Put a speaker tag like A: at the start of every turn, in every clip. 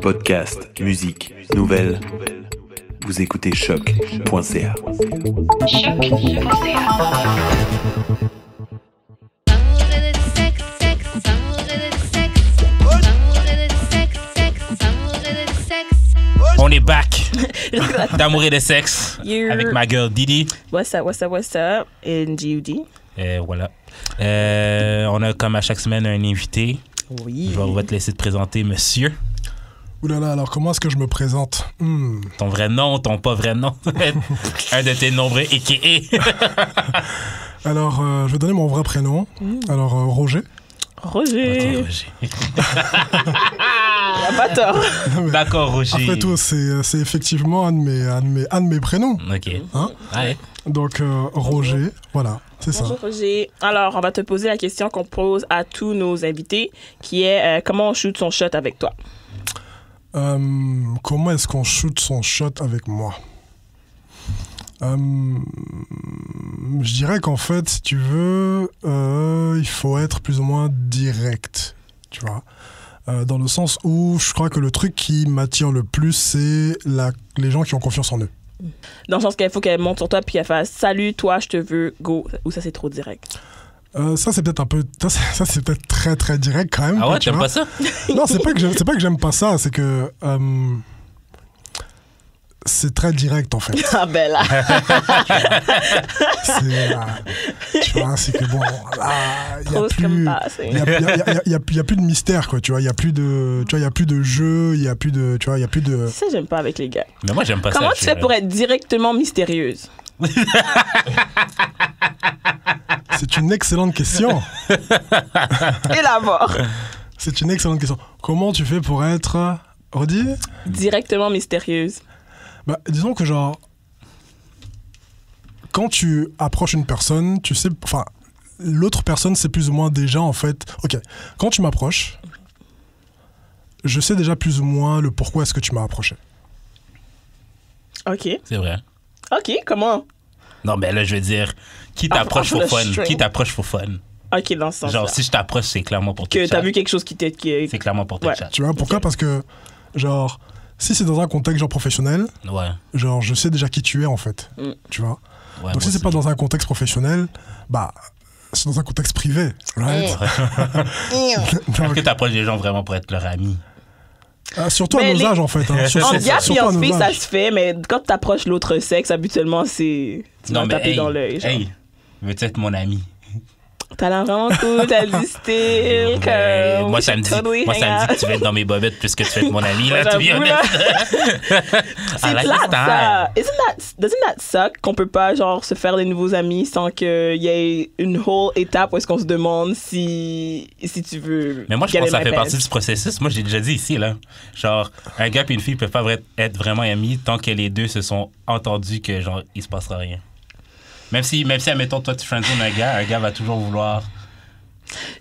A: Podcast, musique, nouvelles. Vous écoutez choc.ca.
B: On est back d'amour et de sexe avec ma girl Didi.
C: What's up, in GUD.
B: Et voilà. On a comme à chaque semaine un invité.
C: Oui.
B: Je vais te laisser te présenter, monsieur.
D: Oulala, alors comment est-ce que je me présente?
B: Ton vrai nom, ton pas vrai nom. Un de tes nombreux a.k.a.
D: Alors, je vais donner mon vrai prénom. Alors, Roger.
C: Roger.
B: Ok, Roger.
C: Y'a pas tort.
B: D'accord, Roger.
D: Après tout, c'est effectivement un de mes prénoms.
B: Ok.
D: Hein?
B: Allez.
D: Donc, Roger, voilà, c'est ça.
C: Bonjour Roger. Alors, on va te poser la question qu'on pose à tous nos invités, qui est comment on shoot son shot avec toi?
D: Comment est-ce qu'on shoot son shot avec moi? Je dirais qu'en fait, si tu veux, il faut être plus ou moins direct, tu vois. Dans le sens où je crois que le truc qui m'attire le plus, c'est les gens qui ont confiance en eux.
C: Dans le sens qu'il faut qu'elle monte sur toi puis qu'elle fasse « Salut, toi, je te veux, go ». Ou ça, c'est trop direct?
D: Ça, c'est peut-être un peu... Ça, c'est peut-être très, très direct quand même.
B: Ah ouais, t'aimes pas ça?
D: Non, c'est pas que j'aime pas ça, c'est que... c'est très direct, en fait.
C: Ah ben là!
D: Tu vois, c'est que bon, là, il n'y a
C: Trop
D: plus...
C: comme passé.
D: Il y a plus de mystère, quoi, tu vois. Il y a plus de... Tu vois, il y a plus de jeu, il y a plus de... Tu vois, il y a plus de...
C: Ça, j'aime pas avec les gars.
B: Mais moi, j'aime pas ça.
C: Comment tu fais pour être directement mystérieuse?
D: C'est une excellente question.
C: Élabore!
D: C'est une excellente question. Comment tu fais pour être... Redis?
C: Directement mystérieuse.
D: Bah, disons que genre... Quand tu approches une personne, tu sais... Enfin, l'autre personne, c'est plus ou moins déjà, en fait... Ok, quand tu m'approches, je sais déjà plus ou moins le pourquoi est-ce que tu m'as approché.
C: OK.
B: C'est vrai.
C: OK, comment?
B: Non, mais là, je veux dire, qui t'approche
C: off
B: pour
C: the
B: fun?
C: string.
B: Qui t'approche pour fun?
C: OK, dans ce sens-là.
B: Genre, si je t'approche, c'est clairement pour te
C: Que t'as
B: chat.
C: vu quelque chose qui t'est...
B: C'est clairement pour te
C: Ouais.
B: chat.
D: Tu vois, pourquoi? Parce que, genre... Si c'est dans un contexte genre professionnel,
B: Ouais.
D: genre je sais déjà qui tu es en fait, tu vois.
B: Ouais,
D: Donc si c'est pas dans un contexte professionnel, bah c'est dans un contexte privé, right?
B: Est-ce que t'approches des gens vraiment pour être leur ami?
D: Surtout
C: Mais
D: à nos âges en fait. Hein.
C: En gars
D: Surtout
C: et
D: à
C: en
D: nos
C: fille, ça
D: âges.
C: se fait, mais quand t'approches l'autre sexe, habituellement, c'est... Tu vas taper dans l'œil. genre.
B: Hey, veux-tu être mon ami?
C: T'as l'air vraiment cool, t'as du style,
B: Ouais,
C: comme...
B: moi, ça me dit que tu vas être dans mes bobettes puisque tu vas être mon ami, là, tu viens.
C: C'est plate, ça. Doesn't that suck qu'on peut pas, genre, se faire des nouveaux amis sans qu'il y ait une whole étape où est-ce qu'on se demande si tu veux...
B: Mais moi, je
C: get
B: pense que
C: in
B: ça
C: my
B: fait partie
C: pants.
B: du processus. Moi, j'ai déjà dit ici, là. Genre, un gars et une fille ne peuvent pas être vraiment amis tant que les deux se sont entendus que, genre, il se passera rien. Même si, admettons, toi, tu friendzone un gars va toujours vouloir...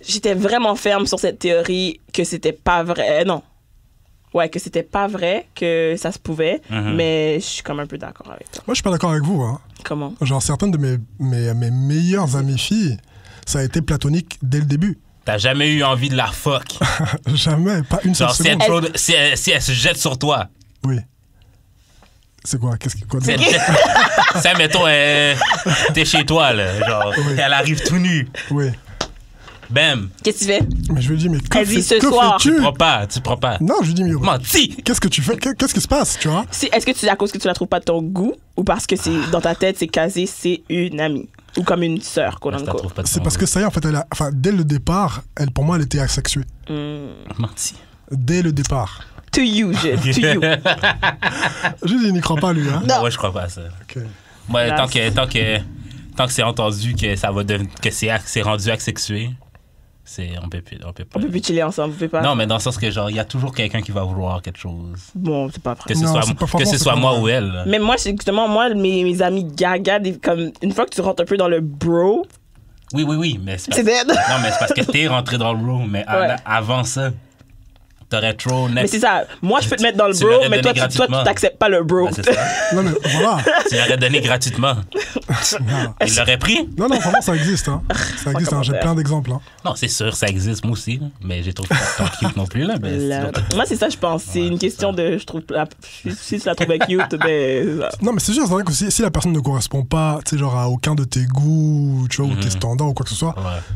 C: J'étais vraiment ferme sur cette théorie que c'était pas vrai. Non. Ouais, que c'était pas vrai, que ça se pouvait, mais je suis comme un peu d'accord avec toi.
D: Moi je suis pas d'accord avec vous. Hein.
C: Comment?
D: Genre certaines de mes meilleures amies filles, ça a été platonique dès le début.
B: T'as jamais eu envie de la fuck.
D: Jamais, pas une seule
B: Genre, si elle,
D: seconde.
B: si elle se jette sur toi.
D: Oui. C'est quoi? Quoi
B: Si, admettons, t'es chez toi, là. Genre, elle arrive tout nue.
D: Oui.
B: Bam.
C: Qu'est-ce que tu fais?
D: Mais je lui dis, mais
C: Elle dit ce
D: que
C: soir.
D: fais-tu?
B: Tu prends pas.
D: Non, je lui dis, mais
B: Menti.
D: qu'est-ce que tu fais? Qu'est-ce qui se passe, tu vois?
C: Est-ce que c'est à cause que tu la trouves pas de ton goût ou parce que c'est dans ta tête, c'est casé, c'est une amie ou comme une sœur, quote
B: Je la
C: unquote?
B: trouve pas de
D: C'est
B: ton
D: parce
B: goût.
D: que ça y est, en fait, dès le départ, pour moi, elle était asexuée.
B: Menti.
D: Dès le départ.
C: To you, to you.
D: Je dis, il n'y croit pas, lui. Hein?
B: Non, moi, je crois pas à ça.
D: Ok.
B: Moi,
C: Là,
B: tant que c'est entendu que ça va que c'est rendu asexué, on peut pas.
C: On peut plus chiller ensemble, vous pouvez pas.
B: Non, mais dans le sens que genre il y a toujours quelqu'un qui va vouloir quelque chose.
C: Bon, c'est pas vrai.
B: Que ce
D: Non,
B: soit,
D: c'est pas-
B: que
D: franchement,
B: ce
D: c'est
B: soit
D: pas
B: moi
D: vrai.
B: ou elle. là.
C: Mais moi, c'est justement, mes amis gaga, comme une fois que tu rentres un peu dans le bro,
B: Oui, mais c'est
C: c'est
B: parce...
C: dead.
B: Non, mais c'est parce que t'es rentré dans le room, mais
C: Ouais.
B: avant ça, T'aurais trop
C: Mais c'est ça. Moi, je peux te mettre dans le
B: Tu
C: bro,
B: l'aurais
C: mais toi,
B: donné
C: tu
B: gratuitement.
C: t'acceptes pas le bro.
B: Ben, c'est ça.
D: Non, mais voilà.
B: Tu l'aurais donné gratuitement. Il l'aurait pris?
D: Non, vraiment, ça existe. Hein. Ça existe, hein. J'ai plein d'exemples. Hein.
B: Non, c'est sûr, ça existe, moi aussi. Là. Mais j'ai trouvé pas tant cute non plus. Là, mais
C: Moi, c'est ça, je pense. C'est une question de. Je trouve. Si tu la trouvais cute, ben.
D: Non, mais c'est sûr, c'est vrai que si la personne ne correspond pas, tu sais, genre à aucun de tes goûts, tu vois, ou tes standards ou quoi que ce soit,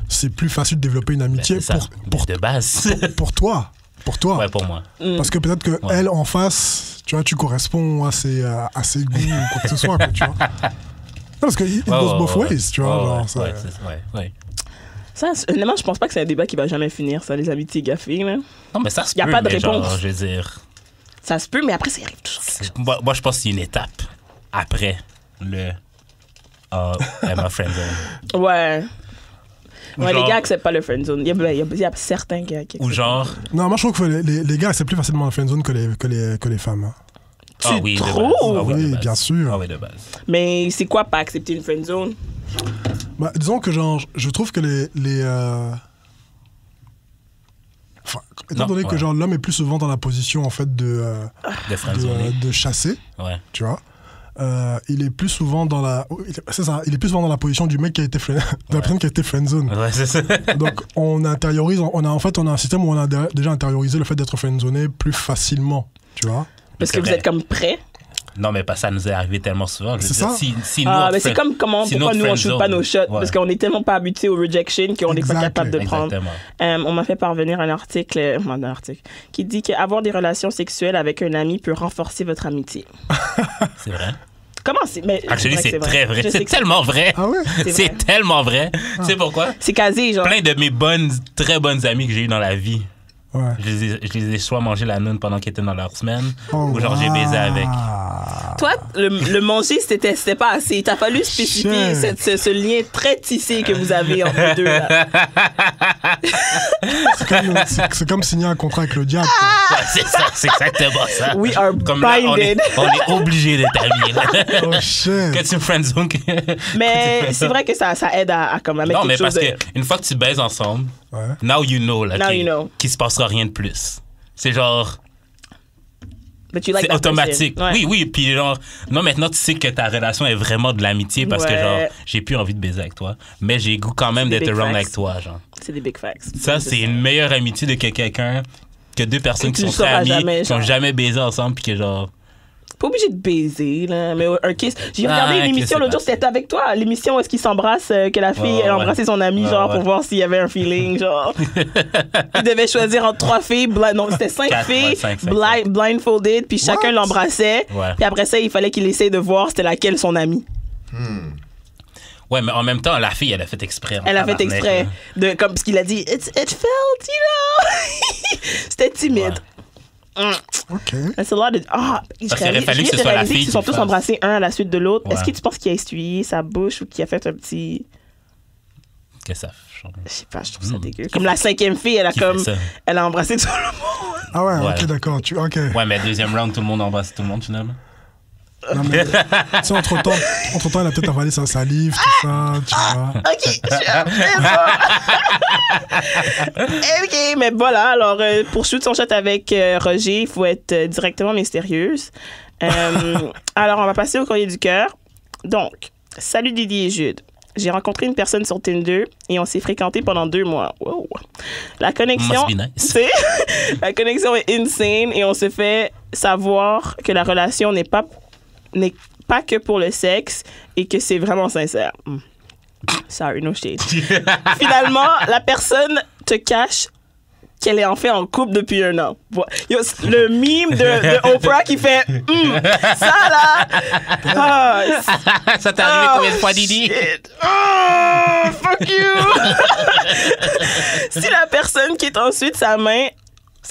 D: c'est plus facile de développer une amitié
B: de base.
D: pour toi. Pour toi.
B: Ouais, pour moi.
D: Parce que peut-être que elle en face, tu vois, tu corresponds à ses goûts ou quoi que ce soit, quoi, tu vois. Non, parce que it goes both ways, tu vois. Genre, ça,
C: Ça, honnêtement, je pense pas que c'est un débat qui va jamais finir, ça, les amitiés gaffées, là.
B: Non, mais ça se peut.
C: Y a pas de réponse.
B: Genre, je veux dire.
C: Ça se peut, mais après, ça arrive toujours.
B: Moi, je pense que c'est une étape après le Emma Friendzone.
C: Ouais. Ouais,
B: genre,
C: les gars acceptent pas le friendzone. Il y a certains gars qui acceptent.
B: Ou genre.
D: Non, moi je trouve que les gars acceptent plus facilement la friendzone que les femmes. Hein.
C: Tu trouves?
D: Oui, bien sûr.
B: Ah oui, de base.
C: Mais c'est quoi pas accepter une friendzone?
D: Bah, disons que genre, je trouve que enfin, étant donné que genre l'homme est plus souvent dans la position en fait de chasser, tu vois. Il est plus souvent dans la position du mec qui a été de la personne qui a été friendzone.
B: Ouais, c'est ça.
D: Donc on a un système où on a déjà intériorisé le fait d'être friendzoné plus facilement, tu vois.
C: Parce que vous êtes comme prêts.
B: Non, mais pas ça nous est arrivé tellement souvent.
D: C'est ça.
B: Si
C: mais c'est comme pourquoi nous on shoot pas nos shots, parce qu'on est tellement pas habitués au rejection qu'on n'est pas capable de prendre. On m'a fait parvenir un article qui dit qu'avoir des relations sexuelles avec un ami peut renforcer votre amitié.
B: C'est vrai.
C: Comment c'est? Mais
B: actually, c'est très vrai. C'est tellement vrai.
D: Ah ouais?
B: C'est tellement vrai. Tu sais pourquoi?
C: C'est casé, genre.
B: Plein de mes très bonnes amies que j'ai eues dans la vie.
D: Ouais.
B: Je les ai soit mangé la noune pendant qu'ils étaient dans leur semaine, ou genre j'ai baisé avec.
C: Toi, le manger, c'était pas assez. Il t'a fallu spécifier ce lien très tissé que vous avez entre les deux. Là.
D: C'est comme signer un contrat avec le diable.
B: Ouais, c'est ça, c'est exactement ça.
C: We are
B: comme là,
C: binded.
B: on est obligé d'être amis. Là.
D: Oh shit.
B: Que tu friendzone.
C: Mais c'est vrai que ça aide à comme à mettre
B: non, mais
C: quelque chose
B: parce qu'une fois que tu baises ensemble, now you know, là, qu'il se passera rien de plus. C'est genre... c'est automatique. Ouais. Oui, puis genre, non, maintenant tu sais que ta relation est vraiment de l'amitié parce que genre, j'ai plus envie de baiser avec toi, mais j'ai goût quand même d'être around avec toi, genre.
C: C'est des big facts.
B: Ça, c'est une meilleure amitié de quelqu'un que deux personnes qui sont très amies, qui n'ont jamais baisé ensemble, puis que genre...
C: Pas obligé de baiser, là, mais un kiss. J'ai regardé une émission l'autre jour, c'était avec toi, l'émission où est-ce qu'ils s'embrassent, que la fille, elle embrassait son ami, genre, pour voir s'il y avait un feeling, genre. Ils devaient choisir entre 3 filles, non, c'était 5 filles, blindfolded, puis chacun l'embrassait. Puis après ça, il fallait qu'il essaye de voir c'était laquelle son ami.
B: Ouais, mais en même temps, la fille, elle a fait exprès.
C: Elle a fait exprès, comme ce qu'il a dit, it felt, you know. C'était timide.
D: OK.
C: C'est a lot de...
B: Parce qu'il aurait fallu que ce soit la fille.
C: Ils sont tous embrassés un à la suite de l'autre. Ouais. Est-ce que tu penses qu'il a essuyé sa bouche ou qu'il a fait un petit...
B: Qu'est-ce que ça change?
C: Je sais pas, je trouve ça dégueu. Comme la 5e fille, elle a embrassé tout le monde.
D: Ah ouais, ok, d'accord.
B: Ouais, mais deuxième round, tout le monde embrasse tout le monde finalement.
D: Non, mais, tu sais, entre-temps, elle a peut-être avalé sa salive, tout ça, tu vois.
C: OK, OK, mais voilà. Alors, pour shoot son shot avec Roger, il faut être directement mystérieuse. Alors, on va passer au courrier du cœur. Donc, salut Didier et Jude. J'ai rencontré une personne sur Tinder et on s'est fréquenté pendant 2 mois. Wow. La connexion, la connexion est insane et on se fait savoir que la relation n'est pas que pour le sexe et que c'est vraiment sincère. Sorry, no shade. Finalement, la personne te cache qu'elle est en fait en couple depuis 1 an. Le meme de Oprah qui fait ça là.
B: Ça t'est arrivé combien de fois, Didi?
C: Fuck you. Si la personne qui est ensuite sa main,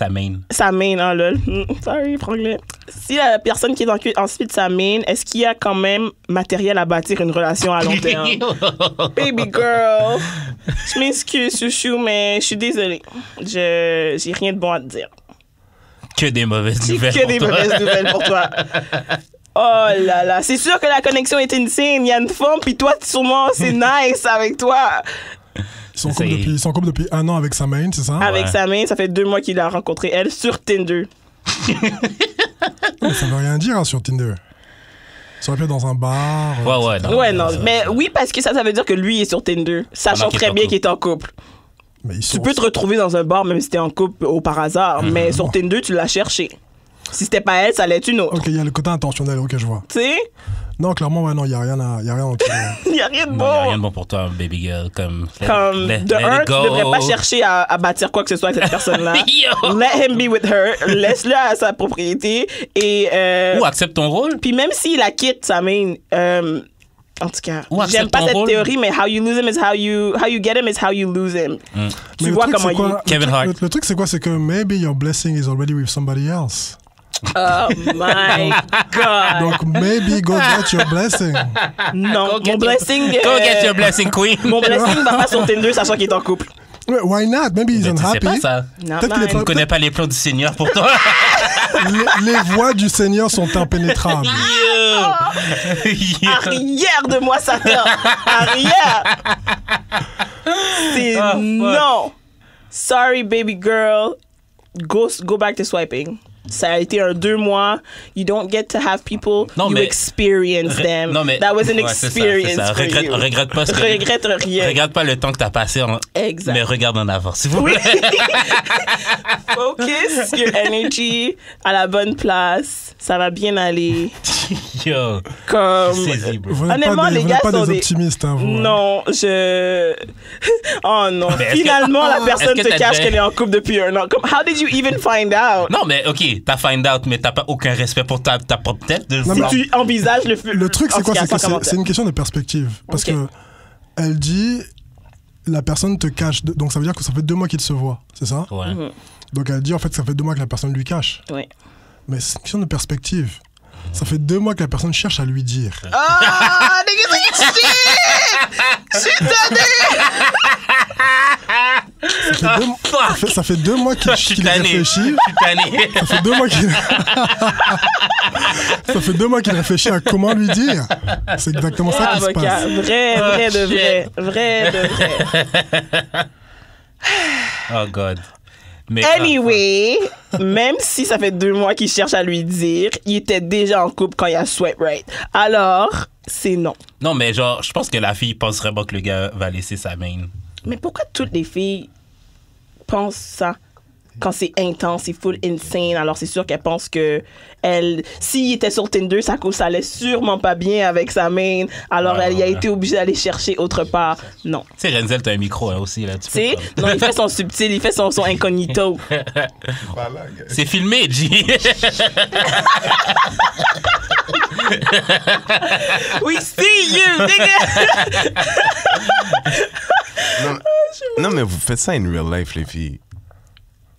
C: oh lol. Sorry, franglais. Si la personne qui est ensuite sa main, est-ce qu'il y a quand même matériel à bâtir une relation à long terme? Baby girl. Je m'excuse, chouchou, mais je suis désolée. J'ai rien de bon à te dire.
B: Que des mauvaises nouvelles.
C: Que des mauvaises nouvelles pour toi. Oh là là. C'est sûr que la connexion est insane. Il y a une femme, puis toi, sûrement, c'est nice avec toi.
D: Ils sont en couple depuis 1 an avec sa main, c'est ça?
C: Avec sa main, ça fait 2 mois qu'il a rencontré elle sur Tinder.
D: Mais ça veut rien dire sur Tinder. Ça aurait pu être dans un bar.
C: Non. Mais oui, parce que ça veut dire que lui est sur Tinder, sachant très bien qu'il est en couple.
D: Mais
C: tu peux te retrouver dans un bar même si t'es en couple par hasard, mais sur Tinder, tu l'as cherché. Si c'était pas elle, ça allait être une autre.
D: Ok, il y a le côté intentionnel, ok, je vois.
C: Tu sais?
D: Non, clairement, il n'y a rien
C: Il n'y a rien de bon.
B: Il n'y a rien de bon pour toi, baby girl. Comme
C: tu devrais pas chercher à bâtir quoi que ce soit avec cette personne-là. Let him be with her. Laisse-le à sa propriété.
B: Ou accepte ton rôle.
C: Puis même s'il la quitte, ça mène... en tout cas, j'aime pas cette théorie, mais how you lose him is how you get him is how you lose him. Tu vois comment il...
B: Kevin Hart.
D: Le truc, c'est quoi? C'est que maybe your blessing is already with somebody else.
C: Oh my God.
D: Donc, maybe go get your blessing.
C: Non, mon blessing...
B: Go get your blessing, queen.
C: Mon blessing va pas sur Tinder, sachant qu'il est en couple.
D: Why not? Maybe he's unhappy.
B: C'est pas ça.
C: Tu
B: ne connais pas les plans du Seigneur pour toi.
D: Les voies du Seigneur sont impénétrables.
C: Arrière de moi, Satan. Arrière. C'est non. Sorry, baby girl. Go back to swiping. Ça a été 2 mois. You don't get to have people. You experience them. That was an experience
B: c'est ça. Regrette pas.
C: Regrette rien.
B: Regarde pas le temps que t'as passé.
C: Exact.
B: Mais regarde en avant, s'il vous plaît.
C: Focus your energy à la bonne place. Ça va bien aller.
B: Yo.
C: Comme... Honnêtement, les gars
D: sont
C: des
D: optimistes. Hein, vous,
C: non, oh non. Finalement, la personne te cache qu'elle est en couple depuis 1 an. Comme, how did you even find out?
B: Non, mais OK, t'as find out, mais t'as pas aucun respect pour ta propre tête.
C: Si tu envisages
D: le truc, c'est quoi? C'est une question de perspective. Parce que elle dit, la personne te cache. Donc, ça veut dire que ça fait 2 mois qu'ils se voient, c'est ça?
B: Ouais.
D: Donc, elle dit, en fait, que ça fait 2 mois que la personne lui cache.
C: Oui.
D: Mais c'est une question de perspective. Ça fait 2 mois que la personne cherche à lui dire.
C: Ah, nigga, shit!
D: Ça fait 2 mois qu'il réfléchit. Ça fait 2 mois qu'il... Ça fait 2 mois qu'il réfléchit à comment lui dire. C'est exactement ça qui se passe.
C: Vrai de vrai.
B: Oh God. Mais
C: anyway, même si ça fait 2 mois qu'il cherche à lui dire, il était déjà en couple quand il a swipe right. Alors, c'est non.
B: Non, mais genre, je pense que la fille pense vraiment que le gars va laisser sa main.
C: Mais pourquoi toutes les filles pensent ça? Quand c'est intense, c'est full insane, alors c'est sûr qu'elle pense que s'il était sur Tinder, ça allait sûrement pas bien avec sa main, alors elle a été obligée d'aller chercher autre part. Non.
B: Tu sais, Renzel, t'as un micro aussi, là. Tu
C: sais? Non, il fait son subtil, il fait son incognito.
B: C'est filmé, G.
C: We see you, nigga!
E: Non, mais vous faites ça in real life, les filles.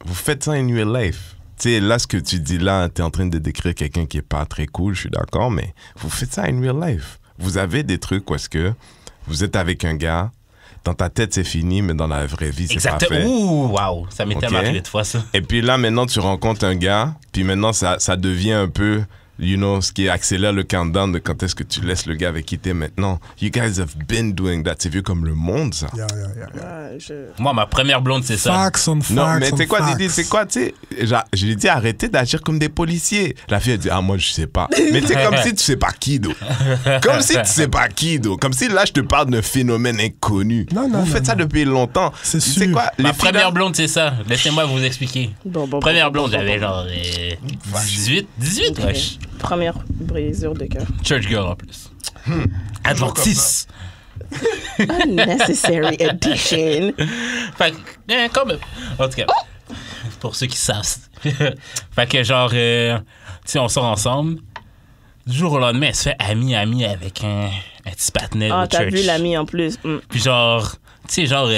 E: Vous faites ça in real life. Tu sais, là, ce que tu dis là, t'es en train de décrire quelqu'un qui est pas très cool, je suis d'accord, mais vous faites ça in real life. Vous avez des trucs où est-ce que vous êtes avec un gars, dans ta tête, c'est fini, mais dans la vraie vie, c'est pas fait.
B: Ouh, wow, ça m'était arrivé de fois, ça.
E: Et puis là, maintenant, tu rencontres un gars, puis maintenant, ça devient un peu... You know, ce qui accélère le countdown de quand est-ce que tu laisses le gars avec qui t'es maintenant. You guys have been doing that. C'est vieux comme le monde, ça.
B: Moi, ma première blonde, c'est ça.
E: Non, mais c'est quoi, Didi? C'est quoi, tu sais? Je lui ai dit, arrêtez d'agir comme des policiers. La fille, elle dit, ah, moi, je sais pas. Mais c'est comme si tu sais pas qui, d'où. Comme si tu sais pas qui, d'où. Comme si là, je te parle d'un phénomène inconnu.
D: Vous
E: faites ça depuis longtemps.
D: C'est sûr. C'est
E: quoi?
B: Ma première blonde, c'est ça. Laissez-moi vous expliquer. Première blonde, j'avais genre 18, wesh.
C: Première brisure de cœur.
B: Church girl en plus. Adventiste.
C: Unnecessary addition.
B: Fait que, quand même. En tout cas, pour ceux qui savent. Fait que genre, tu sais, on sort ensemble. Du jour au lendemain, elle se fait amie avec un petit patinet au church.
C: Ah, t'as vu l'ami en plus.
B: Puis genre... Tu sais, genre,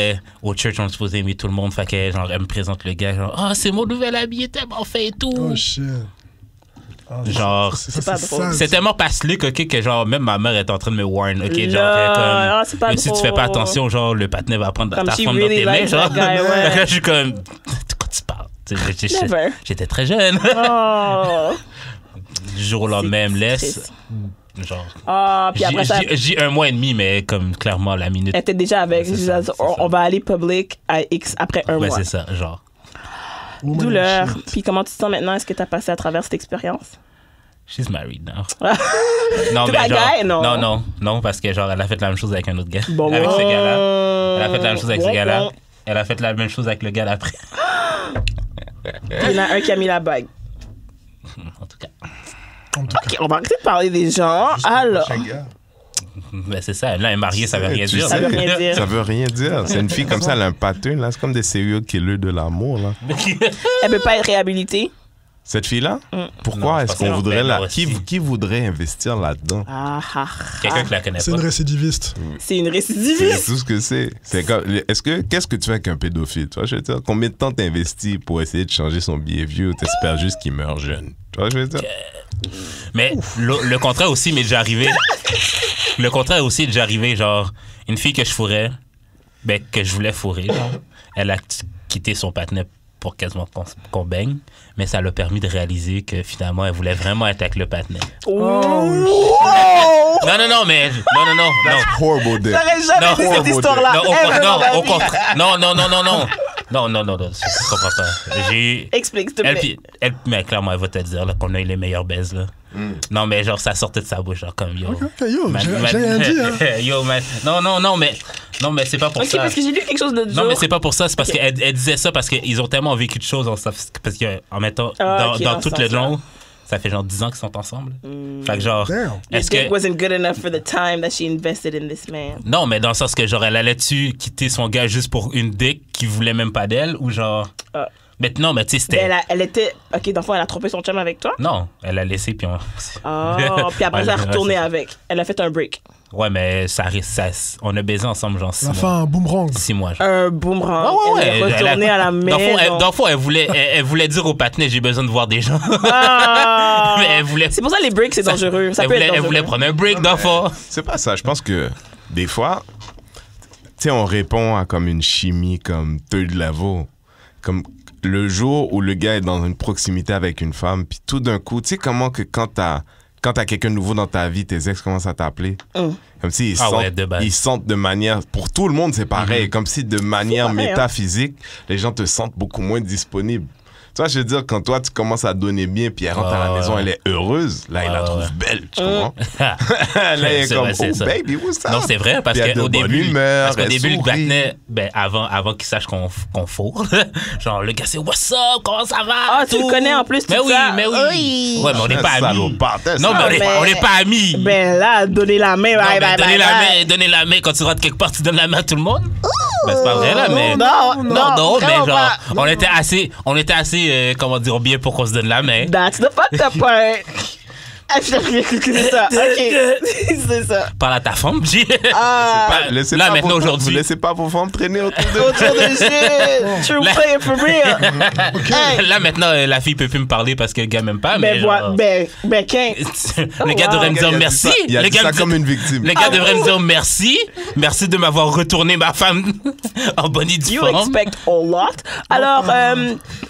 B: au church, on est supposé aimer tout le monde. Fait que, genre, elle me présente le gars. Genre, ah, c'est mon nouvel ami, il est tellement fait et tout.
D: Oh, shit.
B: Genre,
C: c'est pas drôle.
B: C'est tellement passe-luc, ok, que genre, même ma mère est en train de me warn, ok, genre, comme, si tu fais pas attention, genre, le patinet va prendre ta femme dans tes mains, genre. Je suis comme, de quoi tu parles? J'étais très jeune.
C: Oh.
B: Du jour au lendemain, elle me laisse. Genre.
C: Ah, puis après ça.
B: J'ai 1 mois et demi, mais comme clairement la minute.
C: Elle était déjà avec. On va aller public à X après 1 mois.
B: Ouais, c'est ça, genre.
C: Douleur. Puis comment tu te sens maintenant? Est-ce que tu as passé à travers cette expérience?
B: She's married now.
C: Non, mais
B: genre, non, parce que genre elle a fait la même chose avec un autre gars.
C: Bon,
B: avec ce gars-là. Elle a fait la même chose avec ce gars-là. Elle a fait la même chose avec le gars d'après.
C: Il y en a un qui a mis la bague.
B: En tout cas.
C: Ok, on va arrêter de parler des gens. Alors.
B: Ben c'est ça, là, elle est mariée, ça veut rien dire.
C: Ça veut rien dire.
E: Ça veut rien dire. C'est une fille comme ça, elle a un pattern, là. C'est comme des serial killers de l'amour, là.
C: Elle peut pas être réhabilitée.
E: Cette fille-là? Pourquoi
B: Non,
E: est-ce qu'on voudrait qui voudrait investir là-dedans?
B: Quelqu'un qui la connaît pas.
D: C'est une récidiviste.
C: C'est une
E: C'est
C: récidiviste.
E: tout ce que c'est. Qu'est-ce que tu fais avec un pédophile? Tu vois, je veux dire, combien de temps t'investis pour essayer de changer son behavior ou t'espères juste qu'il meurt jeune? Tu vois, je veux dire?
B: Mais le contraire aussi m'est déjà arrivé. Le contraire aussi est déjà arrivé, genre, une fille que je fourrais, ben, que je voulais fourrer, genre, elle a quitté son partenaire pour quasiment qu'on baigne, mais ça l'a permis de réaliser que finalement, elle voulait vraiment être avec le partenaire.
C: Non.
E: Horrible dick.
C: J'aurais jamais dit cette histoire-là.
B: Non, je comprends pas.
C: Explique, s'il te plaît.
B: Mais clairement, elle va te dire là, qu'on a eu les meilleures baises, là. Non, mais genre, ça sortait de sa bouche, genre, comme yo.
D: Ok, yo, j'ai rien dit, hein.
B: Yo, man. Non, mais c'est pas pour ça.
C: Ok, parce que j'ai lu quelque chose de
B: Non, mais c'est pas pour ça, c'est parce qu'elle disait ça parce qu'ils ont tellement vécu de choses, parce qu'en mettant, dans tout le long, ça fait genre 10 ans qu'ils sont ensemble. Fait que genre,
C: est-ce que wasn't good enough for the time that she invested in this man?
B: Non, mais dans le sens que genre, elle allait-tu quitter son gars juste pour une dick qui voulait même pas d'elle ou genre. Mais non, mais tu sais, c'était.
C: Elle était. Ok, dans le fond, elle a trompé son chum avec toi?
B: Non, elle a laissé, puis on.
C: Puis après, elle a retourné avec. Elle a fait un break.
B: Ouais, mais on a baisé ensemble, genre 6 mois.
D: Elle a fait un boomerang.
B: 6 mois, genre.
C: Un boomerang.
B: Ouais,
C: elle est retournée à la maison.
B: Dans le fond, elle voulait dire au patinet, j'ai besoin de voir des gens. Mais elle voulait.
C: C'est pour ça les breaks, c'est dangereux. Ça peut être dangereux.
B: Elle voulait prendre un break, dans le fond.
E: C'est pas ça. Je pense que des fois, tu sais, on répond à comme une chimie comme third level. Comme le jour où le gars est dans une proximité avec une femme, puis tout d'un coup, tu sais comment que quand t'as quelqu'un de nouveau dans ta vie, tes ex commencent à t'appeler. Comme si ils sentent de manière... Pour tout le monde, c'est pareil. Comme si de manière métaphysique, les gens te sentent beaucoup moins disponible. Tu vois, je veux dire, quand toi, tu commences à donner bien, puis elle rentre à la maison, elle est heureuse, là, il la trouve belle, tu comprends? Là, elle est comme, oh, baby, what's up?
B: Non, c'est vrai, parce qu'au début, le patinet, ben, avant qu'il sache qu'on fourre, genre, le gars, c'est what's up, comment ça va?
C: Ah, tu le connais en plus,
B: mais oui. Ouais, mais on n'est pas amis. Non, mais on n'est pas amis.
C: Ben là, donner la main,
B: donner la main, quand tu rentres quelque part, tu donnes la main à tout le monde? Ben, c'est pas vrai, là, mais.
C: Non,
B: mais genre, on était assez, comment dire, bien pour qu'on se donne la main.
C: That's the fucked up part. C'est ça, ok. C'est ça.
B: Parle à ta femme, G.
E: Là, maintenant, aujourd'hui. Vous laissez pas vos femmes traîner autour
C: de shit. True player for real.
B: Là, maintenant, la fille peut plus me parler parce que le gars m'aime pas. Mais le gars devrait me dire merci.
E: Il a dit ça comme une victime.
B: Le gars devrait me dire merci. Merci de m'avoir retourné ma femme en bonne et due forme.
C: You expect a lot. Alors,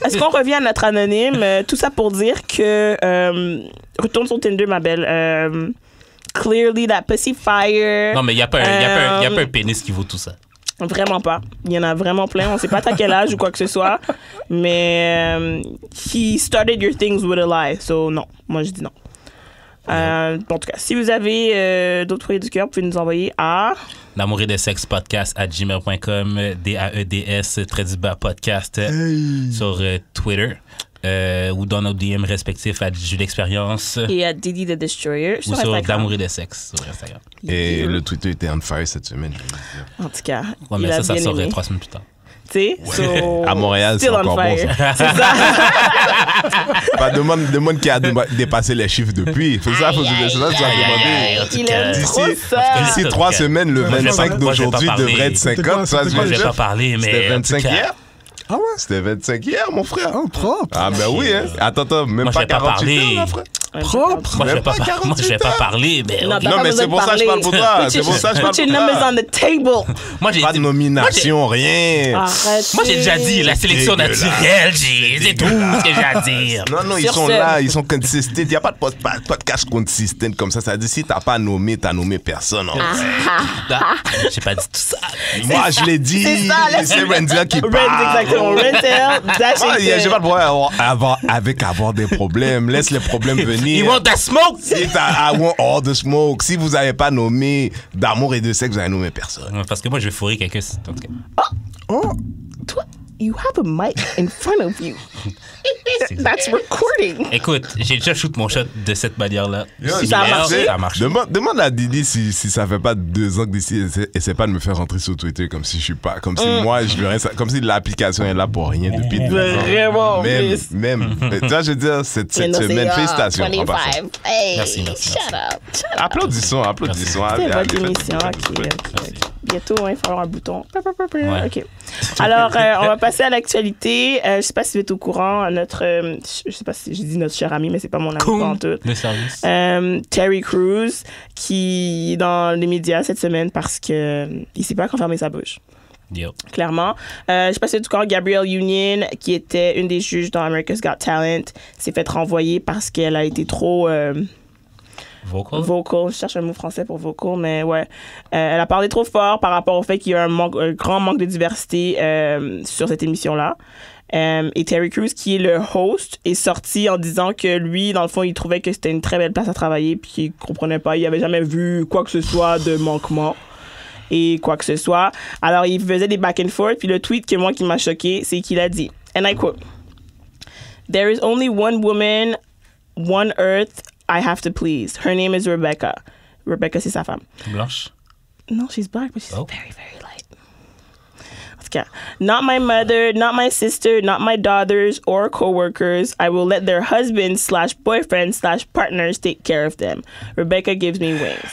C: est-ce qu'on revient à notre anonyme? Tout ça pour dire que... retourne sur Tinder, ma belle. Clearly, that pussy fire.
B: Non, mais il n'y a pas un pénis qui vaut tout ça.
C: Vraiment pas. Il y en a vraiment plein. On ne sait pas à quel âge ou quoi que ce soit. Mais he started your things with a lie. So, non. Moi, je dis non. En tout cas, si vous avez d'autres foyers du cœur, vous pouvez nous envoyer à...
B: D'amour et de sexe podcast @gmail.com, DAEDS_podcast sur Twitter. Ou dans nos DM respectifs à Jus d'expérience.
C: Et à Didi the Destroyer.
B: Ou sur D'amour et de sexe sur Instagram.
E: Et le Twitter était on fire cette semaine.
C: En tout cas.
B: Ouais, mais ça saurait 3 semaines plus tard.
C: Tu sais,
E: à Montréal, c'est encore bon. C'est ça. Pas demande qui a dépassé les chiffres depuis. C'est ça, faut que tu vas demander. D'ici 3 semaines, le 25 d'aujourd'hui devrait être 50.
B: Moi, je vais pas parler, mais.
E: C'était 25 hier? Ah ouais? C'était 25 hier, mon frère.
D: Oh, propre.
E: Ah ben oui, hein. Attends, même pas 48 heures, mon frère.
D: Propre.
B: Moi, je vais pas,
E: Même pas
B: moi, je vais pas
E: 48
B: parler, mais.
C: Non,
B: ok.
C: t'as
E: Non,
C: pas
E: mais
C: besoin
E: c'est
C: de
E: pour ça que je parle pour toi. C'est pour ça que je parle
C: Put your
E: pour
C: numbers
E: toi.
C: on the table.
B: Moi, j'ai
E: Pas de nomination, rien.
C: Arrête.
B: Moi, j'ai déjà dit, la sélection
E: Dégueulasse.
B: naturelle, c'est tout ce que j'ai à dire.
E: Non, ils
C: Sur
E: sont
C: scène.
E: là, ils sont consistants. Il n'y a pas de podcast consistent comme ça. Ça dit, si t'as pas nommé, t'as nommé personne. En vrai.
B: Ah, j'ai pas dit tout ça.
E: Moi, je l'ai dit.
C: C'est ça,
E: C'est Rendia qui parle.
C: Rent, exactement. Rentel, Dash
E: Moi, j'ai pas de problème avoir des problèmes. Laisse les problèmes venir.
B: You want that smoke?
E: I want all the smoke. Si vous n'avez pas nommé d'amour et de sexe, vous n'avez nommé personne.
B: Parce que moi, je vais fourrer quelqu'un. En tout cas.
D: Oh,
C: Toi, you have a mic in front of you. That's recording.
B: Écoute, j'ai déjà shoot mon shot de cette manière-là.
C: Ça a marché?
B: Ça a marché.
E: Demande à Didi si ça fait pas 2 ans que Didi essaie pas de me faire rentrer sur Twitter comme si je suis pas, comme si moi je verrais ça, comme si l'application est là pour rien depuis 2 ans.
C: Vraiment, en
E: Même,
C: plus.
E: même. Tu vois, je veux dire, cette semaine, félicitations. en passant.
C: Hey,
B: Merci.
C: Shut up.
E: Applaudissons.
C: C'est
E: Allez,
C: votre
E: allez,
C: émission.
E: faites-
C: Ok. Bientôt, il va falloir un bouton.
B: Ouais.
C: OK. Alors, on va passer à l'actualité. Je sais pas si vous êtes au courant. Notre, je sais pas si je dis notre cher ami, mais c'est pas mon ami en tout.
B: Le service.
C: Terry Crews, qui est dans les médias cette semaine parce que il s'est pas confirmé sa bouche.
B: Yo.
C: Clairement. Je sais pas si du corps, Gabrielle Union, qui était une des juges dans America's Got Talent, s'est fait renvoyer parce qu'elle a été trop
B: Vocal.
C: je cherche un mot français pour vocal, mais ouais. Elle a parlé trop fort par rapport au fait qu'il y a un grand manque de diversité sur cette émission-là. Et Terry Crews, qui est le host, est sorti en disant que lui, dans le fond, il trouvait que c'était une très belle place à travailler, puis qu'il comprenait pas, il avait jamais vu quoi que ce soit de manquement et quoi que ce soit. Alors, il faisait des back and forth, puis le tweet qui m'a choqué, c'est qu'il a dit, and I quote, "There is only one woman, one earth I have to please. Her name is Rebecca." Rebecca, c'est sa femme.
B: Blanche.
C: No, she's black, but she's
B: Oh.
C: very, very light. En tout cas, not my mother, not my sister, not my daughters or coworkers. I will let their husbands/boyfriends/partners take care of them. Rebecca gives me wings.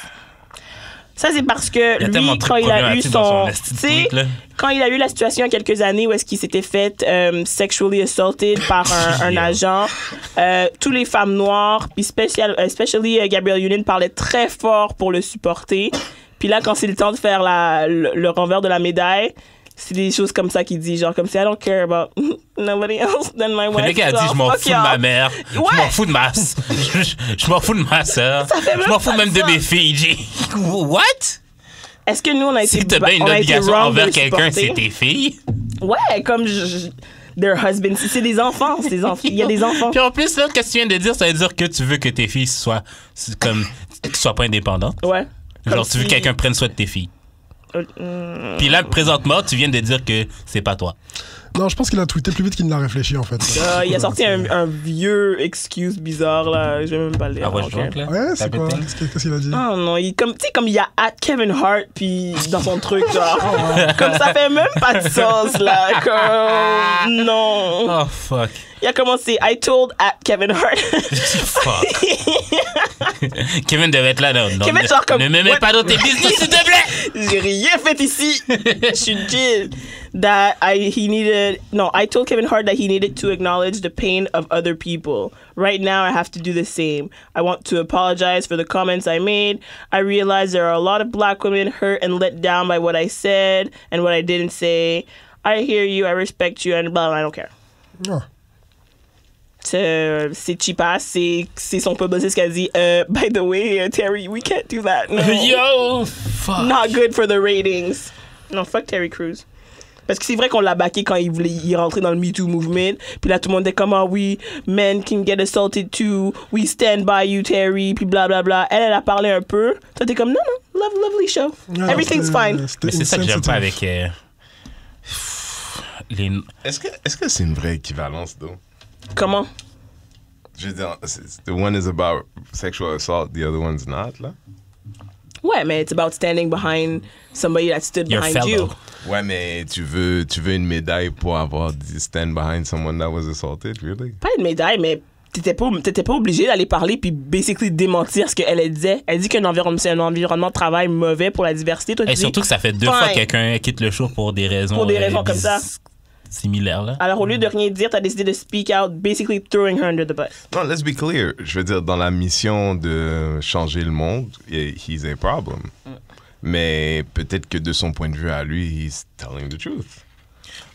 C: Ça, c'est parce que
B: Il y a tellement
C: lui,
B: de
C: quand il a eu
B: problématiques dans
C: son...
B: son esti de
C: Tu sais,
B: tweet, là.
C: quand il a eu la situation il y a quelques années où est-ce qu'il s'était fait sexually assaulted par un agent, tous les femmes noires, puis especially Gabrielle Union parlait très fort pour le supporter. Puis là, quand c'est le temps de faire le renvers de la médaille, c'est des choses comme ça qu'il dit, genre comme si I don't care about nobody else than my wife.
B: Le gars a dit, je m'en
C: Fuck
B: fous de
C: y'all.
B: ma mère, je
C: Ouais.
B: m'en fous de ma, je m'en fous de ma soeur,
C: Ça fait
B: je
C: même
B: m'en fous
C: pas
B: même de
C: ça.
B: mes filles. What?
C: Est-ce que nous, on a été
B: Si t'as bien une
C: on a été
B: obligation
C: wrong de
B: envers
C: le
B: quelqu'un,
C: supporter?
B: c'est tes filles.
C: Ouais, comme their husband. C'est des enfants, c'est des enfants. Il y a des enfants.
B: Puis en plus, là, qu'est-ce que tu viens de dire, ça veut dire que tu veux que tes filles soient comme, soient pas indépendantes.
C: Ouais.
B: Genre,
C: Comme
B: tu veux que
C: si-
B: quelqu'un prenne soin de tes filles. Puis là, présentement, tu viens de dire que c'est pas toi.
D: non, je pense qu'il a tweeté plus vite qu'il ne l'a réfléchi en fait.
C: Il a sorti un vieux excuse bizarre, là. Je vais même pas le lire.
B: Ah ouais, je
C: Ok.
B: drunk, là.
D: Ouais, c'est
B: T'as
D: quoi?
B: pété?
D: Qu'est-ce qu'il a dit?
C: Ah non, tu sais, comme il y a Kevin Hart, puis dans son truc, genre. Comme ça fait même pas de sens, là. Comme. Non.
B: Oh, fuck.
C: Il a commencé, I told Kevin Hart.
B: Fuck. Kevin devait être là, non.
C: Kevin, genre comme-
B: Ne me mets
C: Ouais.
B: pas dans tes business, s'il te plaît.
C: J'ai rien fait ici. Je suis chill. I told Kevin Hart that he needed to acknowledge the pain of other people. Right now, I have to do the same. I want to apologize for the comments I made. I realize there are a lot of black women hurt and let down by what I said and what I didn't say. I hear you, I respect you, and blah, blah, I don't care.
D: Ah.
C: C'est cheapass, c'est son publiciste qui a dit by the way, Terry, we can't do that. No.
B: Yo, fuck.
C: Not good for the ratings. Non, fuck Terry Crews. Parce que c'est vrai qu'on l'a backé quand il voulait y rentrer dans le Me Too movement. Puis là, tout le monde était comme, ah oui, men can get assaulted too. We stand by you, Terry. Puis blablabla. Elle a parlé un peu. Toi, t'es comme, non, lovely show.
D: Ouais,
C: Everything's
D: c'était-
C: fine.
D: c'était
B: Mais c'est ça que j'aime pas
D: insensitive.
B: avec les...
E: Est-ce que c'est une vraie équivalence, though?
C: Comment?
E: Je veux dire, the one is about sexual assault, the other one's not, là?
C: Ouais, mais it's about standing behind somebody that stood
B: Your
C: behind
B: fellow.
C: you.
E: Ouais, mais tu veux une médaille pour avoir dit stand behind someone that was assaulted, really?
C: Pas une médaille, mais t'étais pas obligé d'aller parler puis basically démentir ce qu'elle disait. Elle dit c'est un environnement de travail mauvais pour la diversité. Toi, tu
B: Et
C: dis,
B: surtout que ça fait 2
C: fine.
B: fois que quelqu'un quitte le show pour des raisons...
C: Pour des raisons comme ça.
B: similaire, là.
C: Alors, au lieu de rien dire, t'as décidé de speak out, basically throwing her under the bus.
E: Non, let's be clear. Je veux dire, dans la mission de changer le monde, he's a problem. Mais peut-être que de son point de vue à lui, he's telling the truth.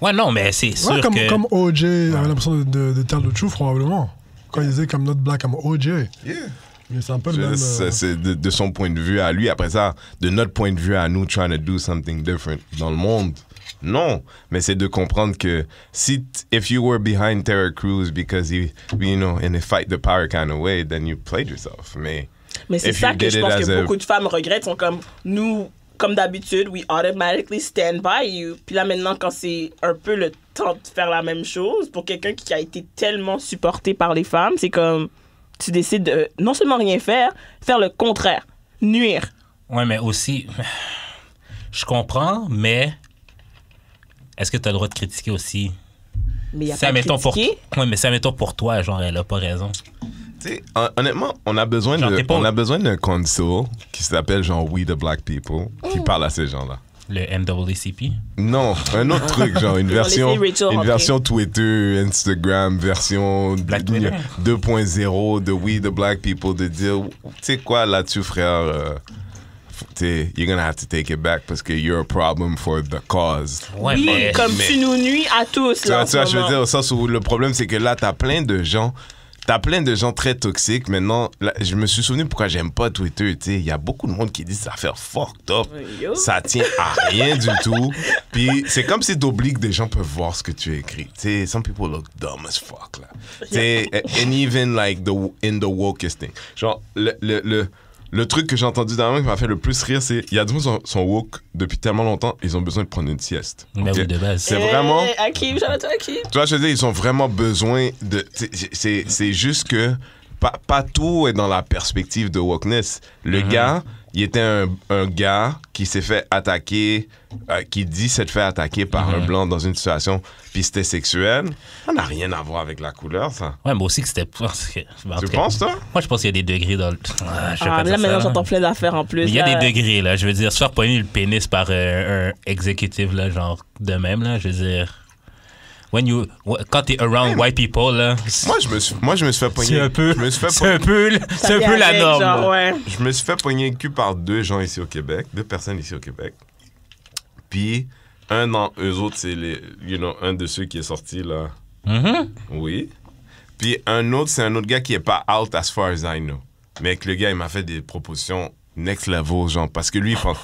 B: Ouais, non, mais c'est sûr que...
D: Comme OJ avait l'impression de tell the truth, probablement. Quand il disait comme not black, comme OJ.
E: Yeah.
D: Mais c'est un peu le même...
E: C'est de son point de vue à lui. Après ça, de notre point de vue à nous, trying to do something different dans le monde. Non, mais c'est de comprendre que if you were behind Terry Crews because he, you know, in a fight the power kind of way, then you played yourself. Mais
C: c'est ça que je pense que beaucoup de femmes regrettent, sont comme nous, comme d'habitude, we automatically stand by you. Puis là maintenant, quand c'est un peu le temps de faire la même chose, pour quelqu'un qui a été tellement supporté par les femmes, c'est comme tu décides de non seulement rien faire le contraire, nuire.
B: Ouais, mais aussi, je comprends, mais est-ce que tu as le droit de critiquer aussi?
C: Mais il y a pas de critiquer.
B: Ouais, mais ça, mettons pour toi, genre, elle a pas raison.
E: Tu sais, honnêtement, on a besoin d'un console qui s'appelle genre We the Black People, qui parle à ces gens-là.
B: Le NAACP?
E: Non, un autre truc, genre une version Twitter, Instagram, version 2.0 de We the Black People, de dire, tu sais quoi là-dessus, frère, you're gonna have to take it back parce que you're a problem for the cause.
B: Ouais,
C: oui,
B: mais
C: tu nous nuis à tous.
E: Tu vois, je veux dire, au sens où le problème, c'est que là, t'as plein de gens très toxiques. Maintenant, là, je me suis souvenu pourquoi j'aime pas Twitter. Il y a beaucoup de monde qui dit ça va faire fucked up. Ça tient à rien du tout. Puis c'est comme si t'obliges que des gens peuvent voir ce que tu écris. Some people look dumb as fuck. Là. And even like in the wokest thing. Genre, le truc que j'ai entendu dernièrement qui m'a fait le plus rire, c'est il y a des gens qui sont woke depuis tellement longtemps, ils ont besoin de prendre une sieste.
B: Mais oui, de base.
E: C'est vraiment...
C: Hakim, shout-out Hakim.
E: Tu vois, je veux dire, ils ont vraiment besoin de... C'est juste que pas tout est dans la perspective de wokeness. Le gars, il était un gars qui s'est fait attaquer, qui dit s'être fait attaquer par un blanc dans une situation, puis c'était sexuel. Ça n'a rien à voir avec la couleur, ça.
B: Ouais, moi aussi que c'était...
E: Tu penses, toi?
B: Moi, je pense qu'il y a des degrés dans le...
C: là, maintenant, j'entends plein d'affaires en plus.
B: Il y a des degrés, là. Je veux dire, se faire pogner le pénis par un exécutif, là, genre, de même, là, je veux dire... Quand t'es around white people, là...
E: Moi, je me suis fait pogner...
B: C'est un peu la norme.
C: Genre, ouais.
E: Je me suis fait pogner le cul par deux personnes ici au Québec. Puis, un dans eux autres, c'est un de ceux qui est sorti, là. Oui. Puis, un autre, c'est un autre gars qui est pas out as far as I know. Mais que le gars, il m'a fait des propositions next level, genre, parce que lui, il pense...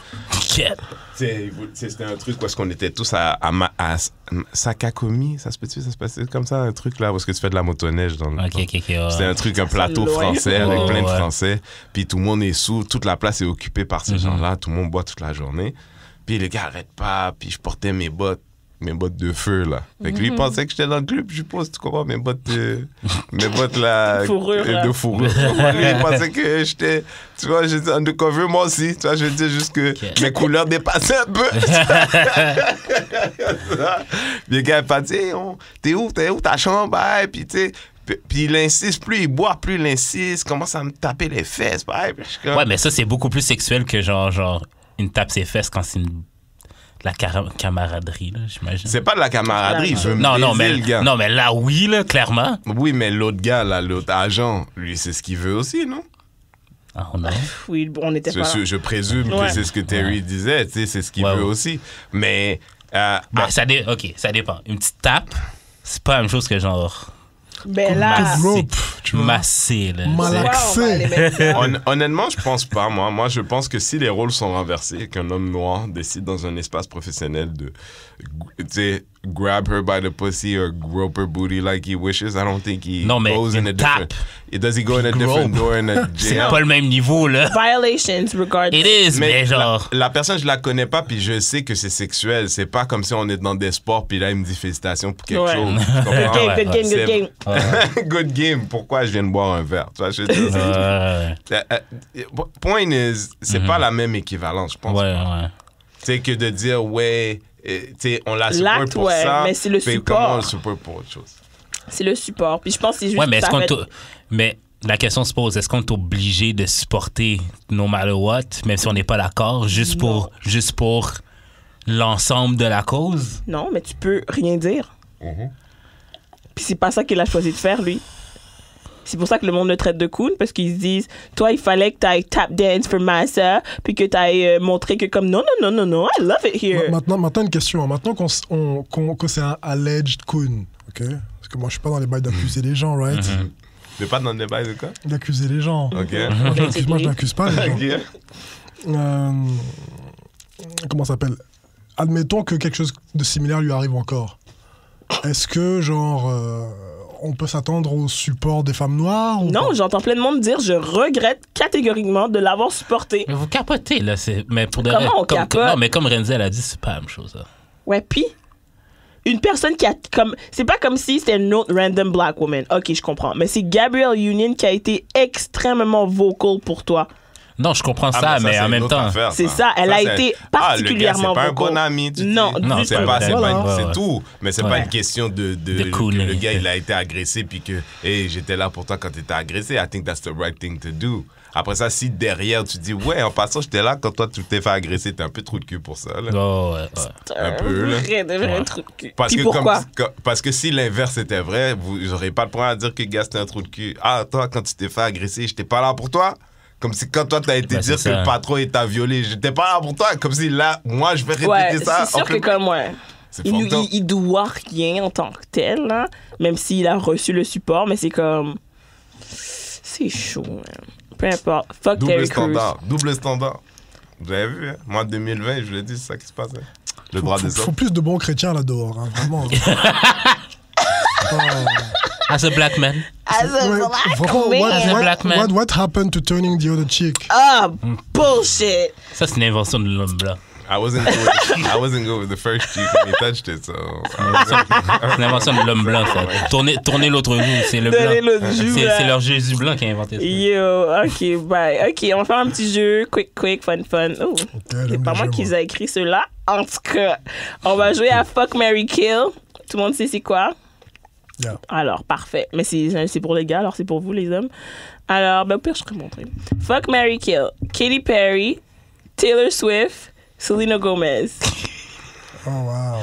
E: C'était un truc où est-ce qu'on était tous à Sakakomi, ça se passait comme ça, un truc là où est-ce que tu fais de la motoneige dans le C'était un truc, un plateau français avec plein de Français, puis tout le monde est sous, toute la place est occupée par ces gens-là, tout le monde boit toute la journée, puis les gars arrêtent pas, puis je portais mes bottes de feu, là. Fait que lui, il pensait que j'étais dans le club, je suppose, tu comprends, mes bottes là, de fourrure. Lui, il pensait que j'étais, tu vois, j'étais undercover, moi aussi. Tu vois, je veux dire juste que mes couleurs dépassaient un peu. Le gars, il m'a dit, t'es où ta chambre? Puis, tu sais, puis il insiste, plus il boit, plus il insiste, commence à me taper les fesses.
B: Ouais, mais ça, c'est beaucoup plus sexuel que genre une tape ses fesses quand c'est la camaraderie, là, j'imagine.
E: C'est pas de la camaraderie, je veux me baiser, le gars.
B: Non, mais là, oui, là, clairement.
E: Oui, mais l'autre gars, là, l'autre agent, lui, c'est ce qu'il veut aussi, non?
B: Ah, non.
C: Oui, on était pas...
E: Je présume que c'est ce que Terry disait, tu sais, c'est ce qu'il veut aussi. Mais...
B: ça dépend. Une petite tape, c'est pas la même chose que genre...
C: Ben là...
B: Massé, là.
D: Malaxé.
E: Honnêtement, je pense pas, moi. Moi, je pense que si les rôles sont renversés, qu'un homme noir décide dans un espace professionnel de, tu sais, grab her by the pussy or grope her booty like he wishes, I don't think he goes in a different... Does he go in a different door in a jail?
B: C'est pas le même niveau, là.
C: Violations regarding...
B: It is, mais genre...
E: La personne, je la connais pas, puis je sais que c'est sexuel. C'est pas comme si on est dans des sports, puis là, il me dit félicitations pour quelque chose.
C: Good game.
E: Good game. Pourquoi je viens de boire un verre? Tu vois, je veux dire, point is, c'est pas la même équivalence, je pense.
B: Ouais.
E: Tu sais, que de dire, on la supporte pour ça.
C: Mais c'est le support.
E: Comment on le supporte pour autre chose?
C: C'est le support. Puis je pense que c'est juste...
B: Ouais, mais la question se pose, est-ce qu'on est obligé de supporter no matter what, même si on n'est pas d'accord, juste pour l'ensemble de la cause?
C: Non, mais tu peux rien dire. Puis c'est pas ça qu'il a choisi de faire, lui. C'est pour ça que le monde le traite de coon, parce qu'ils se disent, toi, il fallait que tu ailles tap dance for massa, puis que tu ailles montrer que comme non, I love it here.
D: Maintenant une question. Maintenant que c'est un alleged coon, ok? Parce que moi, je suis pas dans les bails d'accuser les gens, right?
E: Tu n'es pas dans le débat de quoi?
D: D'accuser les gens.
E: Ok.
D: Moi, je n'accuse pas les gens. Comment ça s'appelle? Admettons que quelque chose de similaire lui arrive encore. Est-ce que, genre, on peut s'attendre au support des femmes noires ou
C: Non,
D: pas?
C: j'entends plein de monde dire je regrette catégoriquement de l'avoir supporté.
B: Mais vous capotez, là. Mais pour de
C: Comment on capote?
B: Non, mais comme Renzi, elle a dit, c'est pas la même chose, là.
C: Ouais, puis une personne qui a comme c'est pas comme si c'était une autre random black woman. OK, je comprends, mais c'est Gabrielle Union qui a été extrêmement vocal pour toi.
B: Non, je comprends ça, mais en même temps...
C: C'est ça, elle a été particulièrement
E: vocal. C'est pas un
C: vocal.
E: bon ami, tu dis.
C: Non,
E: c'est pas,
D: Voilà.
E: c'est tout. Mais c'est pas une question de
B: cool,
E: que le gars, il a été agressé puis que hey, j'étais là pour toi quand t'étais agressé. I think that's the right thing to do. Après ça, si derrière, tu dis, ouais, en passant, j'étais là quand toi, tu t'es fait agresser, t'es un peu trou de cul pour ça. Là.
B: Oh, ouais.
E: Un peu, là.
C: Vrai truc de cul.
E: Parce
C: Puis
E: que,
C: pourquoi?
E: parce que si l'inverse était vrai, vous n'aurez pas le point à dire que gars, c'était un trou de cul. Ah, toi, quand tu t'es fait agresser, j'étais pas là pour toi. Comme si quand toi, t'as été dire que le patron il t'a violé, j'étais pas là pour toi. Comme si là, moi, je vais répéter ça.
C: C'est sûr que comme moi, il doit rien en tant que tel, là, même s'il a reçu le support, mais c'est comme... C'est chaud, man. Peu importe. Fuck Terry Crews.
E: Double standard. Vous avez vu, hein? Moi, 2020, je vous l'ai dit, c'est ça qui se passe. Hein? Le droit des
D: faut
E: hommes.
D: plus de bons chrétiens là dehors, hein, vraiment.
B: As a black man.
D: What happened to turning the other cheek?
C: Ah, bullshit.
B: Ça, c'est une invention de l'homme blanc.
E: I wasn't good with the first cheek when he touched it, so...
B: C'est une invention de l'homme blanc, ça. Tourner l'autre joue, c'est le blanc. C'est leur Jésus blanc qui a inventé ça.
C: Yo, OK, bye. OK, on va faire un petit jeu. Quick, fun. Oh, c'est pas moi qui les a écrit ceux-là. En tout cas, on va jouer à Fuck, Marry, Kill. Tout le monde sait c'est quoi?
D: Yeah.
C: Alors, parfait. Mais c'est pour les gars, alors c'est pour vous, les hommes. Alors, ben, au pire, je peux montrer. Fuck, Marry, Kill. Katy Perry, Taylor Swift, Selena Gomez.
D: Oh, wow.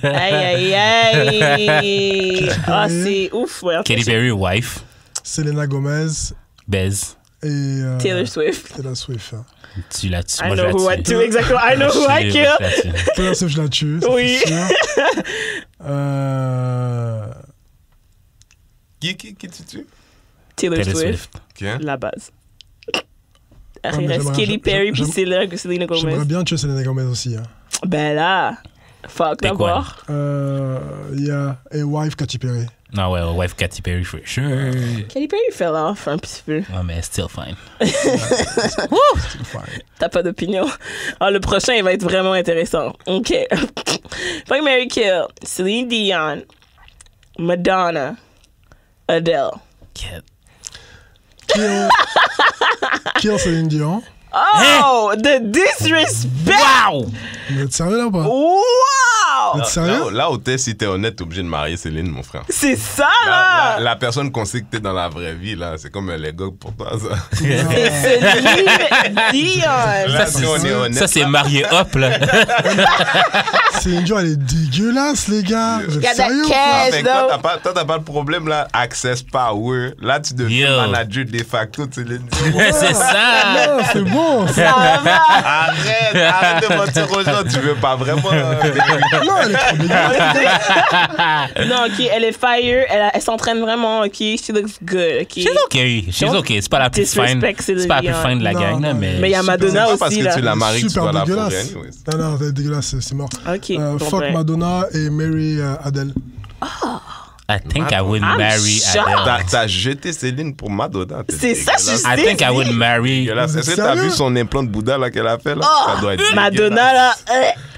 C: Aïe. Ah, c'est ouf. Ouais,
B: Katy Perry, wife.
D: Selena Gomez.
B: Bez.
D: Et
C: Taylor Swift.
D: Taylor Swift. Hein.
B: Tu la tues.
C: I know who I do, exactement. I know who I kill.
D: Taylor Swift, je la tue.
C: Oui.
E: Qui tu tues?
C: Taylor Swift.
E: Okay.
C: La base.
D: mais
C: Il reste Katy Perry puis Selena Gomez.
D: J'aimerais bien tuer Selena Gomez aussi. Hein.
C: Ben là, fuck d'abord.
D: Yeah, et wife Katy Perry.
B: Non, ouais, wife Katy Perry, for sure.
C: Katy Perry fell off un petit peu.
B: Ouais, mais still fine.
C: T'as pas d'opinion? Ah, le prochain, il va être vraiment intéressant. OK. Fuck, Marry, Kill. Celine Dion. Madonna. Adele.
D: Kill Céline Dion.
C: Oh, the disrespect!
B: Wow!
D: Vous êtes sérieux là ou pas?
C: Wow!
D: Vous êtes sérieux?
E: Là où t'es, si t'es honnête, t'es obligé de marier Céline, mon frère.
C: C'est ça, là!
E: La personne qu'on sait que t'es dans la vraie vie, là, c'est comme un Lego pour toi, ça.
C: C'est Celine Dion!
E: Là, si on est honnête,
B: Ça, c'est marié hop, là.
D: Céline Dion, elle est dégueulasse, les gars. Vous êtes
C: Got that
D: sérieux?
C: cash.
E: Avec toi, t'as pas le problème, là. Access power. Là, tu deviens manager de facto de Céline Dion.
B: C'est ça!
D: Non, c'est bon.
C: Ça va!
E: Arrête de mentir aux gens. Tu veux pas vraiment.
D: Non, elle est trop dégueulasse.
C: Non, OK, elle est fire. Elle s'entraîne vraiment, OK. She looks good, OK.
B: She's okay. C'est pas la plus fine. C'est pas la plus fine de la gang, là, mais...
C: Mais il y a Madonna
E: pas
C: aussi,
E: parce que
C: là.
E: tu la maries que tu
D: Super
E: vas la
D: dégueulasse.
E: fourrer, anyways.
D: Non, c'est dégueulasse, c'est mort.
C: OK.
D: Fuck
C: ben.
D: Madonna et Mary Adele.
B: I think I would marry
C: shocked.
B: Adele.
E: T'as jeté Céline pour Madonna.
C: C'est ça, je sais.
B: I think I would marry...
E: Est-ce que t'as
D: Sérieux?
E: vu son implant de Bouddha là qu'elle a fait là? Ça doit être
C: Madonna, là.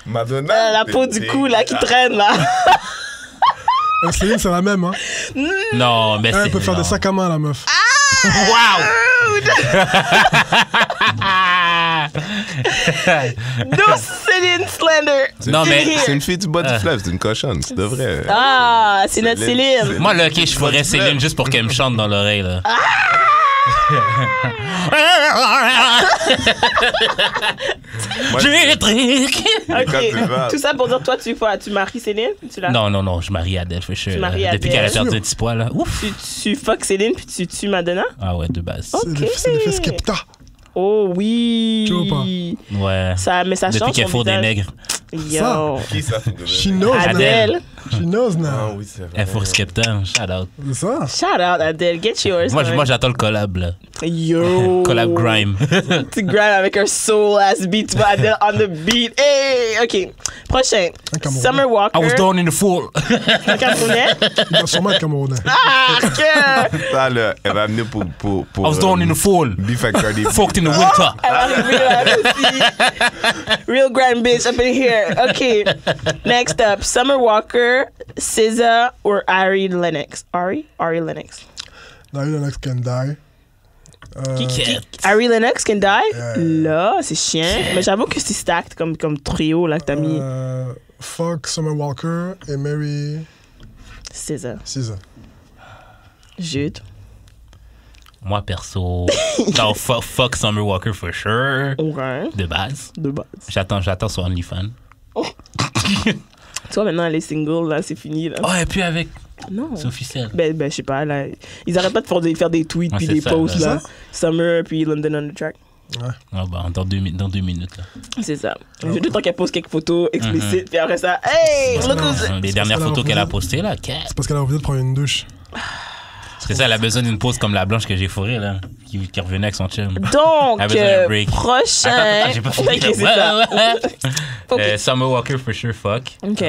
E: Madonna.
C: La peau du cou, là, qui traîne, là.
D: Céline, c'est la même, hein.
B: Non, mais
D: Elle peut faire des sacs à main, la meuf.
B: Wow!
C: No Céline Slender.
B: Non, mais...
E: C'est une fille du bas du fleuve, c'est une cochonne, c'est de vrai.
C: Ah, c'est notre Céline.
B: Moi, là, OK, je ferais Céline juste pour qu'elle me chante dans l'oreille, là. J'ai trick.
C: Ok. Tout ça pour dire, toi, tu maries Céline?
B: Non, je marie Adèle, for sure. Depuis qu'elle a perdu un petit poids, là. Ouf.
C: Tu fuck Céline puis tu tues Madonna?
B: Ah ouais, de base.
D: C'est l'effet Skepta.
C: Oh oui.
D: Tu vois pas?
B: Ouais.
C: Mais ça change.
B: Depuis qu'elle fourre des nègres.
C: Yo.
E: Qui ça?
D: She knows
C: Adèle.
D: now. She knows
E: Ah
D: now.
E: oui, c'est vrai.
B: Elle fourre Skepta. Shout out.
D: C'est ça?
C: Shout out Adèle. Get yours.
B: Moi, j'attends le collab, là.
C: Yo.
B: Collab grime.
C: Tu grind avec un soul ass beat. Tu vois Adèle on the beat. Hey. OK. Prochain. Summer Walker.
B: I was down in the fall.
C: Un Camerounais.
D: Il va sûrement être Camerounais.
C: Ah, que.
E: Ça, là, elle va venir pour
B: I was down in the fall.
E: Beef avec Cardi B.
B: Fucked in the winter.
C: Elle va arriver là aussi. Real grind bitch up in here. OK. Next up. Summer Walker, SZA or Ari Lennox? Ari Lennox.
D: Ari Lennox can die.
C: Ari Lennox can die?
D: Yeah.
C: Là, c'est chiant. Mais j'avoue que c'est stacked comme trio là que t'as mis.
D: Fuck Summer Walker et Mary
C: SZA. Jude.
B: Moi, perso, non, fuck Summer Walker for sure.
C: Ouais.
B: De base. J'attends sur OnlyFans.
C: Toi, maintenant, elle est single, là, c'est fini, là.
B: Oh, et puis avec...
C: Non.
B: C'est officiel.
C: Ben, je sais pas, là. Ils arrêtent pas de faire des tweets puis des posts, là. Summer puis London on the track.
D: Ouais.
B: Ah bah, dans 2 minutes, là.
C: C'est ça. J'ai tout le temps qu'elle pose quelques photos explicites, puis après ça, hey, look who's...
B: Les dernières photos qu'elle a postées, là,
D: c'est parce qu'elle a envie de prendre une douche.
B: C'est ça, elle a besoin d'une pause comme la blanche que j'ai fourrée, là, qui revenait avec son chum.
C: Donc, prochain...
B: Attends, j'ai pas fini.
C: Okay, c'est ça.
B: Summer Walker, for sure, fuck.
C: OK.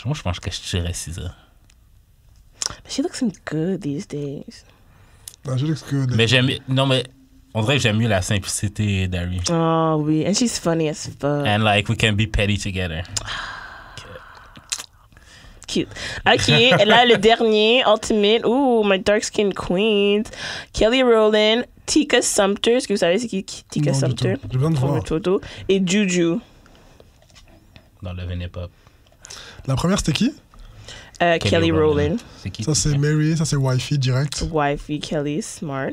B: Moi, je pense que je dirais SZA.
C: She looks good these days.
D: Non, she looks good.
B: Mais on dirait que j'aime mieux la simplicité d'Ari.
C: Oh oui, and she's funny as fuck.
B: And like, we can be petty together.
C: Cute. OK, et là, le dernier, Ultimate. Ooh, my dark skin queens. Kelly Rowland, Tika Sumpter. Est-ce que vous savez c'est qui Tika Sumpter?
D: Je viens de voir.
C: Photo. Et Juju.
B: Dans le Hip Hop.
D: La première, c'était qui?
C: Kelly Rowland.
B: C'est qui?
D: Ça, c'est Mary. Ça, c'est Wifey direct.
C: Wifey, Kelly. Smart.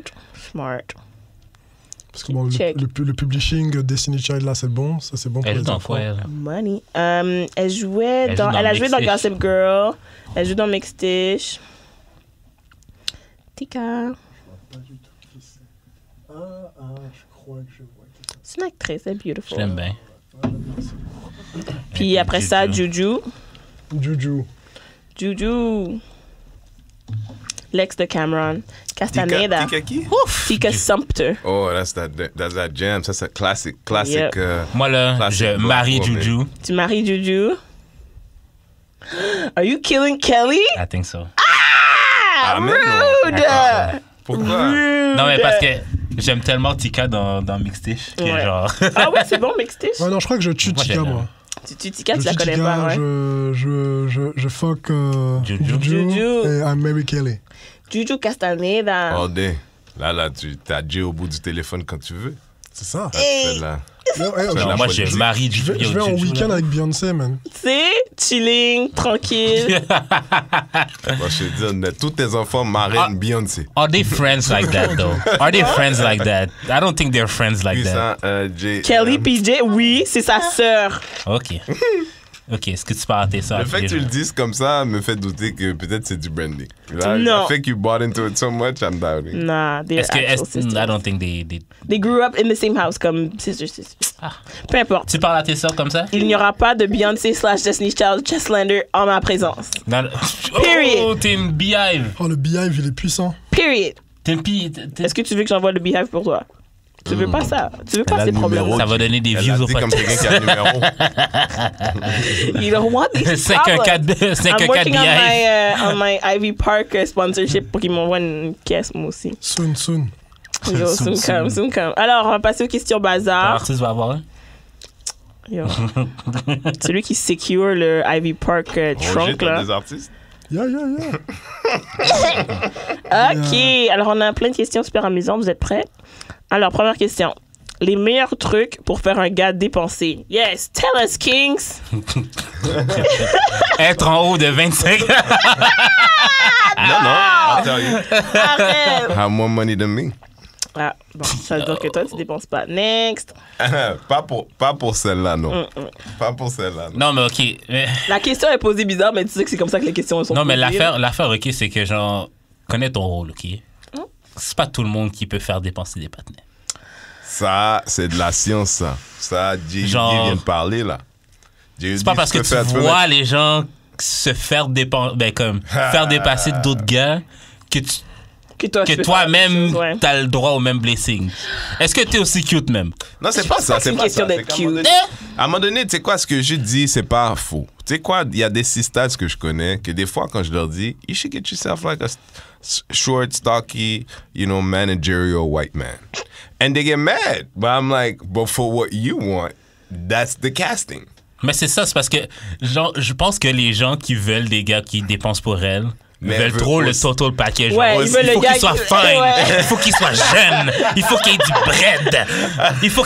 D: Parce que bon, le publishing Destiny Child, là, c'est bon. Ça, c'est bon pour
B: elle
D: les
B: joue
D: enfants.
B: dans quoi, elle?
C: Money. Elle a joué dans Gossip Girl. Elle joue dans Mixed-ish. Tika.
D: Je crois que je vois.
C: C'est une actrice, elle est beautiful.
B: Je l'aime bien.
C: Puis après ça, Juju. L'ex de Cameron. Castaneda.
E: Tika qui?
C: Tika Sumpter.
E: Oh, that's that jam. Ça, c'est classic.
C: Yep.
B: Moi, là, je marie Juju.
C: Tu maries Juju? Are you killing Kelly?
B: I think so.
C: Rude!
E: Pourquoi?
B: Non, mais parce que j'aime tellement Tika dans Mixed-ish que genre...
C: Ah ouais, c'est bon, Mixed-ish?
D: Ouais, non, je crois que je tue Tika, moi.
C: Tu tues Tika, tu la connais pas, ouais.
D: Je fuck
B: Juju.
D: et I marry Kelly.
C: Juju Castaneda.
E: All day. Là, tu t'as Jay au bout du téléphone quand tu veux.
D: C'est ça.
C: Hey.
B: Moi, je marie
D: Je vais en week-end avec Beyoncé, man.
C: Tu sais, chilling, tranquille.
E: Moi, je te dis, on a tous tes enfants marraine Beyoncé.
B: Are they friends like that, though? Are they friends like that? I don't think they're friends like that.
C: Kelly PJ, oui, c'est sa sœur.
B: OK, est-ce que tu parles à tes soeurs?
E: Le fait que tu le dises comme ça me fait douter que peut-être c'est du branding. Là,
C: non.
E: Le fait que you bought into it so much, I'm doubting.
C: Nah, they're actual sisters.
B: I don't think they...
C: They grew up in the same house comme sisters. Peu importe.
B: Tu parles à tes soeurs comme ça?
C: Il n'y aura pas de Beyoncé / Destiny Child Chestlander en ma présence. Period.
B: Oh, Team Beehive.
D: Oh, le Beehive, il est puissant.
C: Period.
B: Est-ce
C: que tu veux que j'envoie le Beehive pour toi? Tu veux pas ça? Tu veux pas ces problèmes?
B: Ça va donner des views au
E: comme quelqu'un qui a le numéro.
C: You don't want these problems. I'm working on my Ivy Park sponsorship pour qu'ils m'envoient une caisse, moi aussi.
D: Soon.
C: Yo, soon come. Alors, on va passer aux questions bazar.
B: L'artiste va avoir un?
C: Yo. Celui qui secure le Ivy Park trunk, là.
E: Des artistes?
D: Yeah.
C: OK. Alors, on a plein de questions super amusantes. Vous êtes prêts? Alors, première question. les meilleurs trucs pour faire un gars dépenser. Yes, tell us, Kings.
B: Être en haut de 25.
E: Non, I'll tell you.
C: Arrête.
E: Have more money than me.
C: Ah, bon, ça veut dire que toi, tu dépenses pas. Next.
E: Pas pour celle-là, non. Pas pour celle-là, non.
B: Non, mais OK.
C: La question est posée bizarre, mais tu sais que c'est comme ça que les questions sont
B: Non,
C: posées.
B: mais l'affaire, OK, c'est que, genre, connais ton rôle, OK? C'est pas tout le monde qui peut faire dépenser des partenaires.
E: Ça, c'est de la science, ça. Ça, J.D. vient de parler, là.
B: C'est pas parce que tu vois les gens se faire faire dépasser d'autres gars que toi-même, t'as le droit au même blessing. Est-ce que t'es aussi cute même?
E: Non, c'est pas ça.
C: C'est une question d'être cute.
E: À un moment donné, tu sais quoi, ce que je dis, c'est pas faux. Tu sais quoi, il y a des sisters que je connais que des fois, quand je leur dis, you should get yourself like a short, stocky, managerial white man. And they get mad. But I'm like, but for what you want, that's the casting.
B: Mais c'est ça, c'est parce que genre, je pense que les gens qui veulent des gars qui dépensent pour elles veulent trop le total package.
C: Ouais,
B: il faut qu'il soit fine, il faut qu'il soit jeune, il faut qu'il ait du bread, il faut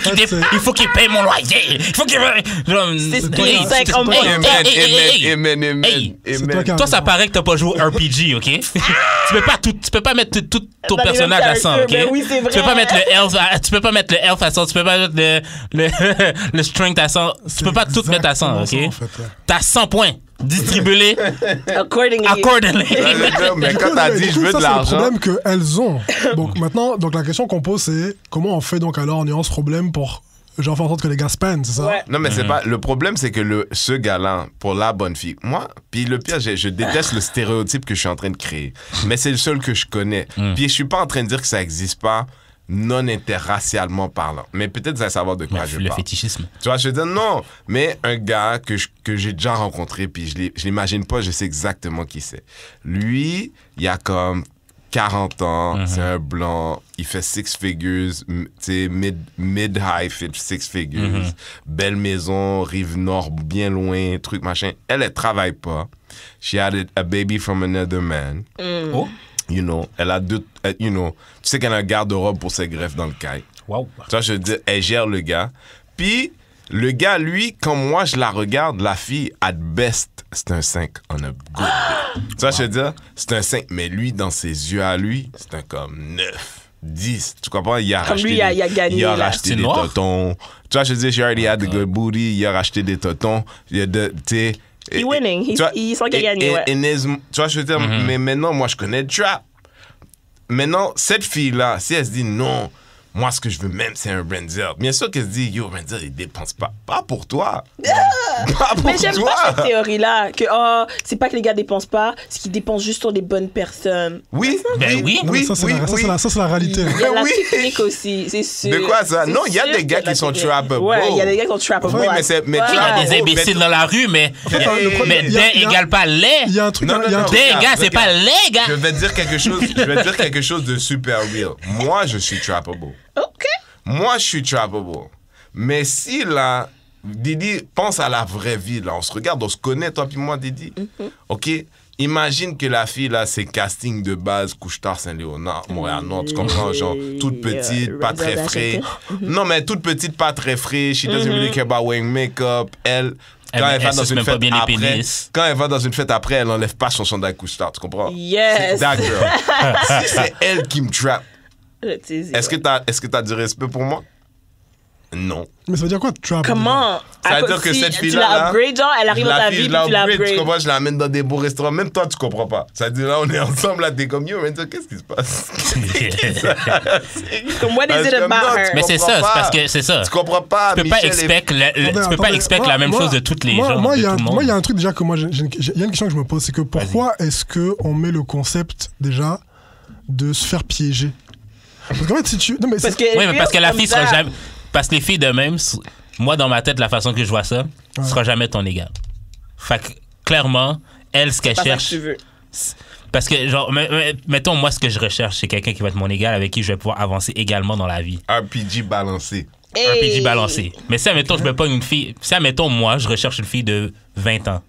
B: qu'il paye mon loyer, il faut qu'il... Toi, ça paraît que t'as pas joué RPG, OK? Tu peux pas mettre tout ton personnage à 100, OK?
C: Ben oui, c'est vrai.
B: Tu peux pas mettre le health à 100, tu peux pas mettre le strength à 100, tu peux pas tout mettre à 100, OK? T'as 100 points. Distribuez-les accordingly.
E: Mais quand t'as dit je veux de l'argent.
D: C'est le problème qu'elles ont. Donc maintenant, la question qu'on pose, c'est comment on fait donc alors en ayant ce problème pour faire en sorte que les gars spendent, c'est ça?
C: Ouais.
E: Non, mais c'est pas. Le problème, c'est que ce gars-là, pour la bonne fille, moi, puis le pire, je déteste le stéréotype que je suis en train de créer. Mais c'est le seul que je connais. Puis je suis pas en train de dire que ça existe pas non interracialement parlant. Mais peut-être vous allez savoir de quoi je parle.
B: Le fétichisme.
E: Tu vois, je veux dire, non. Mais un gars que j'ai déjà rencontré, puis je l'imagine pas, je sais exactement qui c'est. Lui, il a comme 40 ans, c'est un blanc, il fait six figures, tu sais, mid-high six figures, belle maison, rive nord, bien loin, truc, machin. Elle travaille pas. She had a baby from another man.
B: Oh.
E: Elle a deux, tu sais qu'elle a un garde-robe pour ses greffes dans le caille.
B: Wow.
E: Tu vois, je veux dire, elle gère le gars. Puis, le gars, lui, quand moi je la regarde, la fille, at best, c'est un 5 on a good day. Tu vois, je veux dire, c'est un 5, mais lui, dans ses yeux à lui, c'est un comme 9, 10. Tu comprends? Il a racheté,
C: lui, il a gagné.
E: Il a racheté des totons. Tu vois, je veux dire, she already had the good booty. Il a racheté des totons. Il a tu sais,
C: he's winning. Il sent qu'il a gagné, ouais.
E: Tu vois, je veux dire, mais maintenant, moi, je connais le trap. Maintenant, cette fille-là, si elle se dit non, moi, ce que je veux même, c'est un Renzel. Bien sûr qu'elle se dit, yo, Renzel, il dépense pas. Pas pour toi. Pas pour
C: mais j'aime
E: toi.
C: pas cette théorie-là, que c'est pas que les gars dépensent pas, c'est qu'ils dépensent juste sur des bonnes personnes.
E: Oui,
B: oui.
D: Ça, c'est la réalité.
C: Il y a la technique aussi, c'est sûr.
E: De quoi ça? Non, il y a des gars qui sont trappable.
C: Ouais, il y a des gars qui sont trappable.
E: Oui, mais
B: il y a des imbéciles dans la rue, mais des égale pas les.
D: Il y a un truc.
E: Non,
B: des gars, c'est pas les gars.
E: Je vais te dire quelque chose de super real. Moi, je suis trappable.
C: OK.
E: Moi, je suis trappable. Mais si là, Didi, pense à la vraie vie, là. On se regarde, on se connaît, toi puis moi, Didi. OK? Imagine que la fille, là, c'est casting de base, Couche-Tard, Saint-Léonard, Montréal-Nord, tu comprends? Genre, toute petite, pas très frais. Non, mais toute petite, pas très frais. She doesn't really care about wearing makeup. Elle... Quand elle va dans une fête après, elle enlève pas son chandail Couche-Tard, tu comprends?
C: Yes.
E: That girl. Si c'est elle qui me trappe, est-ce que t'as du respect pour moi? Non.
D: Mais ça veut dire quoi, trap?
C: Comment?
E: Ça veut dire que cette fille-là,
C: tu la upgrade, genre, elle arrive dans ta vie, puis tu la upgrade.
E: Tu comprends, je l'amène dans des beaux restaurants. Même toi, tu comprends pas. Ça veut dire, là, on est ensemble, là, t'es comme, yo, mais qu'est-ce qui se passe?
C: Comme, what is it about her?
B: Mais c'est ça, c'est parce que c'est ça.
E: Tu comprends pas,
B: tu peux pas expect la même chose de toutes les gens.
D: Moi, il y a un truc déjà que moi, il y a une question que je me pose, c'est que pourquoi est-ce qu'on met le concept déjà de se faire piéger? Parce qu'en fait, si tu...
B: parce que la fille sera jamais... Parce que les filles de même, moi, dans ma tête, la façon que je vois ça, sera jamais ton égal. Fait que, clairement, elle, ce qu'elle cherche... Parce que, genre, mettons, moi, ce que je recherche, c'est quelqu'un qui va être mon égal, avec qui je vais pouvoir avancer également dans la vie.
E: RPG balancé.
B: RPG balancé. Mais si, admettons, je veux pas une fille... Si, admettons, moi, je recherche une fille de 20 ans.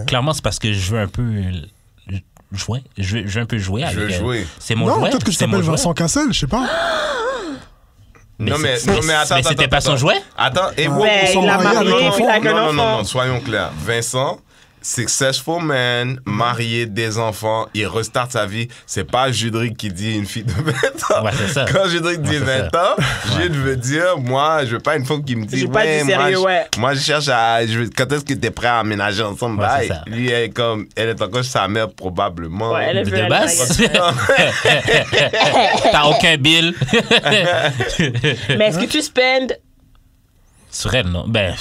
B: Clairement, c'est parce que je veux un peu... jouer. Je veux un peu jouer avec elle.
E: Jouer.
B: C'est mon
D: non,
B: jouet.
D: Peut-être que tu t'appelles Vincent Cassel, je sais pas.
E: Non, mais attends.
B: Mais c'était pas son jouet?
E: Attends, et
C: Mais il l'a marié, puis il a un enfant.
E: Non, soyons clairs. Vincent, successful man, marié, des enfants, il restart sa vie. C'est pas Judric qui dit une fille de 20 ans.
B: Ouais, c'est ça.
E: Quand Judric dit 20 ans, Jude veut dire, moi, je veux pas une femme qui me dit, moi, je cherche quand est-ce que t'es prêt à aménager ensemble?
B: Ouais, c'est ça.
E: Lui, elle est encore sa mère, probablement.
C: Ouais, elle veut
B: De base? T'as aucun bill?
C: Mais est-ce que tu spends?
B: Sur elle, non. Ben...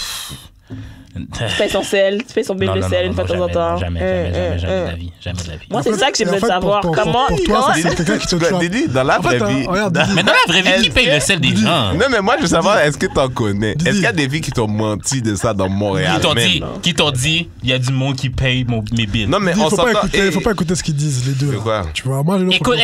C: Tu payes son sel, tu payes son bill de sel une fois de temps en temps.
B: Jamais de la vie. Jamais de la vie.
C: Moi, c'est ça que j'ai besoin de savoir. Comment.
D: Pour toi, c'est quelqu'un qui te chope.
E: Didi, dans la vraie vie.
B: Mais dans la vraie vie, qui paye le sel des gens?
E: Non, mais moi, je veux savoir, est-ce que t'en connais? Est-ce qu'il y a des filles qui t'ont menti de ça dans Montréal?
B: Qui t'ont dit, il y a du monde qui paye mes bills.
E: Non, mais on s'entend.
D: Faut pas écouter ce qu'ils disent, les deux.
E: Quoi?
D: Tu vois, moi, j'ai
B: écoute,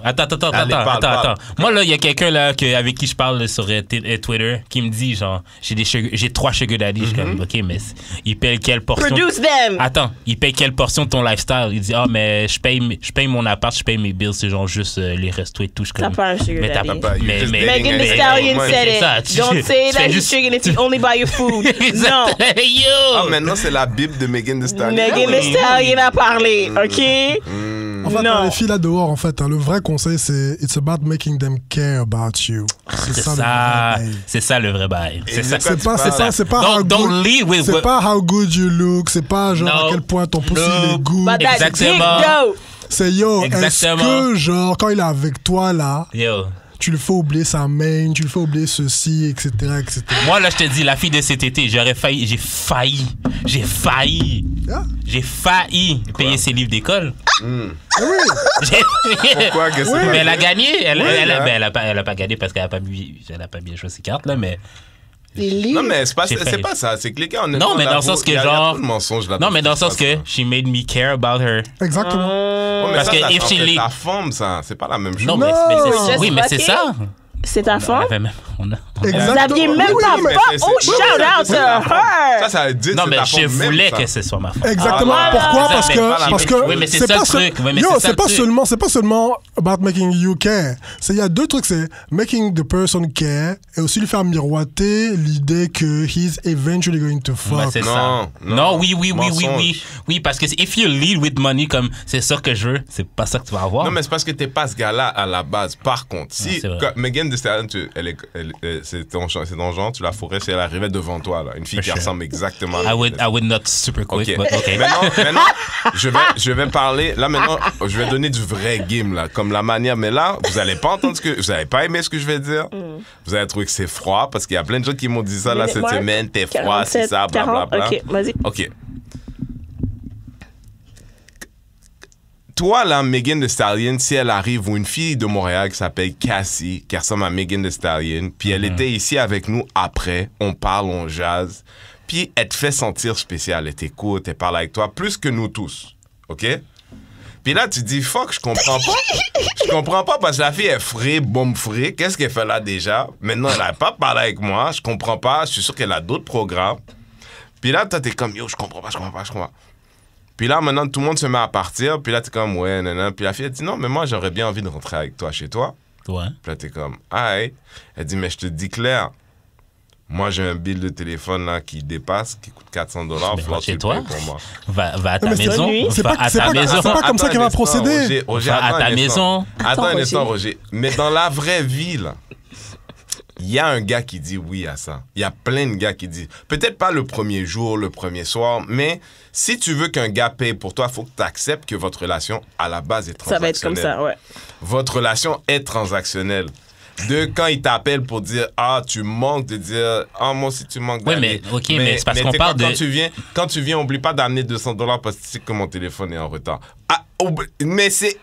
B: attends. Moi, là, il y a quelqu'un là avec qui je parle sur Twitter qui me dit, genre, j'ai 3 sugar daddy. Je suis comme, OK, mais il paye quelle portion?
C: Produce them!
B: Attends, il paye quelle portion de ton lifestyle? Il dit, mais je paye mon appart, je paye mes bills, c'est genre juste les restos et tout.
C: T'as pas un sugar daddy.
B: Mais
C: Megan Thee Stallion said it. Don't say that he's sugar if you only buy your food. Non.
E: Ah, maintenant, c'est la Bible de Megan Thee Stallion.
C: Megan Thee Stallion a parlé, OK?
D: En fait, les filles là dehors, en fait, le vrai conseil, c'est it's about making them care about you.
B: C'est ça le vrai bail.
D: C'est pas how good you look, c'est pas genre à quel point ton pouce il est good.
B: Exactement.
D: C'est est-ce que genre quand il est avec toi là, tu le fais oublier sa main, tu le fais oublier ceci, etc.
B: Moi là je te dis, la fille de cet été, j'ai failli payer ses livres d'école.
E: Pourquoi?
B: Mais elle a gagné. Elle a pas gagné parce qu'elle a pas bien joué ses cartes là, mais.
E: Non, mais c'est pas ça. C'est cliquer en
B: non, mais dans le sens que genre.
E: Non,
B: mais dans le sens que she made me care about her.
D: Exactement.
E: Parce que if she leave. C'est ta femme, ça. C'est pas la même chose.
B: Non, mais c'est ça.
C: C'est ta femme?
D: Vous
C: aviez même pas oh, shout out to her!
E: Ça veut dire
B: non, mais je voulais que ce soit ma femme.
D: Exactement. Pourquoi? Parce que
B: oui, mais c'est ça le truc.
D: C'est pas seulement about making you care. Il y a 2 trucs, c'est making the person care et aussi lui faire miroiter l'idée que he's eventually going to fuck.
B: Ouais, c'est ça. Non, oui, parce que if you lead with money comme c'est ça que je veux, c'est pas ça que tu vas avoir.
E: Non, mais c'est parce que t'es pas ce gars-là à la base. Par contre, si Megan Thee Stallion, c'est ton genre, tu la fourrais si elle arrivait devant toi, là. Une fille qui ressemble exactement à
B: I would not super quick, but okay.
E: Maintenant, je vais parler, là maintenant, je vais donner du vrai game, là, comme la manière, mais là, vous allez pas entendre vous allez pas aimer ce que je vais dire. Vous allez trouver que c'est froid, parce qu'il y a plein de gens qui m'ont dit ça, là, cette semaine, t'es froid, c'est ça, blablabla.
C: OK, vas-y.
E: OK. Toi, là, Megan Thee Stallion, si elle arrive, ou une fille de Montréal qui s'appelle Cassie, qui ressemble à Megan Thee Stallion, puis elle était ici avec nous après, on parle, on jase, puis elle te fait sentir spécial, elle t'écoute, elle parle avec toi, plus que nous tous, OK? Puis là, tu dis, fuck, je comprends pas. Je comprends pas parce que la fille est frais, bombe frais, qu'est-ce qu'elle fait là déjà? Maintenant, elle n'a pas parlé avec moi, je comprends pas, je suis sûr qu'elle a d'autres programmes. Puis là, toi, t'es comme, yo, je comprends pas. Puis là, maintenant, tout le monde se met à partir. Puis là, t'es comme, ouais, nanana. Puis la fille, elle dit, non, mais moi, j'aurais bien envie de rentrer avec toi chez toi.
B: Ouais.
E: Puis là, t'es comme, aïe. Elle dit, mais je te dis clair, moi, j'ai un bill de téléphone là qui dépasse, qui coûte $400. Faut
B: chez toi.
E: Pour moi.
B: Va à ta maison.
D: C'est pas comme ça qu'elle va procéder.
E: Roger,
B: à ta maison.
E: Attends un instant, Roger. Mais dans la vraie vie, là, il y a un gars qui dit oui à ça. Il y a plein de gars qui disent, peut-être pas le premier jour, le premier soir, mais si tu veux qu'un gars paye pour toi, il faut que tu acceptes que votre relation, à la base, est transactionnelle.
C: Ça va être comme ça, ouais.
E: Votre relation est transactionnelle. De quand il t'appelle pour dire, ah, tu manques, de dire, ah, moi aussi, tu manques d'aller.
B: Oui, mais, OK, mais c'est parce qu'on parle de...
E: Quand tu viens, oublie pas d'amener $200 parce que tu sais que mon téléphone est en retard. Ah, mais c'est...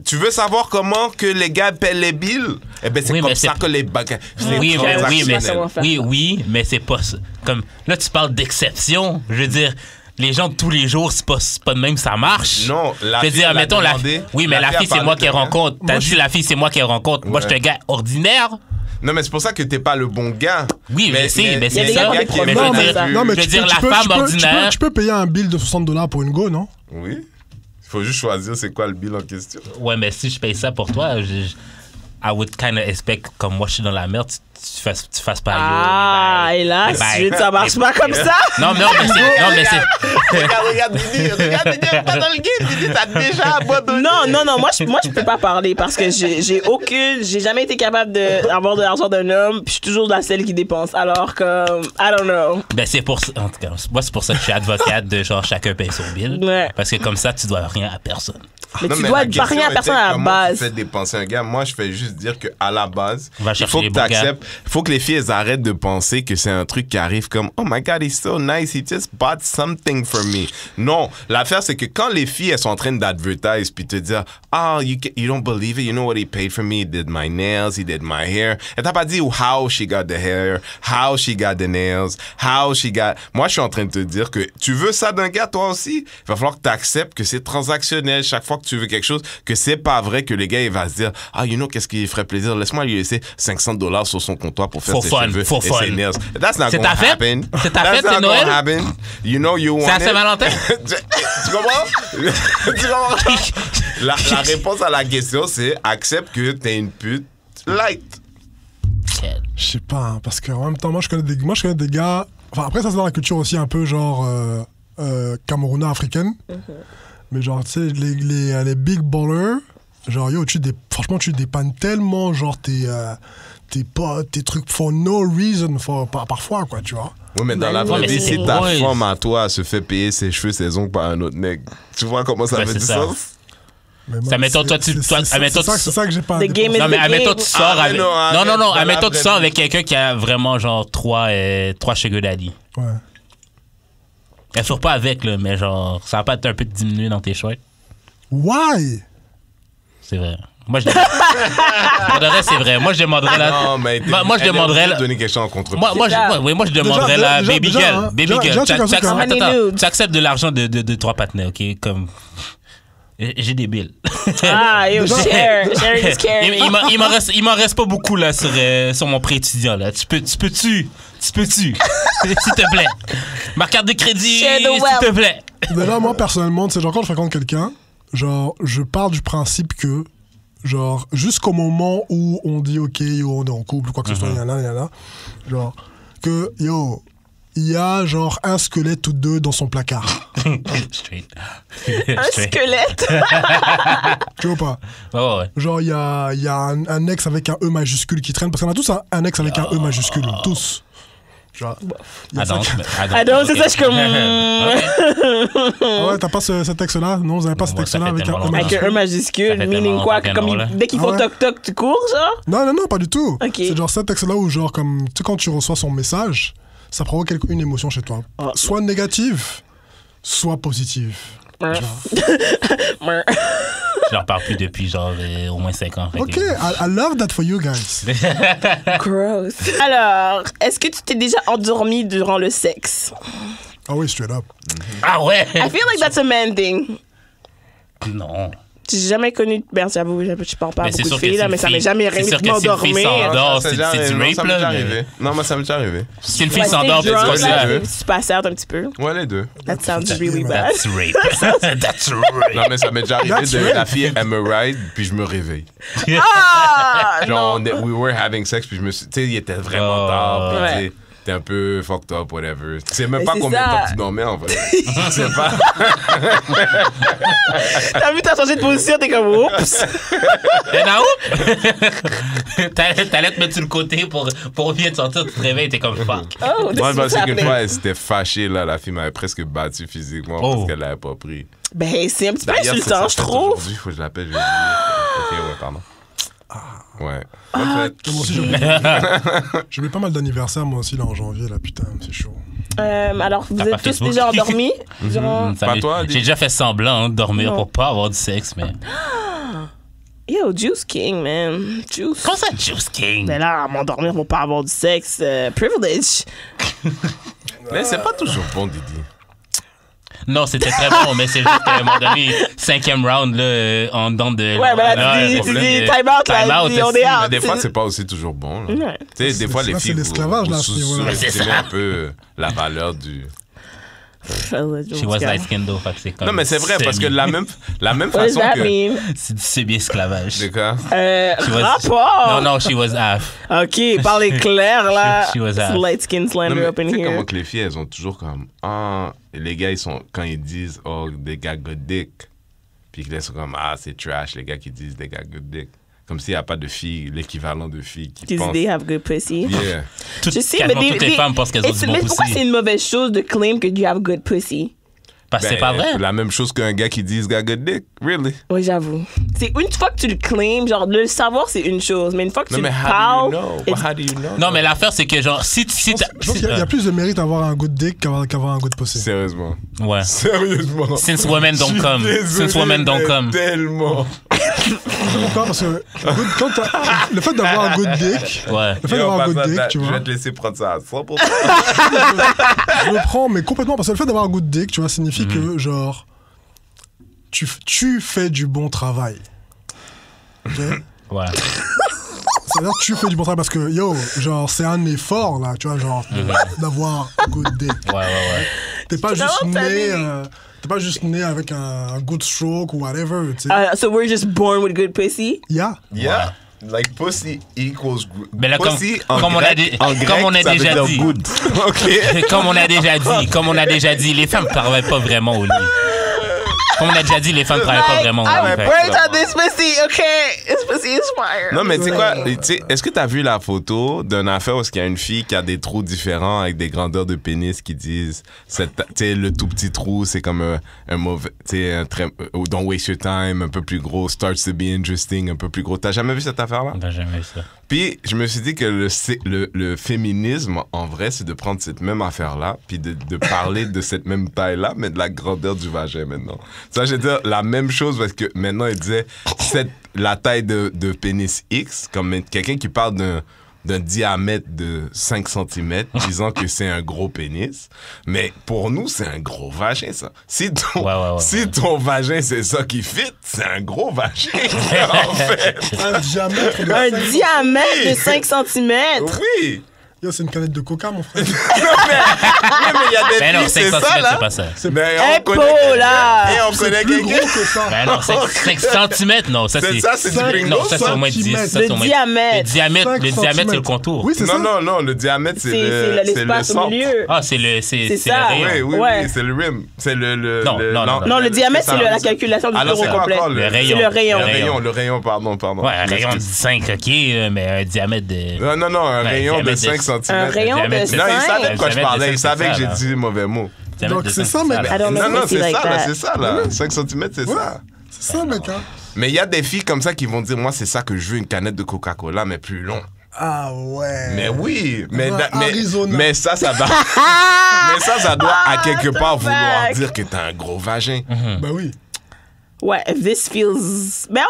E: Tu veux savoir comment que les gars paient les bills? Eh bien, c'est comme ça que les bagages...
B: Oui, mais c'est pas ça. Comme, là, tu parles d'exception. Je veux dire... Les gens de tous les jours, c'est pas de même, ça marche.
E: Non, la fille.
B: Je veux dire, mettons, oui, mais la fille, c'est moi qui rencontre. T'as dit la fille, c'est moi qui rencontre. Moi, je suis un gars ordinaire.
E: Non, mais c'est pour ça que t'es pas le bon gars.
B: Oui, mais c'est ça.
C: Mais
B: je veux dire, la femme ordinaire.
D: Tu peux payer un bill de $60 pour une go, non?
E: Oui. Il faut juste choisir c'est quoi le bill en question.
B: Ouais, mais si je paye ça pour toi, I would kind of expect, comme moi, je suis dans la merde, tu fasses pas
C: Ah,
B: yo.
C: et là,
B: Bye.
C: ça marche pas comme ça.
B: Non, mais c'est.
E: Regarde Didi, pas dans le game. Didi, t'as déjà abandonné.
C: Non, moi je peux pas parler parce que j'ai jamais été capable d'avoir de l'argent d'un homme, puis je suis toujours la celle qui dépense. Alors comme, I don't know.
B: Ben, c'est pour ça, en tout cas, moi, c'est pour ça que je suis avocate de genre chacun paye son bill.
C: Ouais.
B: Parce que comme ça, tu dois rien à personne.
C: Mais
E: Non,
C: tu
E: mais
C: dois
E: la
C: pas rien à
E: question
C: personne
E: était
C: à la
E: comment
C: base.
E: Tu fais dépenser un gars. Moi, je fais juste dire qu'à la base,
B: Va
E: il
B: chercher
E: faut
B: les
E: que
B: bons
E: tu acceptes. Il faut que les filles elles arrêtent de penser que c'est un truc qui arrive comme oh my god, he's so nice, he just bought something for me. Non, l'affaire c'est que quand les filles elles sont en train d'advertise puis te dire oh you don't believe it, you know what he paid for me, he did my nails, he did my hair. Elle t'a pas dit how she got the hair, how she got the nails, how she got. Moi je suis en train de te dire que tu veux ça d'un gars toi aussi. Il va falloir que tu acceptes que c'est transactionnel chaque fois que tu veux quelque chose, que c'est pas vrai que le gars il va se dire ah you know qu'est-ce qui ferait plaisir, laisse-moi lui laisser $500 sur son comptoir pour faire ses cheveux et ses nails. That's not gonna happen.
B: C'est ta fête, c'est Noël.
E: You know you want
B: C'est à Saint-Valentin.
E: Tu comprends? Tu comprends? La réponse à la question c'est accepte que t'es une pute light.
D: Je sais pas, hein, parce qu'en même temps, moi je connais des gars. Enfin, après, ça c'est dans la culture aussi un peu genre Camerounais africaine. Mais genre, tu sais, les big ballers, genre, yo, franchement, tu dépannes tellement, genre, tes potes, tes trucs for no reason, parfois, quoi, tu vois.
E: Oui, mais dans la vraie vie, si ta femme à toi se fait payer ses cheveux, ses ongles par un autre nègre, tu vois comment ça fait du sens?
B: Ça mettons toi
D: c'est ça que j'ai pas.
B: Non mais admettons tu sors avec non admettons tu sors avec quelqu'un qui a vraiment genre 3 sugar daddy.
D: Ouais.
B: Elle sort pas avec là, mais genre ça va pas être un peu diminué dans tes choix.
D: Why?
B: C'est vrai. Moi je demanderais, c'est vrai. Moi je demanderais là.
E: Non, mais
B: moi je demanderais
E: donner quelque chose en contre.
B: Moi je demanderais là baby girl. Tu acceptes de l'argent de 3 partenaires, OK, comme j'ai des billes.
C: Ah, yo, sharing is caring.
B: Il m'en reste pas beaucoup là sur mon prêt étudiant là. Tu peux-tu s'il te plaît. Ma carte de crédit, s'il te plaît.
D: Déjà, moi personnellement, c'est genre quand je fréquente quelqu'un, genre je pars du principe que genre jusqu'au moment où on dit OK, yo, on est en couple ou quoi que ce soit, yana, genre que yo il y a genre un squelette ou 2 dans son placard.
B: Straight.
C: Un squelette.
D: Tu vois pas?
B: Oh, ouais.
D: Genre il y a un ex avec un E majuscule qui traîne parce qu'on a tous un ex avec un E majuscule, tous. Genre,
B: Adon,
C: c'est ça, je suis comme.
D: Ah ouais, t'as pas cet texte-là? Non, vous avez pas cet texte-là avec un E majuscule?
C: Avec un E majuscule, meaning quoi? Comme dès qu'ils font toc-toc, tu cours, genre?
D: Non, pas du tout.
C: Okay.
D: C'est genre cet texte-là où, genre, comme, tu sais, quand tu reçois son message, ça provoque une émotion chez toi. Soit négative, soit positive.
B: Je leur parle plus depuis genre au moins 5 ans.
D: Ok, I love that for you guys.
C: Gross. Alors, est-ce que tu t'es déjà endormi durant le sexe?
D: Ah oui, straight up.
B: Ah ouais?
C: I feel like that's a man thing.
B: Non.
C: J'ai jamais connu. Ben, j'avoue, je parle pas à beaucoup de filles, là, mais ça m'est jamais arrivé de m'endormir.
B: C'est du rape, là.
E: Non, moi, ça m'est déjà arrivé.
B: Si une fille s'endort, tu vois ça.
C: Tu passes un petit peu.
E: Ouais, les deux.
C: That sounds really bad.
B: That's rape. That's rape.
E: Non, mais ça m'est déjà arrivé de la fille, elle me ride, puis je me réveille.
C: Ah!
E: Genre, we were having sex, puis je me suis. Tu sais, il était vraiment tard, puis
C: Ouais.
E: t'es un peu fucked up, whatever. Tu sais même
C: Mais
E: pas
C: c'est
E: combien de
C: ça.
E: temps tu dormais, en fait. Tu sais pas.
C: T'as vu, t'as changé de position, t'es comme oups.
B: Et là où? T'allais te mettre sur le côté pour bien te sortir, tu te réveilles, t'es comme fuck.
C: Oh, this
E: Moi,
C: is
E: je
C: what's
E: pensais qu'une
C: happening.
E: fois, elle s'était fâchée, là. La fille m'avait presque battu physiquement parce qu'elle l'avait pas pris.
C: Ben, c'est un petit peu
E: D'ailleurs,
C: insultant, je
E: ça
C: trouve.
E: Aujourd'hui, faut que je l'appelle, je vais oublier. Ok, ouais, pardon. Ouais. Bonne fête.
D: Moi aussi, j'ai eu pas mal d'anniversaires, moi aussi, là, en janvier, là, putain, c'est chaud.
C: Alors, vous
B: T'as
C: êtes
B: pas
C: tous
B: Facebook?
C: déjà endormis? durant-
B: Ça
E: Pas
B: m'est-
E: toi,
B: J'ai déjà fait semblant de dormir
C: Non.
B: pour pas avoir du sexe, mais.
C: Yo, Juice King, man. Juice.
B: Comment ça, Juice King?
C: Mais là, m'endormir pour pas avoir du sexe, privilege.
E: Mais c'est pas toujours bon, Didi.
B: Non, c'était très bon, mais c'est juste qu'à un moment donné, 5e round, là, en dedans de.
C: Ouais, mais là, tu dis time out, là, on est out.
E: Mais des fois, c'est pas aussi toujours bon. Là.
C: Ouais.
E: Tu sais, des fois, les
D: Là,
E: filles,
D: c'est l'esclavage,
E: vous
D: là, à ce niveau-là.
E: sous-estimez un peu la valeur du...
B: She was light-skinned though, fait que c'est comme...
E: Non, mais c'est vrai, parce que la même
C: What does
E: façon
C: that
E: que...
C: mean?
B: C'est du semi-esclavage.
E: De quoi?
C: Rapport!
B: Non, she was half.
C: OK, parlez clair, là.
B: She was
C: It's
B: half.
C: light skin
E: Non,
C: slander
E: mais
C: up in
E: tu sais
C: here.
E: comment que les filles, elles ont toujours comme... Ah, et les gars, ils sont... Quand ils disent, oh, des gars good dick, puis qu'ils sont comme, ah, c'est trash, les gars qui disent des gars good dick. Comme s'il n'y a pas de filles, l'équivalent de filles qui pensent...
C: They have good pussy.
E: Yeah.
C: Je sais, mais
B: toutes les femmes pensent qu'elles ont du bon
C: mais pourquoi
B: pussy.
C: c'est une mauvaise chose de claim que you have good pussy?
B: Parce que c'est pas vrai.
E: La même chose qu'un gars qui dit « gars good dick ». Really?
C: Oui, j'avoue. C'est une fois que tu le claims, genre, le savoir, c'est une chose. Mais une fois que
E: Non,
C: tu
E: mais
C: le
E: how
C: parles...
E: do you know? How do you know?
B: Non, mais l'affaire, c'est que genre, si
D: Je pense qu'il y a plus de mérite à avoir un good dick qu'avoir un good pussy.
E: Sérieusement.
B: Ouais.
E: Sérieusement.
B: Since women don't come. Since women don't come.
E: Tellement.
D: Pourquoi? Parce que le fait d'avoir un good dick,
B: Ouais.
D: le fait d'avoir un good dick, tu
E: Je
D: vois,
E: vais te laisser prendre ça à 100%.
D: je le prends, mais complètement, parce que le fait d'avoir un good dick, tu vois, signifie que, genre, tu fais du bon travail. Ok?
B: Ouais.
D: C'est-à-dire que tu fais du bon travail parce que, yo, genre, c'est un effort, là, tu vois, genre, d'avoir un good dick.
B: Ouais.
D: T'es pas juste
C: vraiment
D: né...
C: famille.
D: T'es pas juste né avec un good stroke ou whatever, tu sais.
C: So we're just born with good pussy?
D: Yeah.
E: Yeah. Like pussy equals
B: Mais là,
E: pussy
B: comme on a déjà dit.
E: Good. OK.
B: Comme on a déjà dit, les femmes ne travaillent pas vraiment au lit. Comme on a déjà dit, les femmes ne travaillent pas vraiment au
C: I'm
B: lit.
C: burnt on this pussy, okay? This pussy is fire.
E: Non, mais tu sais quoi, est-ce que t'as vu la photo d'une affaire où il y a une fille qui a des trous différents avec des grandeurs de pénis qui disent, tu sais, le tout petit trou, c'est comme un mauvais, tu sais, un très, don't waste your time, un peu plus gros, starts to be interesting, un peu plus gros. T'as jamais vu cette affaire-là?
B: J'ai jamais vu ça.
E: Puis, je me suis dit que le féminisme, en vrai, c'est de prendre cette même affaire-là, puis de parler de cette même taille-là, mais de la grandeur du vagin maintenant. Ça, je veux dire la même chose parce que maintenant, il disait la taille de pénis X, comme quelqu'un qui parle d'un diamètre de 5 cm, disant que c'est un gros pénis. Mais pour nous, c'est un gros vagin, ça. Si ton vagin, c'est ça qui fit, c'est un gros vagin, en fait.
D: Un diamètre de...
C: Un diamètre de 5 cm.
E: Oui.
D: Yo, c'est une canette de coca, mon frère.
E: Oui, mais il y a des
B: Ben non,
E: filles,
B: 5
E: c'est ça,
B: cm,
E: là.
B: c'est pas ça.
E: Mais
C: Un
E: on connaît
C: pot, là.
E: Et on connaît
D: Plus
E: quelqu'un.
D: gros que ça.
B: Ben non, 5 cm, non, ça c'est...
E: C'est du bingo,
B: Non, ça c'est au moins 10. Ça, c'est au moins-
C: diamètre.
B: Le diamètre,
D: 5
B: c'est le contour.
D: Oui, c'est ça.
E: Non, le diamètre, c'est le
C: l'espace au
E: centre.
C: milieu.
B: Ah, c'est le
C: ça.
B: rayon.
E: Oui,
C: Ouais.
E: c'est le rim. C'est le
B: Non,
C: Non, le diamètre, c'est la calculation du
E: Alors,
C: tour
E: c'est
C: au
E: quoi
C: complet.
E: encore
B: Le rayon.
C: C'est le rayon.
E: Le rayon, pardon.
B: Ouais, un rayon de 5, ok, mais un diamètre de...
E: Non, un
B: Ouais,
E: rayon de
B: diamètre
E: 5
B: de-
E: cm.
C: Un rayon de
E: Non, il
C: 5.
E: savait de quoi je
B: Diamètre de
E: parlais. Il
B: 5,
E: savait que
B: c'est
E: j'ai
B: ça,
E: dit mauvais mot.
B: diamètre
D: Donc,
B: de
D: c'est
B: 5,
D: ça, mais-
C: I don't know
E: Non,
C: pussy
E: c'est
C: like
E: ça, là,
C: that.
E: c'est ça, là. 5 cm, c'est ça.
D: C'est ça, mec, hein.
E: Mais il y a des filles comme ça qui vont dire, moi, c'est ça que je veux, une canette de Coca-Cola, mais plus long.
D: Ah ouais.
E: Mais oui, mais
D: Arizona.
E: ça va. Mais ça doit à quelque part
C: the
E: vouloir
C: fuck?
E: dire que t'as un gros vagin.
D: Bah oui.
C: Ouais, if this feels... Mais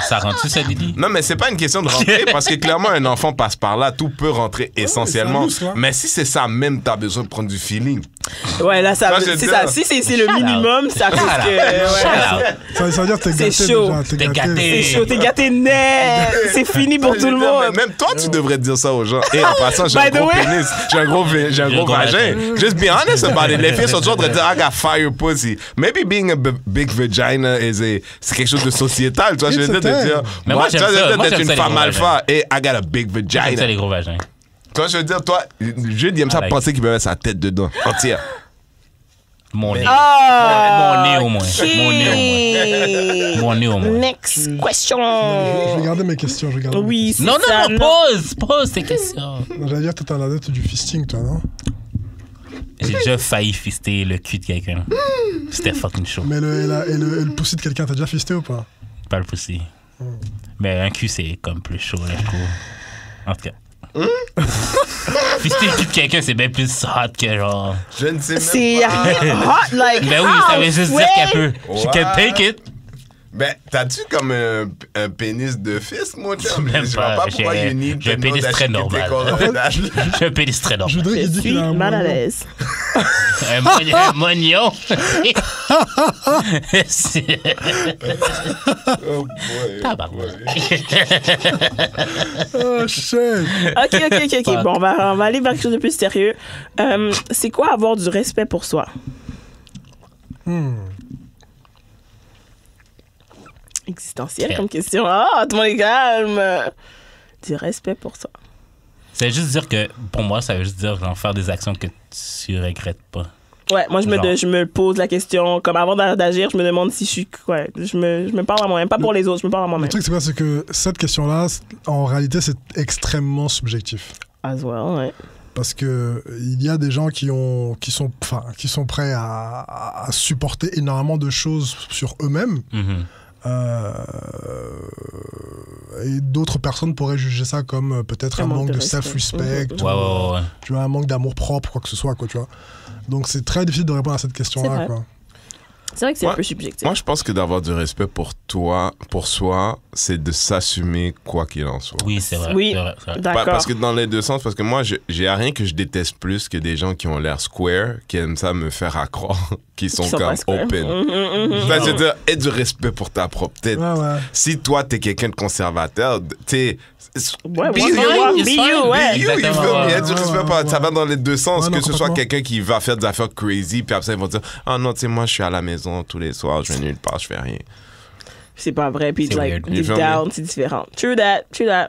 B: Ça rend-tu ça, Didi?
E: Non, mais c'est pas une question de rentrer parce que clairement, un enfant passe par là, tout peut rentrer essentiellement.
D: ça mousse, là.
E: Mais si c'est ça même, t'as besoin de prendre du feeling.
C: ouais, là, ça,
E: Ça, je
C: c'est
E: veux
C: ça.
E: dire.
C: Si c'est le minimum, ça cause que... ouais.
D: Ça veut dire que t'es
C: C'est
D: gâté
C: chaud.
D: déjà.
B: T'es gâté.
C: C'est chaud, t'es gâté net. C'est fini pour tout le monde.
E: Même toi, tu devrais dire ça aux gens. Et en passant, j'ai un
C: By the
E: gros
C: way.
E: pénis, j'ai un gros vagin. Just be honest about it. Les filles sont toujours en train de dire, I got fire pussy. Maybe being a big vagina c'est quelque chose de sociétal. Tu vois, je veux dire, de dire,
B: Mais moi,
E: tu
B: j'aime
E: vois,
B: ça.
E: je veux
B: Moi,
E: dire, d'être
B: j'aime
E: une
B: ça, les
E: femme
B: gros
E: alpha et I got a big
B: J'aime ça,
E: vagina.
B: les gros vagins.
E: Toi, je veux dire, toi, Jude, il aime ça
B: I like
E: penser qu'il peut mettre sa tête dedans, entière.
B: Mon nez.
C: Ah,
B: Mon nez au moins. Mon nez au moins. Mon nez au moins.
C: Next question.
D: Je vais garder mes questions. Je vais garder mes
C: Oui, c'est
B: Non,
C: ça.
B: pose tes questions.
D: questions. Non, j'allais dire que t'es un adepte du fisting, toi, non?
B: J'ai déjà failli fister le cul de quelqu'un. C'était fucking chaud.
D: Mais le pussy de quelqu'un, t'as déjà fisté ou pas?
B: Pas le pussy. Mais un cul, c'est comme plus chaud, là, je trouve. En tout cas. Fister le cul de quelqu'un, c'est bien plus hot que genre.
E: Je ne sais même
C: C'est
E: pas.
C: hot, like.
B: Ben oui, ça veut juste dire qu'elle peut. She can take it.
E: Ben, t'as-tu comme un pénis de fils, mon chum?
B: Même
E: Je vois
B: pas,
E: pas pourquoi
B: j'ai-
E: you need
B: j'ai un
E: to know
B: pénis
E: that
B: très
E: she can
B: normal.
E: take all of that.
B: J'ai un pénis très
D: Je
B: normal.
D: voudrais
C: Je
D: qu'il dise qu'il
C: suis
D: a un
C: mal à
D: mono.
C: l'aise.
B: Un mognon.
E: Oh boy.
B: Tabarouette.
D: Oh, shit.
C: Ok. Bon, on va aller vers quelque chose de plus sérieux. C'est quoi avoir du respect pour soi? Existentiel comme question. Ah, tout le monde est calme. Du respect pour soi.
B: Ça veut juste dire que, pour moi, ça veut juste dire genre, faire des actions que tu regrettes pas.
C: Ouais, moi, je me pose la question. Comme avant d'agir, je me demande si je suis. Ouais, je me parle à moi-même. Pas pour les autres, je me parle à
D: Le
C: moi-même.
D: truc, c'est quoi? C'est que cette question-là, en réalité, c'est extrêmement subjectif.
C: As well, ouais.
D: Parce que il y a des gens qui sont prêts à supporter énormément de choses sur eux-mêmes. Et d'autres personnes pourraient juger ça comme peut-être un manque de self-respect,
B: Ouais.
D: tu vois, un manque d'amour propre, quoi que ce soit, quoi, tu vois. Donc c'est très difficile de répondre à cette question-là, quoi.
C: C'est vrai que c'est un peu subjectif.
E: Moi, je pense que d'avoir du respect pour soi, c'est de s'assumer quoi qu'il en soit.
B: Oui, c'est vrai.
C: Oui,
B: c'est vrai.
C: d'accord.
E: Parce que dans les deux sens, parce que moi, j'ai rien que je déteste plus que des gens qui ont l'air square, qui aiment ça me faire accroire, qui sont comme
C: pas square.
E: open. C'est-à-dire, aie du respect pour ta propre tête.
D: Ouais.
E: Si toi, t'es quelqu'un de conservateur, t'es...
C: Ouais,
E: be
C: you,
E: you,
C: be you, ouais.
E: you, you feel me? Aie du respect,
D: ouais.
E: ça va dans les deux sens.
D: Ouais,
E: Que
D: non,
E: ce soit
D: complètement.
E: quelqu'un qui va faire des affaires crazy, puis après, ils vont dire, ah non, tu sais, moi, je suis à la maison tous les soirs, je vais nulle part, je fais rien.
C: C'est pas vrai, puis
B: C'est
C: like,
B: weird.
C: deep
E: You feel
C: down, c'est différent. True that.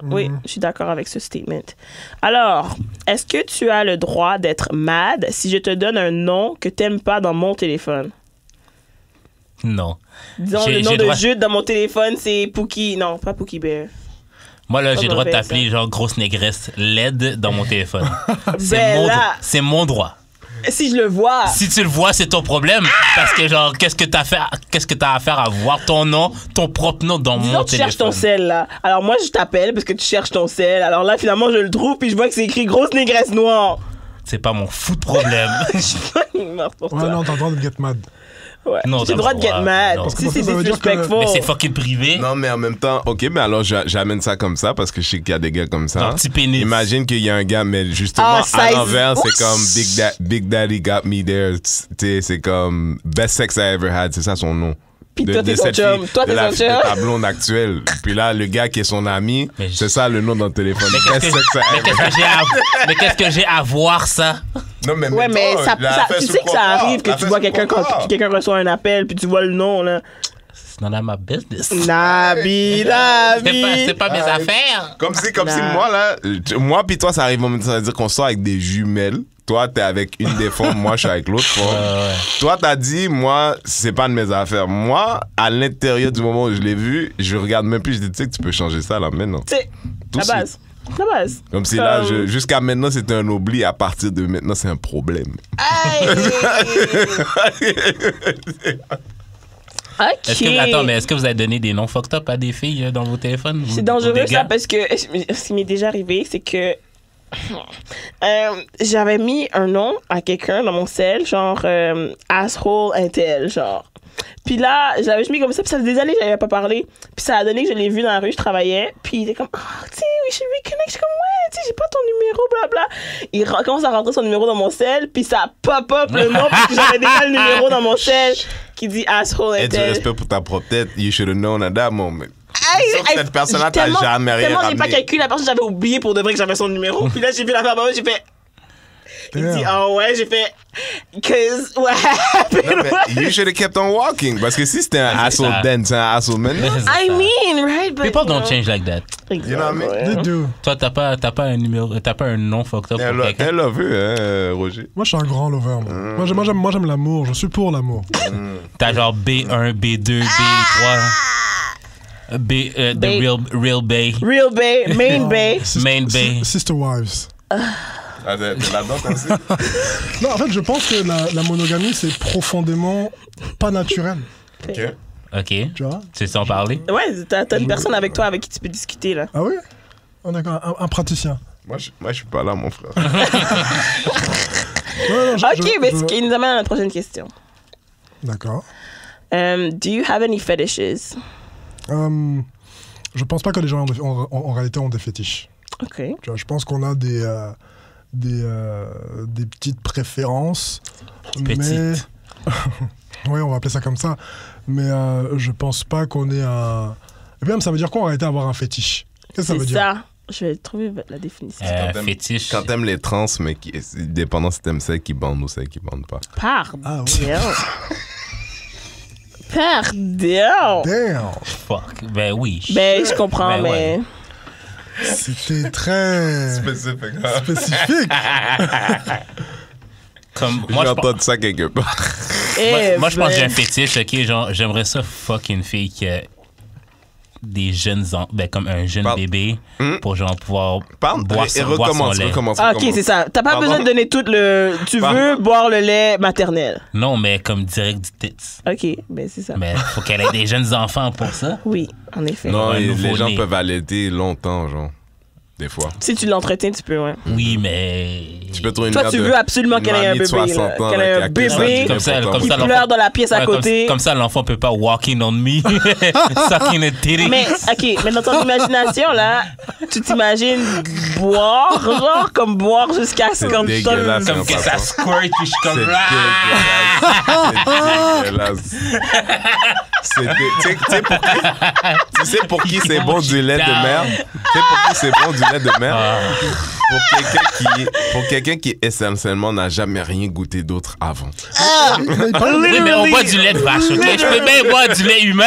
C: Oui, je suis d'accord avec ce statement. Alors, est-ce que tu as le droit d'être mad si je te donne un nom que t'aimes pas dans mon téléphone?
B: Non.
C: Disons,
B: J'ai
C: le nom
B: le
C: de
B: droit.
C: Jude dans mon téléphone, c'est Pookie. Non, pas Pookie Bear.
B: Moi, là, j'ai le droit de
C: mauvais,
B: t'appeler genre grosse négresse LED dans mon téléphone.
C: Ben là,
B: C'est mon droit.
C: si je le vois...
B: Si tu le vois, c'est ton problème. Parce que, genre, qu'est-ce que t'as à faire à voir ton nom, ton propre nom dans
C: Disons
B: mon
C: que tu
B: téléphone?
C: cherches ton sel, là. Alors moi, je t'appelle parce que tu cherches ton sel. Alors là, finalement, je le trouve, puis je vois que c'est écrit grosse négresse noire.
B: C'est pas mon fou de problème.
C: Je suis pas mort pour
D: Ouais,
C: toi.
D: non, t'as le droit de get mad.
C: Ouais.
B: Non,
C: J'ai
B: t'as
C: le droit
B: le
C: de get
B: droit.
C: mad.
B: Non.
C: Si
D: Parce
C: c'est
D: que ça veut dire que-
C: disrespectful.
B: Mais c'est fucking privé.
E: Non, mais en même temps, ok, mais alors j'amène ça comme ça parce que je sais qu'il y a des gars comme ça.
B: Un petit pénis.
E: Imagine qu'il y a un gars, mais justement,
C: Ah,
E: à
C: size-
E: l'envers, c'est
C: Ouch!
E: comme Big Daddy got me there. Tu sais, c'est comme Best Sex I Ever Had, c'est ça son nom.
C: Puis toi, t'es son
E: cette
C: chum.
E: fille,
C: Toi,
E: de
C: t'es
E: la
C: son
E: fille de
C: chum.
E: ta blonde actuelle. Puis là, le gars qui est son ami,
B: Mais
E: c'est ça le nom dans le téléphone.
B: Mais
E: Best Sex I
B: mais
E: Ever
B: qu'est-ce que j'ai à voir ça?
E: Non, mais
C: Ouais, mais
E: mettons,
C: ça,
E: la fait
C: tu
E: sous
C: sais que ça
E: contrat.
C: arrive que
E: La
C: tu
E: fait
C: vois
E: sous
C: quelqu'un quand
E: contrat.
C: quelqu'un reçoit un appel puis tu vois le nom là.
B: C'est none of my business.
C: Nabi.
B: C'est pas mes affaires.
E: Comme si
C: Nah.
E: moi, là, moi pis toi, ça arrive en même temps. Ça veut dire qu'on sort avec des jumelles. Toi, t'es avec une des formes, moi, je suis avec l'autre forme. Toi, t'as dit, moi, c'est pas de mes affaires. Moi, à l'intérieur du moment où je l'ai vu, je regarde même plus, je dis, tu sais que tu peux changer ça, là, maintenant.
C: Tu sais,
E: Tout
C: la
E: de suite.
C: base. La base.
E: Comme si là, jusqu'à maintenant, c'était un oubli. À partir de maintenant, c'est un problème.
C: Aïe. OK.
B: Est-ce que vous avez donné des noms fucked up à des filles dans vos téléphones?
C: C'est
B: Ou
C: dangereux
B: des
C: ça
B: gars?
C: parce que ce qui m'est déjà arrivé, c'est que j'avais mis un nom à quelqu'un dans mon cell, genre asshole intel, genre. Puis là, je l'avais juste mis comme ça, puis ça faisait des années que j'avais pas parlé. Puis ça a donné que je l'ai vu dans la rue, je travaillais, puis il était comme, ah, tu sais, we should reconnect. Je suis comme, ouais, tu sais, j'ai pas ton numéro, blabla. Il commence à rentrer son numéro dans mon cell, puis ça pop-up le nom, parce que j'avais déjà le numéro dans mon cell qui dit asshole
E: Et du
C: intel.
E: respect pour ta propre tête, you should have known at that moment.
C: Aïe,
E: Sauf
C: aïe,
E: cette personne-là t'a
C: tellement-
E: jamais rien
C: Tellement j'ai pas
E: ramené.
C: calculé la personne, j'avais oublié pour de vrai que j'avais son numéro. Puis là, j'ai vu la femme, j'ai fait. Il dit, oh ouais, j'ai fait. Cause what happened?
E: Non, mais you should have kept on walking. Parce que si c'était un asshole
B: ça.
E: then, c'est un asshole maintenant.
C: I mean, right? But,
B: People don't change like that.
E: You know what I mean?
D: They do.
B: Toi, t'as pas un numéro, t'as pas un nom fucked up pour quelqu'un.
E: Elle l'a vu, hein, Roger.
D: Moi, je suis un grand lover. Moi, j'aime l'amour. Je suis pour l'amour.
B: T'as genre B1, B2, B3. The
C: Bay.
B: real Bay.
C: Real Bay, Main Bay.
B: Main Bay.
D: Sister wives.
E: Ah, t'es là-dedans, comme ça?
D: Non, en fait, je pense que la monogamie, c'est profondément pas naturel.
E: Ok.
B: OK.
D: Tu vois?
B: Tu sais en parler?
C: Ouais, t'as une personne avec toi avec qui tu peux discuter, là.
D: Ah oui? Oh, d'accord, un praticien.
E: Moi, je suis pas là, mon frère.
D: Non,
C: Ok, mais ce qui nous amène à la prochaine question.
D: D'accord.
C: Do you have any fetishes?
D: Je pense pas que les gens en réalité ont des fétiches.
C: Ok.
D: Tu vois, je pense qu'on a des petites préférences.
B: Petites.
D: Mais... oui, on va appeler ça comme ça. Mais je pense pas qu'on ait un... Et même, ça veut dire quoi, arrêter d'avoir un fétiche? Qu'est-ce que ça veut dire?
C: C'est ça. Je vais trouver la définition.
B: Fétiche.
E: Quand t'aimes les trans, mais dépendant si t'aimes celle qui bande ou celle qui bande pas.
C: Pardon.
D: Ah oui.
C: Pardon.
D: Damn!
B: Fuck. Ben oui.
C: Ben, je comprends,
B: Ben
C: mais...
B: ouais.
D: C'était très spécifique.
B: Comme,
E: J'ai
B: moi, je pense-
E: entendu ça quelque part.
B: moi, je pense que j'ai un fétiche, ok? Genre, j'aimerais ça fuck une fille qui a des jeunes, ben, comme un jeune
E: Parle.
B: bébé, pour genre pouvoir
E: Parle
B: boire
E: et
B: son
E: recommence,
B: lait.
E: recommence.
C: Ah, ok, c'est ça. T'as pas
E: Pardon?
C: besoin de donner tout le... Tu
E: Pardon?
C: veux boire le lait maternel.
B: Non, mais comme direct du tits.
C: Ok, ben c'est ça.
B: Mais faut qu'elle ait des jeunes enfants pour ça.
C: Oui, en effet.
E: Non,
B: Un
E: les
B: nouveau-né.
E: gens peuvent allaiter longtemps, genre. Des fois.
C: Si tu l'entretiens, tu peux, ouais.
B: Oui, mais...
E: Tu peux trouver une
C: Toi,
E: mère
C: tu
E: de-
C: veux absolument
E: une
C: qu'elle ait un
E: mamie de
C: bébé, là.
E: 60 ans,
C: Qu'elle
E: là,
C: ait
E: qui
C: un
E: a que ça,
C: bébé
B: Comme ça,
E: n'importe
B: comme
C: qui
B: ça,
E: quoi.
C: pleure dans la pièce à
B: Ouais,
C: côté.
B: Comme ça, l'enfant peut pas walking on me, sucking a titty.
C: Mais, ok, mais dans ton imagination, là, tu t'imagines boire, genre, comme boire jusqu'à ce
E: C'est
C: qu'on
E: dégueulasse,
B: Comme
E: hein,
B: que ça
E: papa.
B: squirt, puis je suis
E: C'est
B: comme...
E: dégueulasse. C'est dégueulasse. Tu sais pour qui c'est bon du lait de merde? Tu sais pour qui c'est bon du lait de merde? Pour quelqu'un qui essentiellement n'a jamais rien goûté d'autre avant.
B: Oui, mais on boit du lait de vache, ok? Je peux bien boire du lait humain.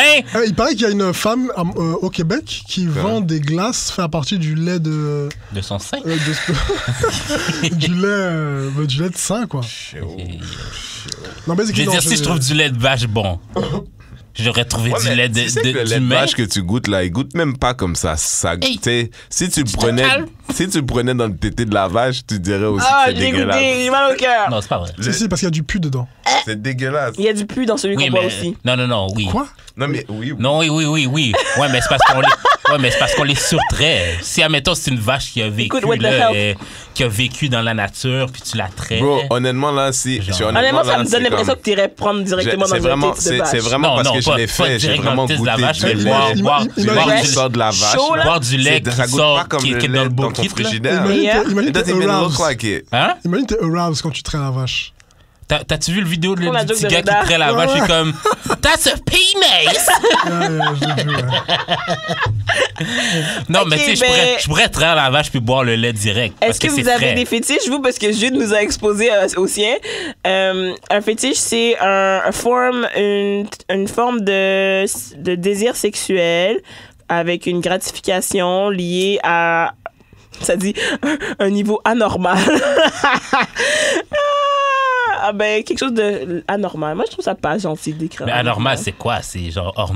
D: Il paraît qu'il y a une femme au Québec qui vend des glaces fait à partir du lait de...
B: De son sein.
D: du lait de sein, quoi. Non, mais
B: Je veux dire, si je trouve du lait de vache bon, je devrais trouver
E: Ouais,
B: du
E: mais
B: lait
E: tu sais que le lait de
B: d'humain.
E: vache que tu goûtes là, il goûte même pas comme ça.
B: Hey,
E: tu sais, si tu le
B: te
E: prenais,
B: calmes.
E: si tu le prenais dans le tété de la vache, tu dirais aussi
C: Ah,
E: que c'est
C: j'ai
E: dégueulasse.
C: goûté, j'ai mal au cœur.
B: Non, c'est pas vrai.
D: Si, parce qu'il y a du pu dedans.
E: C'est dégueulasse.
C: Il y a du pu dans celui
B: Oui,
C: qu'on boit
B: mais...
C: aussi.
B: Non, oui.
D: Quoi?
E: Non mais oui.
B: Non, oui. Ouais, mais c'est parce qu'on les... Ouais, mais c'est parce qu'on les surtrait. Si, admettons, c'est une vache qui a vécu,
C: Écoute, what the
B: là,
C: hell?
B: qui a vécu dans la nature, puis tu la traites.
E: Bro, honnêtement là, si
B: Genre.
C: Honnêtement, ça
E: là,
C: me donne
E: c'est
C: l'impression
E: comme-
C: que tu irais prendre directement
E: c'est
C: dans
E: vraiment,
C: un tête de vache.
E: c'est vraiment
B: Non,
E: parce
B: non,
E: que je
B: pas-
E: l'ai
B: pas
E: fait. J'ai
B: direct dans
E: vraiment
B: le test de la
E: goûté
B: vache,
E: du
B: mais
E: lait.
B: boire
D: Imagine-
E: qui sort de la vache.
C: chaud, là.
B: Boire du lait
E: Ça
B: qui
E: goûte
B: sort,
E: pas comme
B: qui
E: le
B: est dans
E: lait
B: le
E: dans ton
B: bucket, là.
E: frigidaire.
D: Imagine
C: Yeah.
D: t'es- imagine
E: It doesn't
D: t'es
E: even look
D: aroused.
E: like it.
B: Hein?
D: Imagine t'es aroused quand tu traînes la vache.
B: T'as-tu vu le vidéo
C: Pour la
B: du
C: joke
B: petit
C: de
B: gars qui
C: Reda.
B: traite la vache et comme That's a penis!
D: Je l'ai vu, ouais.
B: Non,
C: Ok,
B: mais tu sais,
C: ben-
B: je pourrais traire la vache puis boire le lait direct.
C: Est-ce
B: parce
C: que
B: c'est
C: vous avez
B: frais.
C: des fétiches, vous? Parce que Jude nous a exposé au sien. Un fétiche, c'est une forme de désir sexuel avec une gratification liée à, ça dit, un niveau anormal. Ah, ben, quelque chose de anormal. Moi, je trouve ça pas gentil de décrire.
B: Mais anormal, c'est quoi? C'est genre hors...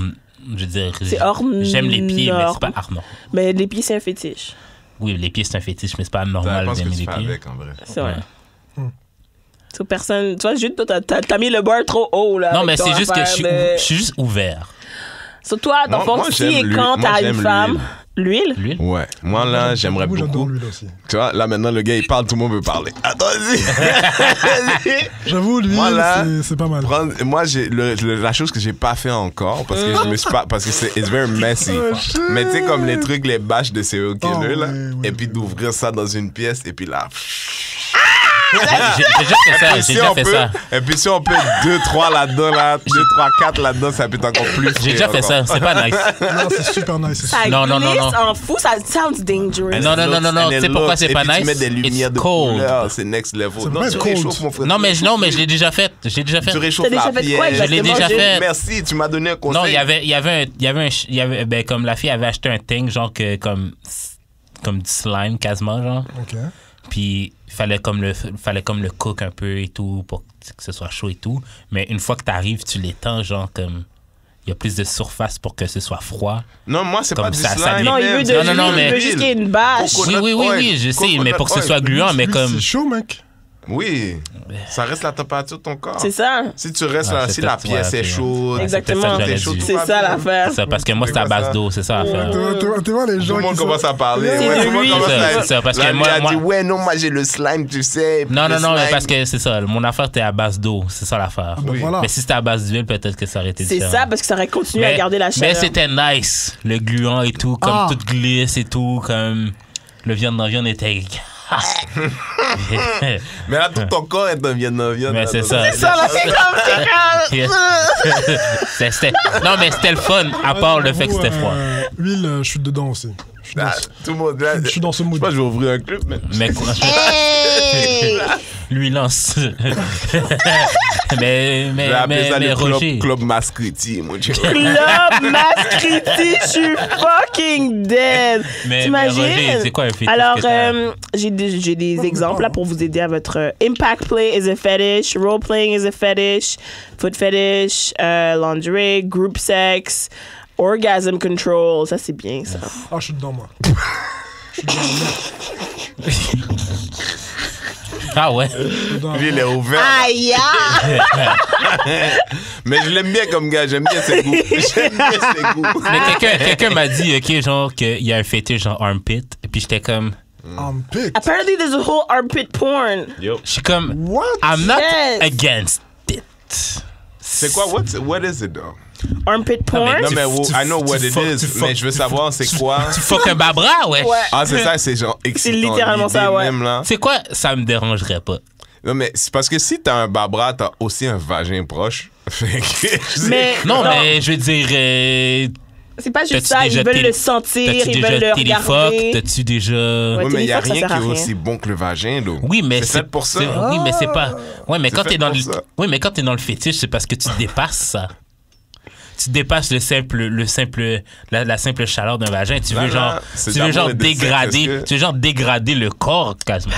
B: Je veux dire...
C: C'est hors
B: J'aime les pieds, mais c'est pas
C: norme.
B: anormal.
C: Mais les pieds, c'est un fétiche.
B: Oui, les pieds, c'est un fétiche, mais c'est pas
E: Ça
B: normal
E: dépend ce que
B: d'aimer
E: tu
B: les
E: fais
B: pieds.
E: avec en vrai.
C: C'est vrai.
B: Ouais.
C: So, personne... Tu vois, Jude, toi, t'as mis le bar trop haut, là.
B: Non,
C: avec
B: mais
C: ton
B: c'est juste que
C: affaire
B: je suis juste ouvert.
C: So, toi, dans le fond,
E: Moi,
C: si
E: j'aime
C: et
E: l'huile.
C: quand
E: Moi,
C: t'as une
E: j'aime
C: femme... L'huile?
B: L'huile?
E: Ouais. Moi là, j'aimerais
D: Moi, j'adore
E: beaucoup.
D: l'huile aussi.
E: Tu vois, là maintenant le gars il parle, tout le monde veut parler. Attends, vas-y.
D: J'avoue, l'huile,
E: Moi, là,
D: c'est pas mal.
E: Moi, j'ai la chose que j'ai pas fait encore parce que je me suis pas parce que c'est it's very messy. Mais tu sais comme les trucs, les bâches de serial killer là,
D: oui,
E: et puis d'ouvrir ça dans une pièce et puis là.
B: J'ai déjà fait ça,
E: Et
B: j'ai déjà fait ça.
E: Et puis si on peut 2-3 là-dedans là, 2-3-4 là-dedans, ça peut être encore plus.
B: J'ai déjà fait ça, c'est pas nice.
D: Non, c'est super nice.
C: Ça
B: Non, non,
C: glisse
B: non, non.
C: en fou, ça sounds dangerous.
B: Non, tu sais pourquoi c'est pas nice?
E: Tu mets des lumières
B: It's
E: de
B: cold.
E: couleur, c'est next level.
D: Ça
E: Non,
D: va
E: tu
D: être
E: réchauffes
D: cold.
E: mon frère.
B: Non, mais je l'ai déjà fait. J'ai déjà fait.
E: Tu réchauffes
C: T'as déjà
E: la
C: fait quoi
E: pièce.
B: Je l'ai
C: exactement,
B: déjà
C: Jude?
B: fait.
E: Merci, tu m'as donné un conseil.
B: Non, il y avait ben comme la fille avait acheté un thing genre que comme du slime quasiment genre.
D: Ok.
B: Puis il fallait comme le cook un peu et tout pour que ce soit chaud et tout, mais une fois que t'arrives, tu l'étends genre comme il y a plus de surface pour que ce soit froid.
E: Non, moi, c'est
B: Comme
E: pas du
B: ça,
E: slime.
B: ça
C: Non, il veut de
B: Non,
C: l'huile,
B: non,
C: il
B: mais-
C: veut juste qu'il y ait une bâche.
E: Coconut
B: Oui,
E: oil.
B: je sais, mais
E: Coconut
B: pour que ce
E: oil.
B: soit gluant, mais
D: L'huile,
B: comme
D: C'est chaud, mec.
E: Oui, ça reste la température de ton corps.
C: C'est ça.
E: Si tu restes
B: Ouais,
E: là,
B: c'est
E: si la
B: peut-être-
E: pièce
B: ouais,
E: est
B: c'est-
E: chaude,
B: ouais,
C: Exactement.
B: c'est peut-être ça que
E: t'es
B: j'aurais
E: chaud,
B: dû.
E: tout
C: C'est
E: va
C: ça
E: bien.
C: l'affaire.
B: ça parce que moi c'est à base d'eau, c'est ça l'affaire.
D: Tu vois les
E: Tout
D: gens
E: le monde
D: qui
E: commence
D: sont...
E: à parler.
C: C'est
E: Ouais,
C: de
E: tout le monde
C: l'huile.
E: commence à-
B: C'est ça, parce que
E: Là,
B: moi-
E: lui a
B: moi-
E: dit, ouais, non, moi j'ai le slime, tu sais.
B: Non,
E: Le
B: mais
E: slime.
B: parce que c'est ça, mon affaire t'es à base d'eau, c'est ça l'affaire.
D: Ben
E: Oui.
D: voilà.
B: Mais si c'était à base d'huile, peut-être que ça aurait été
C: C'est
B: différent.
C: ça, parce que ça aurait continué à garder la
B: Mais
C: chaleur.
B: c'était nice, le gluant et tout, comme
D: Ah.
B: tout glisse et tout, comme le viande dans viande était...
E: Mais là, tout ton corps est un viande.
B: Mais c'est ça.
C: Ça m'a fait comme
B: Non, mais c'était le fun, à part le fait que c'était froid.
D: Will, je suis dedans aussi. Je suis dans,
E: Tout le monde, là,
D: je suis dans ce
E: je
D: mood.
E: sais pas, je vais ouvrir un club, mais.
B: Mais quoi? Lui lance. mais
E: Je vais appeler ça le
B: Roger.
E: club Mascriti, mon Dieu.
C: Club Mascriti, je suis fucking dead.
B: Mais
C: T'imagines?
B: Roger, c'est quoi un fétiche?
C: Alors,
B: que t'as?
C: j'ai des exemples là pour vous aider à votre impact play is a fetish, role playing is a fetish, foot fetish, lingerie, group sex, orgasm control. Ça, c'est bien, ça.
D: Ah, je suis dedans, moi.
B: Ah ouais?
E: Lui, il est ouvert.
C: Aïe!
E: Mais je l'aime bien comme gars, j'aime bien ses goûts. J'aime bien ses goûts.
B: Mais quelqu'un m'a dit, OK, genre, qu'il y a un fétiche genre armpit. Et puis j'étais comme...
D: Armpit.
C: Apparently, there's a whole armpit porn.
E: Yo.
B: Je suis comme...
D: What?
B: I'm not
C: Yes.
B: against it.
E: C'est quoi? What is it, though?
C: Armpit porn?
E: Non, mais I know what it is, mais je veux savoir c'est quoi.
B: Tu fuck un babra, ouais?
C: Ouais.
E: Ah, c'est ça, c'est genre excitant.
C: littéralement ça,
E: l'idée
C: ouais.
E: Même, là.
B: C'est quoi? Ça me dérangerait pas.
E: Non, mais c'est parce que si t'as un babra, t'as aussi un vagin proche. Fait que, je sais-
B: Mais je veux dire...
C: c'est pas juste
B: T'as-tu
C: ça,
B: déjà
C: ils veulent le sentir,
B: T'as-tu
C: ils veulent
B: déjà
C: le
B: téléfuck?
C: regarder.
B: T'as-tu déjà...
C: Ouais.
E: Oui, mais il n'y a
C: téléphone, ça
E: rien
C: sert à
E: qui est
C: rien.
E: aussi bon que le vagin, là.
B: Oui, mais
E: c'est fait pour ça.
B: Oui, mais c'est pas... Ouais, mais quand
E: fait
B: t'es dans
E: pour
B: le...
E: ça.
B: Oui, mais quand t'es dans le fétiche, c'est parce que tu dépasses ça. Tu dépasses la simple chaleur d'un vagin. Tu
E: Non,
B: veux
E: non,
B: genre,
E: c'est
B: tu veux
E: d'amour
B: genre
E: et de sexe,
B: dégrader,
E: est-ce que-
B: tu veux genre dégrader le corps quasiment.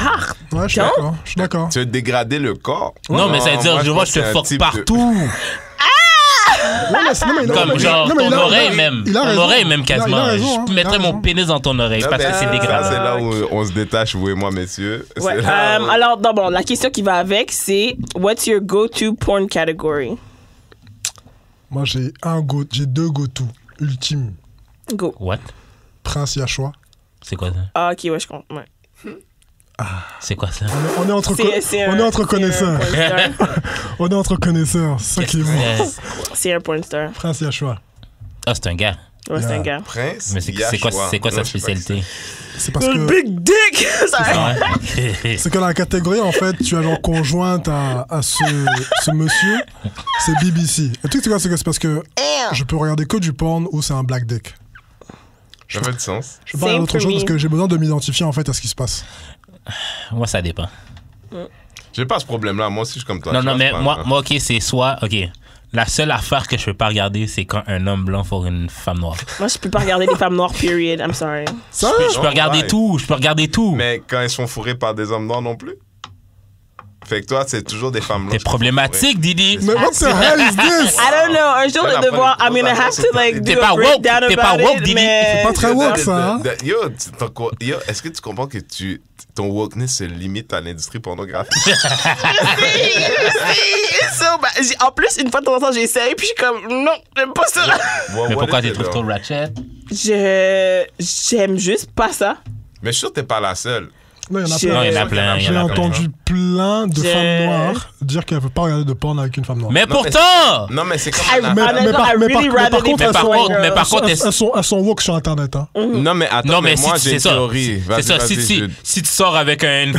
D: Ouais, je suis
C: Donc?
D: d'accord. Je suis d'accord.
E: Tu veux dégrader le corps?
B: Non, mais ça veut dire, je vois, je te fuck partout.
D: Non, mais non,
B: Comme
D: mais-
B: genre
D: non, mais
B: ton
D: il a-
B: oreille même.
D: il a
B: Ton
D: raison.
B: oreille même
D: Il a
B: quasiment.
D: raison, hein.
B: Je
D: Il
B: mettrais
D: a
B: mon
D: raison.
B: pénis dans ton oreille parce que c'est
E: Ça,
B: dégradant.
E: c'est là où on se détache, vous et moi, messieurs.
C: Ouais,
E: C'est là où-
C: alors, bon, la question qui va avec, c'est what's your go-to porn category?
D: Moi, j'ai deux go-to ultimes.
C: Go.
B: What?
D: Prince Yashua.
B: C'est quoi ça?
C: Ah, ok, ouais, je comprends. Ouais.
B: C'est quoi ça?
D: On est entre,
C: C'est
D: on
C: un-
D: est entre
C: c'est un
D: connaisseurs.
C: porn star.
D: On est entre connaisseurs. C'est ça qui est bon.
C: C'est un porn star.
D: Prince Yashua.
B: Ah, c'est un gars.
C: Ouais, c'est un
D: Yeah.
C: gars.
E: Prince.
B: Mais c'est quoi
E: Yashua.
B: sa
E: Non, je sais pas
B: spécialité?
D: C'est parce
C: The
D: que
C: big dick! Sorry.
B: Ouais.
D: c'est que dans la catégorie, en fait, tu as genre conjointe à ce monsieur. C'est BBC. Et tu sais quoi, c'est que c'est parce que je peux regarder que du porn où c'est un black dick.
E: Ça fait du sens.
D: Je peux pas regarder
C: Same
D: autre
C: for
D: chose
C: me.
D: parce que j'ai besoin de m'identifier en fait à ce qui se passe.
B: Moi, ça dépend.
E: J'ai pas ce problème-là. Moi aussi, je suis comme toi.
B: Non,
E: Je
B: non,
E: pense
B: mais
E: pas,
B: moi,
E: hein.
B: OK, c'est soit... OK. La seule affaire que je peux pas regarder, c'est quand un homme blanc faut une femme noire.
C: Moi, je peux pas regarder les femmes noires, period. I'm sorry.
D: Ça,
B: Je peux regarder
E: ouais.
B: tout. Je peux regarder tout.
E: Mais quand ils sont fourrés par des hommes noirs non plus. Fait que toi, c'est toujours des femmes blanches.
B: T'es problématique, Didi.
D: mais what the hell is this?
C: I don't know. Un jour,
E: Ouais,
C: je
E: la
C: vais devoir. I'm
E: première-
C: gonna have to, like,
B: T'es
C: do
B: pas
C: a
B: woke,
C: breakdown
B: t'es pas
C: about
B: woke,
C: it,
B: Didi.
C: mais...
D: C'est pas très woke, ça. Hein?
E: Yo, est-ce que tu comprends que ton wokeness se limite à l'industrie pornographique?
C: So bad. En plus, une fois de temps en temps, j'essaye, puis je suis comme, non, j'aime pas ça.
B: Mais pourquoi t'es trop ratchet?
C: J'aime juste pas ça.
E: Mais je suis sûr que t'es pas la seule.
D: Non, il y en a
C: Je-
D: plein.
B: Non, il y en a plein. il y
D: J'ai
B: en a plein.
D: entendu plein de
C: Je-
D: femmes noires dire qu'elles ne peuvent pas regarder de porn avec une femme noire.
B: Mais
E: Non,
B: pourtant!
E: Non, mais c'est comme
C: I-
E: un
D: Mais-
E: affaire.
C: honnêtement, I really rather
D: par
C: they
D: contre,
C: fuck
B: par
C: white
B: contre, mais
C: girls.
B: par contre,
D: elles sont woke sur Internet. Hein.
E: Non, mais attends,
B: Non, mais
E: moi,
B: si,
E: j'ai
B: c'est
E: une
B: ça.
E: théorie.
B: C'est
E: Vas-y,
B: ça.
E: vas-y,
B: Si tu sors avec une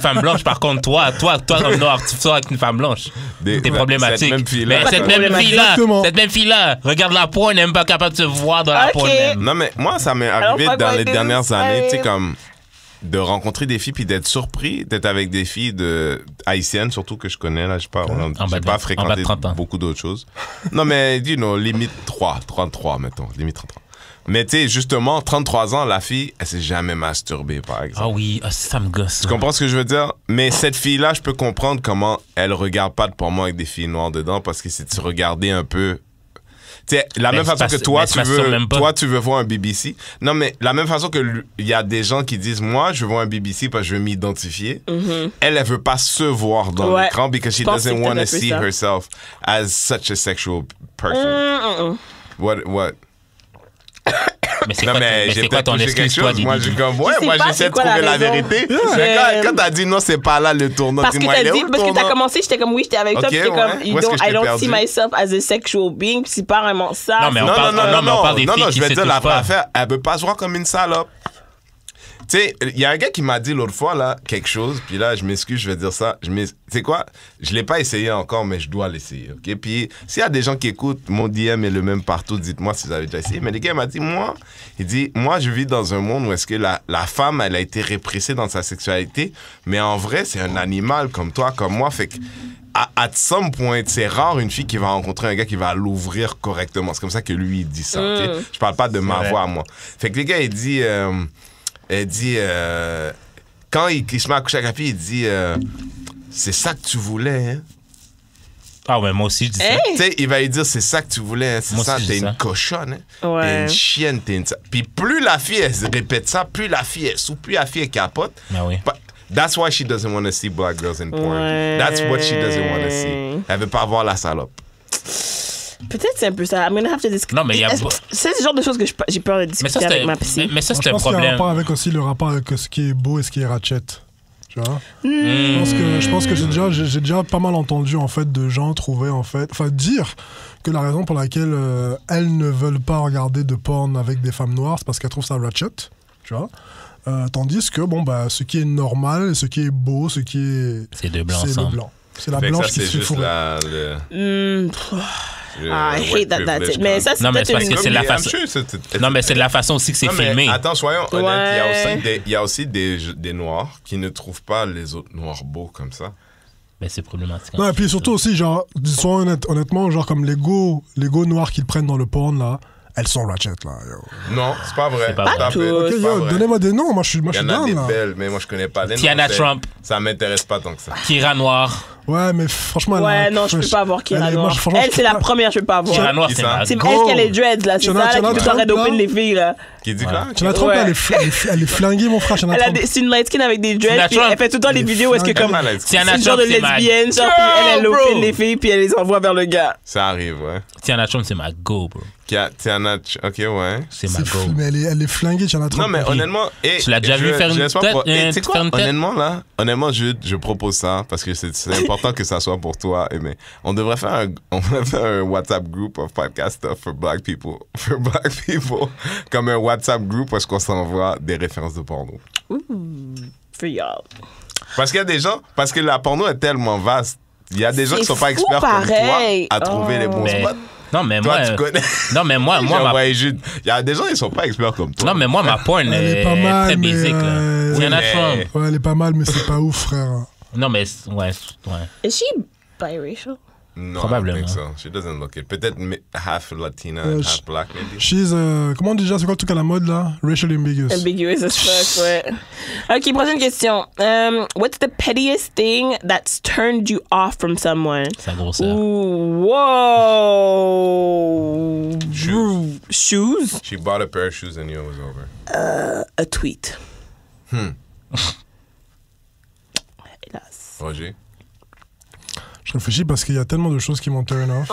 B: femme blanche, par contre, toi, homme noir, tu sors avec une femme blanche.
E: Des-
B: T'es problématique.
E: cette même fille-là,
B: Mais
E: ça-
B: cette même
D: Exactement.
B: fille-là, regarde la porn, elle n'est même pas capable de se voir dans la
C: Ok.
B: porn même.
E: Non, mais moi, ça m'est
C: Alors,
E: arrivé
C: fuck
E: dans
C: white
E: les
C: dudes,
E: dernières années,
C: ouais.
E: tu sais, comme de rencontrer des filles puis d'être surpris d'être avec des filles haïtiennes, surtout que je connais, là, je sais pas,
B: En bas
E: j'ai
B: de-
E: pas
B: en bas
E: fréquenté
B: de 30 ans.
E: beaucoup d'autres choses. Non, mais, you know, limite 33, mettons, limite 33. Mais tu sais, justement, 33 ans, la fille, elle s'est jamais masturbée, par exemple.
B: Ah oui, ça me gosse.
E: Tu comprends ce que je veux dire? Mais cette fille-là, je peux comprendre comment elle regarde pas de porno avec des filles noires dedans, parce que si tu regardais un peu... Tu sais, la
B: Ben,
E: même
B: c'est
E: façon
B: pas-
E: que toi,
B: ben,
E: tu
B: c'est pas sûr
E: veux,
B: même pas.
E: toi, tu veux voir un BBC. Non, mais la même façon que il y a des gens qui disent, moi, je veux voir un BBC parce que je veux m'identifier. Elle veut pas se voir dans
C: Ouais.
E: l'écran because she
C: Je pense que
E: doesn't
C: c'est
E: want to
C: peut-être un peu
E: see
C: ça.
E: herself as such a sexual person. What?
B: Mais c'est
E: Non,
B: quoi,
E: mais
B: mais
E: j'ai
B: c'est quoi
E: peut-être
B: ton
E: touché
B: excuse,
E: quelque
B: toi,
E: chose. Moi,
B: Didi?
E: j'ai comme, ouais,
C: Je sais
E: moi,
C: pas
E: j'essaie
C: c'est
E: de
C: quoi la
E: trouver la
C: raison.
E: vérité.
C: Yeah.
E: Mais quand t'as dit non, c'est pas là le tournant,
C: Parce que
E: dis-moi,
C: t'as
E: il est où
C: dit,
E: le
C: parce que t'as
E: tournant?
C: commencé, j'étais comme oui, j'étais avec toi,
E: Ok,
C: puis j'étais
E: ouais.
C: comme,
E: Où est-ce que je
C: I
E: t'ai
C: don't
E: perdu?
C: see myself as a sexual being, puis c'est pas vraiment ça.
B: Non, mais on parle des filles
E: non,
B: qui
E: je vais
B: se
E: dire la
B: touchent
E: vraie
B: pas.
E: affaire. Elle veut pas se voir comme une salope. Tu Tu sais, il y a un gars qui m'a dit l'autre fois, là, quelque chose, puis là, je m'excuse, je vais dire ça. Tu sais quoi? Je l'ai pas essayé encore, mais je dois l'essayer, OK? Puis, s'il y a des gens qui écoutent, mon DM est le même partout, dites-moi si vous avez déjà essayé. Mais le gars m'a dit, moi, je vis dans un monde où est-ce que la femme, elle a été répressée dans sa sexualité, mais en vrai, c'est un animal comme toi, comme moi, fait que à some point, c'est rare une fille qui va rencontrer un gars qui va l'ouvrir correctement. C'est comme ça que lui, il dit ça, OK? Je parle pas de ma voix à moi. Fait que le gars, il dit... quand il se met à coucher avec la fille, il dit c'est ça que tu voulais, hein?
B: Ah ouais, moi aussi, je dis ça.
E: Tu sais, il va lui dire c'est ça que tu voulais, hein? C'est
B: moi
E: ça,
B: aussi,
E: t'es
B: une
E: cochonne, hein?
C: Ouais.
E: T'es une chienne, t'es une... Puis plus la fille, elle se répète ça, plus la fille, elle soupe, plus la fille, elle capote.
B: Ah oui.
E: That's why she doesn't want to see black girls in porn.
C: Ouais.
E: That's what she doesn't want to see. Elle veut pas voir la salope.
C: Peut-être c'est un peu ça. I'm gonna have to discuter.
B: Non, mais il y a...
C: C'est le genre de choses que j'ai peur de discuter avec ma psy.
B: Mais ça,
D: Moi,
B: c'est
D: je
B: un
D: pense qu'il y a un
B: problème.
D: rapport avec aussi le rapport avec ce qui est beau et ce qui est ratchet. Tu vois? Je pense que j'ai déjà pas mal entendu en fait de gens dire que la raison pour laquelle elles ne veulent pas regarder de porn avec des femmes noires, c'est parce qu'elles trouvent ça ratchet. Tu vois? Tandis que ce qui est normal, ce qui est beau, ce qui est...
B: C'est deux blancs
D: c'est le
B: ensemble.
D: blanc. C'est la
E: Fait que
D: blanche
E: ça,
D: qui
E: c'est
D: se fait
E: juste
D: fourrer.
C: I hate that it. Mais ça, c'est
B: Non, mais
C: peut-être
B: c'est parce que
C: une...
B: c'est la façon. Non, mais c'est de la façon aussi que c'est
E: Non, mais
B: filmé.
E: attends, soyons honnêtes,
C: Ouais.
E: il y a aussi des noirs qui ne trouvent pas les autres noirs beaux comme ça.
B: Mais c'est problématique.
D: Non, et puis surtout aussi, genre, soyons honnêtement, genre comme les go noirs qu'ils prennent dans le porn, là, elles sont ratchet, là. Yo.
E: Non, c'est pas vrai.
B: C'est pas vrai.
E: Stop it.
C: toutes.
D: Ok,
E: C'est pas
D: yo,
E: vrai.
D: donnez-moi des noms, moi je suis
E: Il y en a
D: down,
E: des
D: là.
E: belles, mais moi je connais pas les noms.
B: Tiana
E: C'est-
B: Trump.
E: Ça m'intéresse pas tant que ça.
B: Kira Noir.
D: Ouais, mais franchement...
C: Ouais, non, je peux pas avoir Kira Noir. Elle, c'est la première, je peux pas avoir.
B: Kira Noir,
E: Qui
B: c'est
E: ça?
B: ma
C: C'est
B: go.
C: elle qui a les dreads, là. C'est ça,
D: Tiana
C: là, qui
D: Trump,
C: t'aurait d'open
D: là.
C: les filles, là.
E: Qui dit quoi?
D: Tiana Trump,
C: Ouais.
D: elle est flinguée, mon frère. Tiana Trump.
C: C'est une light skin avec des dreads,
B: Tiana
C: puis
B: Trump.
C: elle fait tout le temps des vidéos où est-ce que comme...
E: Comment elle a dit?
B: Tiana
C: C'est le genre de
B: Trump, c'est ma
C: lesbienne, genre, puis elle
B: Bro.
C: open les filles, puis elle les envoie vers le gars.
E: Ça arrive, ouais.
B: Tiana Trump, c'est ma go, bro.
E: Tiana, ok, ouais.
B: C'est ma
D: C'est
B: go.
D: fou, mais elle est flinguée, Tiana Trump.
E: Non, mais honnêtement,
B: Tu l'as déjà vu faire une tête,
E: tu sais quoi,
B: faire une tête?
E: honnêtement, je propose ça parce que c'est important que ça soit pour toi. Mais on devrait faire un WhatsApp group of podcast stuff for black people, comme un WhatsApp group parce qu'on s'envoie des références de porno.
C: For y'all.
E: Parce qu'il y a des gens, parce que la porno est tellement vaste, il y a des gens qui
C: C'est
E: sont pas
C: fou,
E: experts
C: pareil.
E: comme toi à trouver les bons
B: Mais-
E: spots.
B: Non, mais
E: Toi,
B: moi.
E: tu connais.
B: Non, mais moi,
E: J'ai
B: ma...
E: envoyé Jude. Il y a des gens qui sont pas experts comme toi.
B: Non, mais moi, ma porn
D: Elle est
B: est
D: pas mal,
B: très
D: mais,
B: basique, là. Tiana
E: mais-
B: Trump.
D: Ouais, elle est pas mal, mais c'est pas ouf, frère.
B: Non, mais, ouais.
C: Is she biracial?
E: Non,
B: Probablement.
E: I don't think so. She doesn't look it. Peut-être half Latina, half black, maybe.
D: She's, comment on dit déjà, c'est quoi le truc à la mode, là? Racial ambiguous.
C: Ambiguous as fuck, ouais. Ok, prochaine question. What's the pettiest thing that's turned you off from someone?
B: Sa grosseur.
C: Ooh, whoa.
E: Shoes.
C: Shoes?
E: She bought a pair of shoes and knew it was over.
C: A tweet. Hélas.
E: Roger?
D: Je réfléchis parce qu'il y a tellement de choses qui m'ont turn off.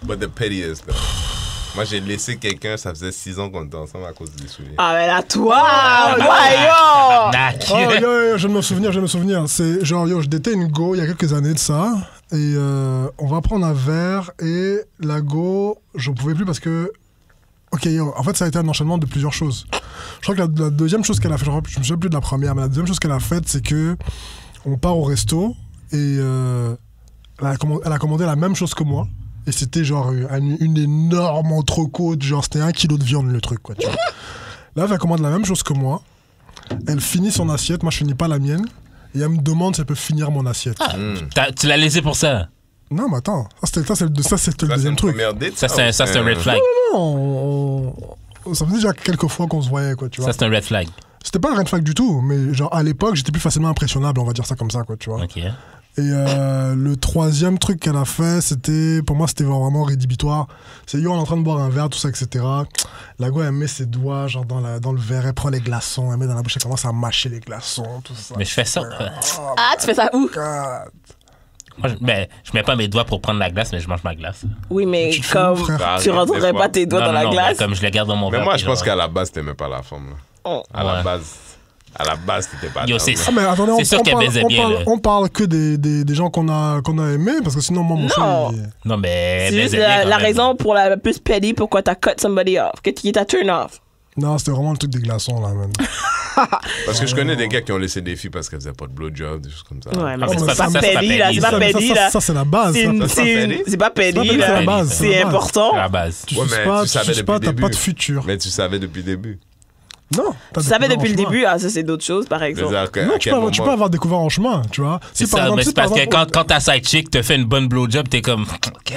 E: But the pettiest, though. Moi, j'ai laissé quelqu'un, ça faisait 6 ans qu'on était ensemble à cause des souliers.
C: Ah, mais là, toi! Voyons!
B: Tabarnak.
D: Oh, yo, je vais me souvenir. C'est genre, yo, je datais une go il y a quelques années de ça. Et on va prendre un verre. Et la go, je pouvais plus parce que. Ok, yo, en fait, ça a été un enchaînement de plusieurs choses. Je crois que la deuxième chose qu'elle a fait, je me souviens plus de la première, mais la deuxième chose qu'elle a faite, c'est que on part au resto et elle a commandé la même chose que moi. Et c'était genre une énorme entrecôte, genre c'était 1 kilo de viande le truc, quoi. Tu vois. Là, elle commande la même chose que moi. Elle finit son assiette, moi je finis pas la mienne. Et elle me demande si elle peut finir mon assiette.
B: Tu l'as laissé pour ça?
D: Non, mais attends, ça c'était le deuxième truc.
B: Ça, c'est un red flag.
D: Non, ça faisait déjà quelques fois qu'on se voyait, quoi, tu vois.
B: Ça, c'est un red flag.
D: C'était pas un red flag du tout, mais genre à l'époque, j'étais plus facilement impressionnable, on va dire ça comme ça, quoi, tu vois.
B: OK.
D: Et le troisième truc qu'elle a fait, pour moi, c'était vraiment rédhibitoire. C'est yo, on est en train de boire un verre, tout ça, etc. La go, elle met ses doigts genre dans le verre, elle prend les glaçons, elle met dans la bouche, elle commence à mâcher les glaçons, tout ça.
B: Mais je fais ça.
C: Ah, tu fais ça où?
D: God.
B: Moi, je mets pas mes doigts pour prendre la glace, mais je mange ma glace.
C: Oui, mais
D: Tu te
C: comme
D: fous, frère.
C: tu rentrerais pas tes doigts dans la
B: Non,
C: glace.
B: mais comme je les garde dans mon
E: Mais
B: verre.
E: moi,
B: puis
E: je pense
B: genre-
E: qu'à la base, t'aimais pas la forme. Là.
C: Oh.
E: À la base, t'étais pas
B: Yo,
E: down,
B: c'est
E: là.
B: ça.
D: Ah, mais attendez,
B: C'est sûr qu'elle baisait bien, là.
D: on parle que des gens qu'on a aimés, parce que sinon, moi, mon
C: Non.
D: choix,
B: Non, mais.
C: C'est juste la raison pour la plus petty pourquoi t'as cut somebody off, que tu t'a turn off.
D: Non, c'était vraiment le truc des glaçons, là, man.
E: Parce que je connais des gars qui ont laissé des filles parce qu'elles faisaient pas de blowjob, des choses comme ça.
C: Ouais, mais
B: mais
C: c'est
B: ça,
C: pas
B: c'est pas
C: petty, là. C'est pas petty, là.
D: Ça, c'est la base.
C: C'est
D: ça.
C: une- c'est une- c'est pas petty,
D: C'est
C: là.
D: la base.
C: C'est important.
B: À la base.
D: Tu
E: Ouais,
D: suces
E: mais
D: pas,
E: tu savais
D: suces
E: depuis
D: pas,
E: le
D: t'as pas
E: début.
D: de futur.
E: Mais tu savais depuis le début.
D: Non.
C: Tu savais depuis le début, ah, ça, c'est d'autres choses, par exemple.
E: C'est-à-dire
D: Non,
E: à quel
D: tu peux
E: moment-
D: avoir découvert en chemin, tu vois.
B: C'est
D: Si, par
B: ça,
D: exemple,
B: mais
D: si,
B: c'est
D: par
B: parce que
D: exemple,
B: quand ta side chick te fait une bonne blowjob, t'es comme, OK,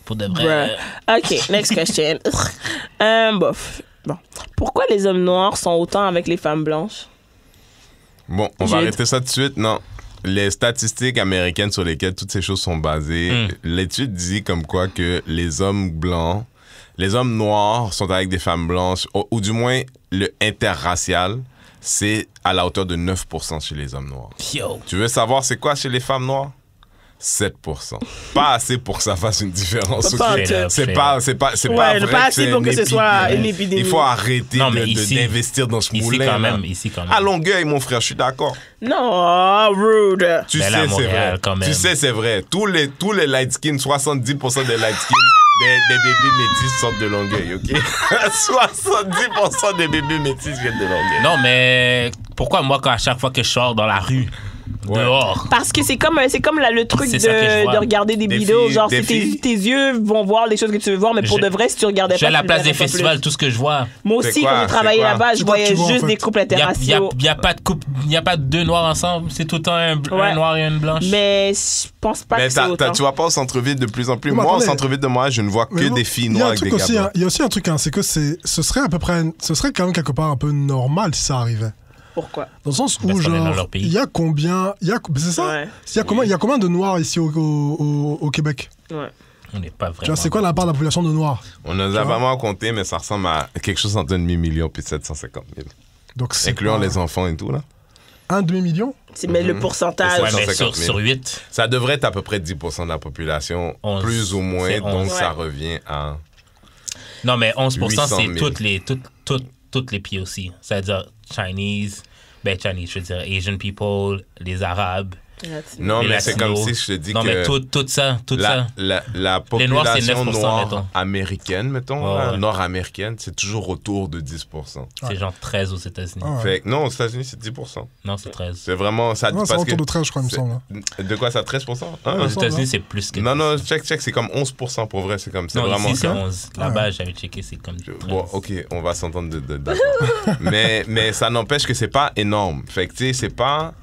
B: pour de vrai.
C: Bruh. OK, next question. Bof. Bon. Pourquoi les hommes noirs sont autant avec les femmes blanches?
E: Bon, on va
C: J'ai-
E: arrêter ça tout de suite. Non. Les statistiques américaines sur lesquelles toutes ces choses sont basées, l'étude dit comme quoi que les hommes blancs, les hommes noirs sont avec des femmes blanches, ou du moins le interracial, c'est à la hauteur de 9% chez les hommes noirs.
B: Yo.
E: Tu veux savoir c'est quoi chez les femmes noires? 7%. Pas assez pour que ça fasse une différence.
C: Pas
E: ok?
C: en tout.
E: C'est pas vrai
C: pas
E: que
C: assez
E: c'est
C: pour que ce soit une
E: épidémie.
C: épidémie.
E: Il faut arrêter
B: Non, mais
E: d'investir dans ce
B: Ici
E: moulin.
B: quand
E: là.
B: même, ici quand même.
E: À Longueuil, mon frère, je suis d'accord.
C: Non, rude.
E: Tu
B: Mais
E: sais,
B: là, à
E: c'est
B: Montréal,
E: vrai.
B: quand même.
E: Tu sais, c'est vrai. Tous les light skins, 70% des light skins, des bébés métis sortent de Longueuil, OK? 70% des bébés métis viennent de Longueuil.
B: Non, mais pourquoi moi, à chaque fois que je sors dans la rue, dehors,
C: Parce que c'est comme là, le truc
B: C'est ça que je vois.
C: de regarder des
E: Des
C: vidéos.
E: filles-
C: Genre,
E: des
C: c'est tes
E: filles.
C: yeux vont voir les choses que tu veux voir, mais pour
B: Je-
C: de vrai, si tu regardais
B: je suis
C: pas,
B: à la
C: tu
B: place
C: le
B: des
C: verrais pas
B: festivals,
C: plus.
B: tout ce que je vois.
C: Moi
E: C'est
C: aussi,
E: quoi?
C: quand j'ai travaillé
E: C'est quoi?
C: là-bas, je
D: C'est quoi que
C: voyais
D: tu vois, en
C: juste
D: fait?
C: des couples
B: Il n'y a,
C: interraciaux.
B: pas de couple, il n'y a pas de deux noirs ensemble, c'est tout le temps un
C: Ouais.
B: noir et une blanche.
C: Mais je pense pas
E: Mais
C: que c'est autant.
E: tu vois pas au centre-ville de plus en plus.
D: Mais
E: Moi, au
D: attendez.
E: centre-ville de Montréal, je ne vois que
D: Mais
E: des filles
D: il y a
E: noires
D: un
E: avec des
D: truc
E: gars
D: aussi,
E: blancs.
D: hein, il y a aussi un truc, hein, c'est que ce serait à peu près, ce serait quand même quelque part un peu normal si ça arrivait.
C: Pourquoi?
D: Dans le sens où,
B: Parce qu'on est dans
D: genre,
B: leur pays.
D: il y a combien, c'est ça?
C: Ouais.
D: Il y a combien de noirs ici au Québec?
C: Ouais.
B: On n'est pas
D: Tu vois,
B: vraiment.
D: c'est quoi la part de la population de noirs?
E: On nous a vraiment compté, mais ça ressemble à quelque chose entre un demi-million puis 750 000.
D: Donc, c'est
E: Incluant
D: pas
E: les enfants et tout, là.
D: un demi-million?
C: Mais le pourcentage.
B: Ouais, mais
E: 150 000.
B: sur 8,
E: Ça devrait être à peu près 10% de la population,
B: 11.
E: plus ou moins,
B: C'est
E: donc
B: 11.
E: ça
C: Ouais.
E: revient à...
B: non, mais 11%,
E: 800
B: c'est
E: 000.
B: toutes les pays aussi. C'est-à-dire Chinese, je veux dire Asian people, les Arabes,
E: Non,
B: les
E: mais c'est
B: Latinos.
E: comme si je te dis
B: non,
E: que
B: mais tout ça.
E: la
B: Les Noirs, c'est
E: population
B: 9%,
E: noire
B: mettons.
E: américaine, mettons,
B: Ouais,
E: là,
B: ouais.
E: nord-américaine, c'est toujours autour de 10%.
B: C'est genre 13 aux États-Unis.
D: Ah ouais.
E: Fait que non, aux États-Unis, c'est 10%.
B: Non, c'est 13.
E: C'est vraiment... Ça,
D: Non, c'est
E: parce
D: autour
E: que
D: de 13, je crois, il me
E: c'est-
D: semble.
E: De quoi, ça, 13%? Ah,
B: Aux
E: ah.
D: semble,
B: États-Unis,
D: hein.
B: c'est plus que.
E: Non, check, c'est comme 11% pour vrai, c'est comme... C'est
B: Non,
E: vraiment
B: ici, c'est
E: ça.
B: 11. Là-bas, j'avais checké, c'est comme 13.
E: Bon, ok, on va s'entendre d'accord. mais ça n'empêche que c'est pas énorme. Fait que, tu sais, c'est pas...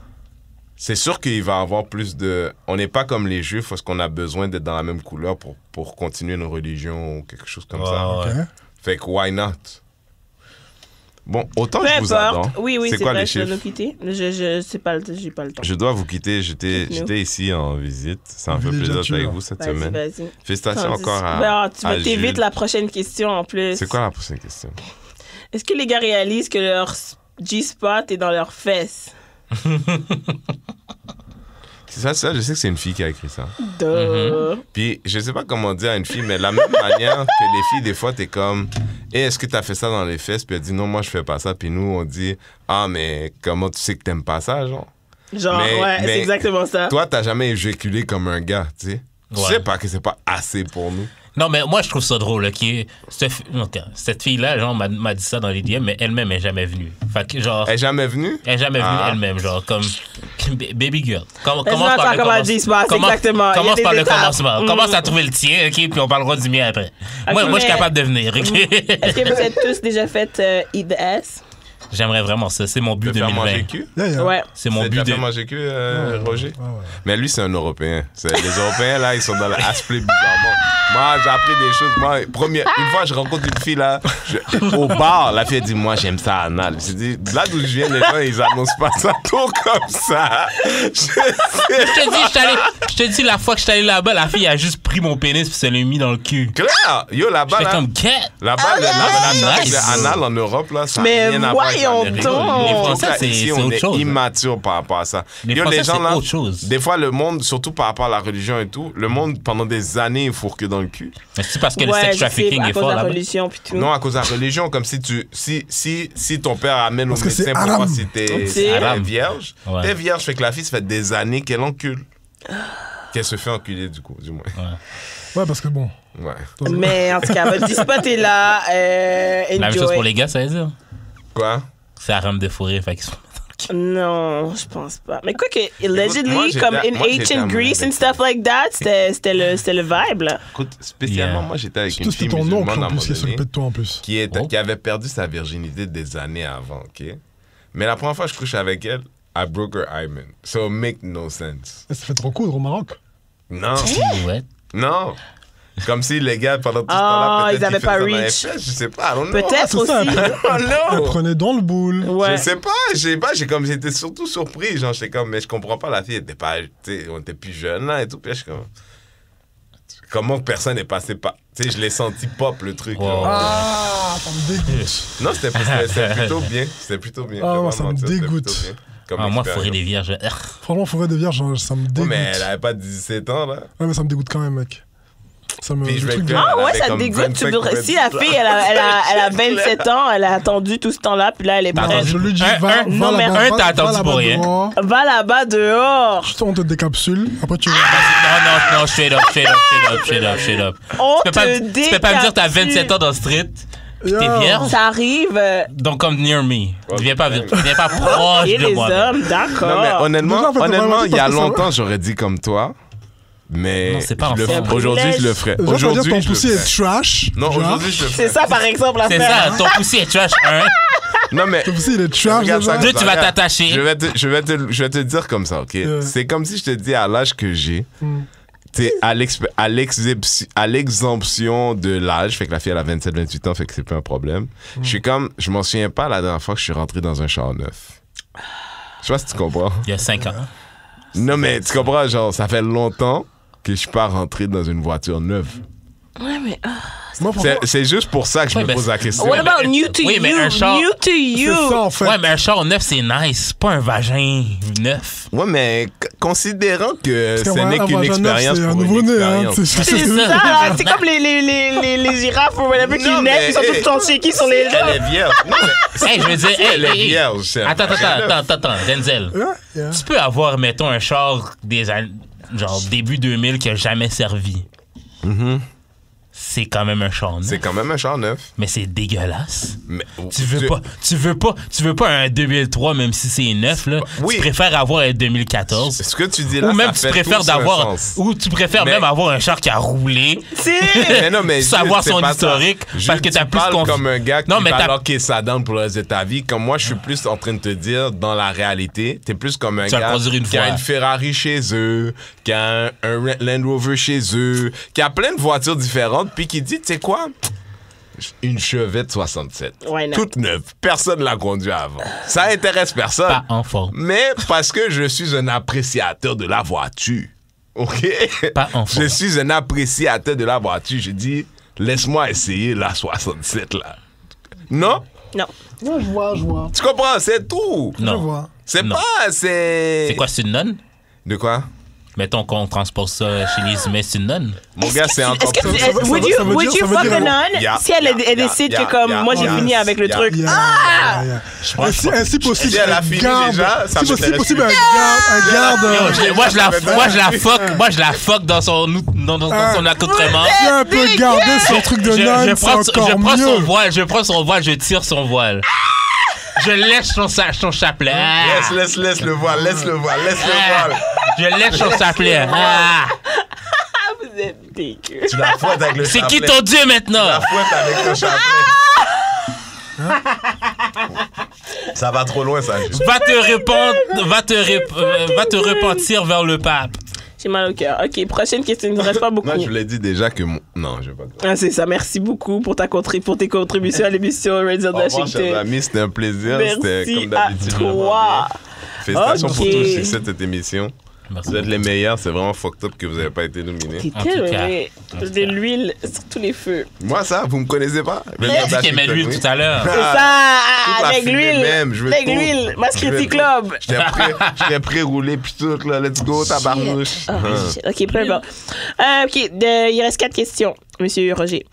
E: C'est sûr qu'il va y avoir plus de... On n'est pas comme les Juifs, parce qu'on a besoin d'être dans la même couleur pour continuer nos religions ou quelque chose comme ça.
B: Ouais, ouais.
D: Ok.
E: Fait que, why not? Bon, autant
C: Peu
E: je vous adore.
C: importe. Oui,
E: C'est
C: c'est
E: quoi
C: vrai,
E: les
C: je dois
E: chiffres?
C: nous quitter. Je sais pas, j'ai pas le temps.
E: Je dois vous quitter. J'étais
C: Quitte-nous.
E: ici en visite. Ça me fait
D: Villégiature.
E: plaisir d'être avec vous cette
C: Vas-y,
E: semaine.
C: vas-y.
E: Félicitations
C: Tandis-
E: encore à...
C: Ben, tu
E: à
C: vas t'éviter
E: Jules.
C: la prochaine question en plus.
E: C'est quoi la prochaine question?
C: Est-ce que les gars réalisent que leur G-spot est dans leurs fesses?
E: C'est ça, je sais que c'est une fille qui a écrit ça.
C: Duh.
E: Puis, je sais pas comment dire à une fille, mais de la même manière que les filles, des fois, t'es comme, hey, est-ce que t'as fait ça dans les fesses? Puis elle dit, non, moi, je fais pas ça. Puis nous, on dit, ah, mais comment tu sais que t'aimes pas ça, genre?
C: Genre,
E: Mais-
C: ouais,
E: mais-
C: c'est exactement ça.
E: Toi, t'as jamais éjaculé comme un gars, tu sais? Tu
B: Ouais.
E: sais pas que c'est pas assez pour nous.
B: Non, mais moi, je trouve ça drôle. Là, cette fille-là, genre, m'a dit ça dans les DM, mais elle-même est jamais venue. Fait que, genre,
E: Elle est jamais venue?
B: elle est jamais venue
E: Ah.
B: elle-même, genre, comme baby girl. Commence
C: Laisse-moi
B: par
C: faire
B: le
C: comment
B: commence-
C: elle dit, c'est pas- c'est
B: commence-
C: exactement. Il y a
B: Commence
C: des
B: par le
C: étapes.
B: commencement.
C: Mm.
B: Commence à trouver le tien, OK, puis on parlera du mien après. Moi, je suis
C: mais-
B: capable de venir, OK?
C: Est-ce que vous êtes tous déjà fait Eat the Ass?
B: J'aimerais vraiment ça. C'est mon but
E: De faire
B: 2020.
E: manger cul?
D: Yeah, yeah.
C: Ouais.
B: C'est mon
E: C'est
B: but
E: de
B: de...
E: faire manger cul, Roger?
D: Ouais, ouais.
E: Mais lui, c'est un Européen. Les Européens, là, ils sont dans la aspect bizarrement. Moi, j'ai appris des choses. Moi, une fois, je rencontre une fille, là, au bar, la fille, elle dit, moi, j'aime ça anal. J'ai dit, là d'où je viens, les gens, ils annoncent pas ça tout comme ça.
B: Je te dis, la fois que je suis allé là-bas, la fille a juste pris mon pénis puis se l'a mis dans le cul.
E: Claire, yo, là-bas,
B: J'étais
E: là,
B: comme, get!
E: là-bas,
B: nice.
E: le anal en Europe, là, ça n'a
C: Mais
E: rien à voir avec
C: voyons
E: l'Amérique.
C: donc.
B: Les Français,
E: Là,
B: c'est
E: ici,
B: autre
E: on est
B: chose, hein.
E: immature par rapport à ça.
B: Les
E: Yo,
B: Français,
E: gens,
B: c'est
E: là,
B: autre chose.
E: des fois, le monde, surtout par rapport à la religion et tout, le monde, pendant des années, il fourque dans le cul.
B: Mais c'est parce que le
C: Ouais,
B: sex
C: je sais,
B: trafficking
C: à
B: est
C: cause
B: fort
C: de la
B: là-bas.
C: religion puis tout.
E: Non, à cause de la religion, comme si ton père amène au
D: Parce que
E: médecin
D: c'est
E: pour
D: haram.
E: voir si t'es
C: C'est
B: haram.
E: vierge.
B: Ouais.
E: T'es vierge, fait que la fille, ça fait des années qu'elle encule. Qu'elle se fait enculer, du coup, du moins.
D: Ouais, parce que bon.
E: Ouais.
C: Mais en tout cas, votre spot est là.
B: La même chose pour
C: Enjoy.
B: les gars, ça veut dire.
E: Quoi?
B: C'est la rame de fourrure, fait qu'ils sont.
C: Non, je pense pas. Mais quoi que, allegedly,
E: moi, j'étais-
C: comme in
E: moi, j'étais
C: ancient
E: amoureux
C: Greece and
E: avec
C: stuff like that, c'était le vibe, là.
E: Écoute, spécialement,
B: Yeah.
E: moi, j'étais avec une
D: Surtout
E: fille
D: c'était ton oncle
E: musulmane à
D: en
E: un
D: plus
E: moment
D: qui s'occupait
E: donné,
D: de toi en plus.
E: qui avait perdu sa virginité des années avant, OK? Mais la première fois que je couche avec elle, I broke her hymen. So it make no sense.
D: Ça fait trop coudre au Maroc.
E: Non,
B: Ouais.
E: non. Comme si les gars, pendant tout ce
C: Ah,
E: temps-là, peut-être
C: ils avaient
E: qu'ils
C: pas
E: faisaient ça dans les
C: reach.
E: fesses, je sais pas, I don't know.
C: Peut-être
D: c'est ça,
C: aussi.
E: Oh
D: Elle
E: non!
D: prenait dans le boule.
C: Ouais.
E: Je sais pas, j'étais surtout surpris, genre, j'étais comme, mais je comprends pas, la fille était pas, tu sais, on était plus jeunes, là, et tout, puis je suis comme, comment que personne n'est passé par, tu sais, je l'ai senti pop, le truc,
B: Wow.
E: là.
D: Ah, ça me dégoûte.
E: Non, c'était plutôt bien, c'était plutôt bien.
D: Ah,
E: je vais
D: moi,
E: pas
D: ça me
E: mentir, c'était
D: dégoûte.
E: plutôt bien comme
B: Moi,
E: expérience.
B: fourrer des vierges.
D: Franchement, forêt des vierges, ça me
E: Ouais,
D: dégoûte.
E: mais elle avait pas 17 ans, là.
D: Ouais, mais ça me dégoûte quand même, mec. Ça me.
E: Puis je
D: le
E: vais
D: truc
E: te
D: de-
E: faire-
C: Ah
E: Elle
C: ouais,
E: avait
C: ça te
E: comme
C: dégoûte. Tu
E: 25
C: devrais...
E: ou
C: Si la fille, elle a 27 ans, elle a attendu tout ce temps-là, puis là, elle est
B: T'as
C: prête.
B: attendu?
D: Je lui dis,
B: Un,
D: va
C: non, mais
D: là-bas,
B: un,
D: va-
B: t'as
D: va
B: attendu
D: là-bas
B: pour rien.
D: dehors.
C: Va là-bas dehors.
D: On te décapsule. Après, tu.
B: Non, straight up.
C: On
B: Tu peux pas me dire que t'as
C: décapsule.
B: 27 ans dans le street, t'es
D: Yo.
B: vierge,
C: Ça arrive.
B: donc comme near me. Viens pas
C: Et
B: proche de
C: les
B: moi.
C: hommes, d'accord.
E: Non, mais honnêtement,
D: Déjà, en fait, vraiment,
E: il y a
D: parce que ça-
E: longtemps, j'aurais dit comme toi. Mais
B: Non, c'est pas
E: je le
B: ensemble.
E: ferai- aujourd'hui, je le ferai.
D: Déjà, ça veut dire que
E: Aujourd'hui,
D: ton
E: je le
D: poussé est
E: ferai.
D: trash.
E: Non,
D: déjà.
E: aujourd'hui, je le ferai.
C: C'est ça, par exemple,
B: C'est
C: l'affaire.
B: ça, ton poussé est trash 1.
E: Non, mais
D: Ton poussé, il est trash.
E: Regarde
D: déjà.
E: ça.
B: Deux, tu vas t'attacher.
E: je vais te dire comme ça, OK? C'est comme si je te dis à l'âge que j'ai, t'es à l'exemption de l'âge, fait que la fille elle a 27-28 ans, fait que c'est pas un problème. Je m'en souviens pas la dernière fois que je suis rentré dans un char neuf. Je sais pas si tu comprends.
B: Il y a 5 ans.
E: Non, mais tu comprends, genre, ça fait longtemps que je suis pas rentré dans une voiture neuve.
C: Ouais, mais.
D: Moi, franchement,
E: C'est juste pour ça que je
B: Ouais,
E: me
B: mais
E: pose la question.
C: What about new to
B: Oui,
C: you?
B: mais un char-
C: New to you.
D: c'est ça, en fait.
B: Ouais, mais un char neuf, c'est nice. Pas un vagin neuf.
E: Ouais, mais considérant que
D: Parce
E: ce
D: qu'un
E: n'est qu'une
D: vagin neuf,
E: expérience
D: c'est un
E: pour une
D: nouveau-né, hein.
E: expérience.
D: C'est
C: C'est ça, là. C'est comme les girafes ou whatever qui
E: Non,
C: naissent,
E: mais,
C: ils sont
E: hey,
C: tous tranchés sur les
E: Elle
C: jambes.
E: est vierge. Non, mais
B: Hey, je veux dire,
E: si elle est
B: hey.
E: vierge. c'est un
B: Attends,
E: vagin neuf.
B: Denzel.
D: Yeah.
B: Tu peux avoir, mettons, un char genre début 2000 qui a jamais servi. C'est quand même un char neuf.
E: C'est quand même un char neuf.
B: Mais c'est dégueulasse.
E: Mais,
B: Tu veux pas un 2003 même si c'est neuf là.
E: Oui.
B: Tu préfères avoir un 2014.
E: Ce que tu dis là,
B: Ou même
E: ça
B: tu
E: fait
B: préfères
E: tout son
B: d'avoir
E: sens.
B: ou tu préfères
E: Mais-
B: même avoir un char qui a roulé.
E: Mais non, mais
B: savoir
E: Jules,
B: son
E: c'est pas
B: historique,
E: ça.
B: parce que
E: Jules,
B: t'as
E: tu
B: plus
E: parles
B: confi-
E: comme un gars qui
B: Non, mais
E: va
B: t'as-
E: locker sa down pour le reste de ta vie. Comme moi, je suis plus en train de te dire, dans la réalité, t'es plus comme un
B: Tu vas le
E: gars
B: conduire une
E: qui a
B: fois.
E: une Ferrari chez eux, qui a un Land Rover chez eux, qui a plein de voitures différentes, puis qui dit, tu sais quoi? Une Chevette 67.
C: Why not?
E: Toute neuve. Personne l'a conduit avant. Ça intéresse personne.
B: Pas en forme.
E: Mais parce que je suis un appréciateur de la voiture. OK?
B: Pas en
E: Je
B: forme.
E: suis un appréciateur de la voiture. Je dis, laisse-moi essayer la 67 là. Non?
C: Non.
D: Ouais, je vois.
E: Tu comprends? C'est tout.
D: Je
B: Non.
D: vois.
E: C'est
B: Non.
E: pas.
B: C'est quoi, c'est une nonne?
E: De quoi?
B: Mettons qu'on transporte ça chez les humains, c'est une nonne.
E: Mon gars, c'est encore
C: Est-ce que
E: plus.
D: ça veut
C: would
D: dire-
C: you fuck
D: dire-
C: a nun
E: Yeah,
C: si elle
E: yeah,
C: décide
E: yeah,
C: que comme
E: yeah,
C: moi j'ai
E: yeah,
C: fini avec le
E: yeah.
C: truc?
D: Yeah,
C: Ah!
D: yeah, yeah. Si possible,
E: Si elle a fini déjà, ça
D: si
E: m'intéresse
D: possible,
E: plus.
D: un garde.
B: Moi, je la fuck dans son accoutrement.
D: Si un peu garder son truc de nonne, c'est encore mieux.
B: Je prends son voile, je tire son voile. Je lèche son chapelet. Ah.
E: Laisse le voile, laisse le voile.
B: Je lèche son chapelet. Ah.
C: Ah, vous êtes dégueu.
E: Tu la fouettes avec le
B: C'est
E: chapelet.
B: qui ton dieu maintenant?
E: La fouette avec ton chapelet. Ça va trop loin, ça.
B: Va te repentir vers le pape.
C: J'ai mal au cœur. OK, prochaine question. Il ne reste pas beaucoup.
E: Moi, je vous l'ai dit déjà que mon... Non, je vais pas dire.
C: Ah, c'est ça. Merci beaucoup pour tes contributions à l'émission Radio
E: Au revoir, chers
C: Washington.
E: amis. C'était un plaisir. C'était
C: Merci
E: comme
C: à
E: d'habitude.
C: toi.
E: Félicitations pour
C: Ok.
E: tout le succès de cette émission.
B: Merci
E: Vous êtes les meilleurs. C'est vraiment fucked up que vous n'avez pas été nominés.
C: T'es
B: En tout cas.
C: tellement de l'huile sur tous les feux.
E: Moi, ça, vous me connaissez pas?
B: Tu as dit qu'il aimait l'huile tout à l'heure.
C: C'est
E: Ah,
C: ça,
E: toute la
C: avec
E: fumée
C: l'huile.
E: même, je veux
C: Avec
E: tout.
C: l'huile. Mascriti
E: Je veux
C: Club.
E: J'étais pré-roulé puis tout, là. Let's go, tabarnouche.
C: Oh, shit. OK, peu importe. OK, il reste 4 questions, Monsieur Roger.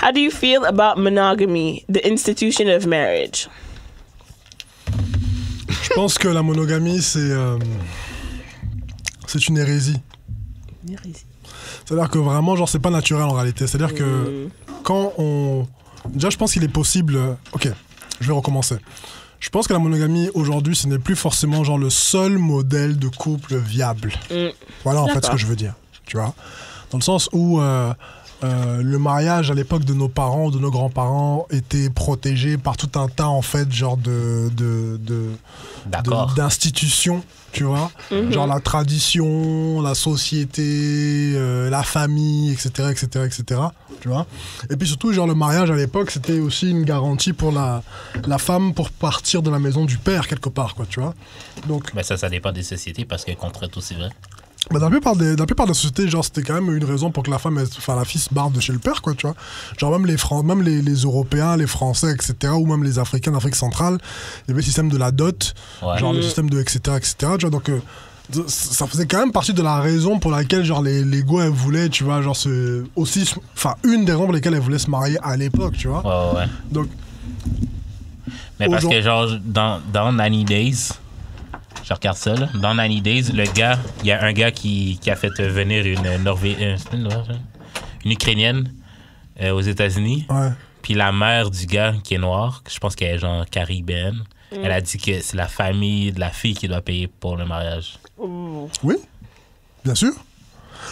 C: How do you feel about monogamy, the institution of marriage?
D: Je pense que la monogamie, c'est une hérésie.
C: Venir ici.
D: C'est-à-dire que vraiment, genre, c'est pas naturel en réalité. C'est-à-dire que quand on... Déjà, je pense qu'il est possible... Ok, je vais recommencer. Je pense que la monogamie, aujourd'hui, ce n'est plus forcément genre le seul modèle de couple viable. Voilà, en fait, ce que je veux dire. Tu vois ? Dans le sens où le mariage, à l'époque de nos parents, de nos grands-parents, était protégé par tout un tas, en fait, genre d'institutions. Tu vois, genre la tradition, la société, la famille, etc., etc., etc. Tu vois. Et puis surtout, genre le mariage à l'époque, c'était aussi une garantie pour la femme pour partir de la maison du père quelque part, quoi. Tu vois. Donc.
B: Mais ça dépend des sociétés parce que contre tout, c'est vrai.
D: Bah dans la plupart des sociétés, genre c'était quand même une raison pour que la fille se barre de chez le père, quoi, tu vois. Genre même les Européens, les Français, etc., ou même les Africains d'Afrique centrale, il y avait le système de la dot, genre le système de etc., tu vois. Donc ça faisait quand même partie de la raison pour laquelle genre les go elles voulaient, tu vois, genre une des raisons pour lesquelles elles voulaient se marier à l'époque, tu vois.
B: Ouais.
D: Donc.
B: Mais parce que genre dans 90 Days. Je regarde ça, là. Dans 90 Days, il y a un gars qui a fait venir une Ukrainienne aux États-Unis.
D: Ouais.
B: Puis la mère du gars qui est noir, je pense qu'elle est genre caribéenne, elle a dit que c'est la famille de la fille qui doit payer pour le mariage.
D: Oui, bien sûr.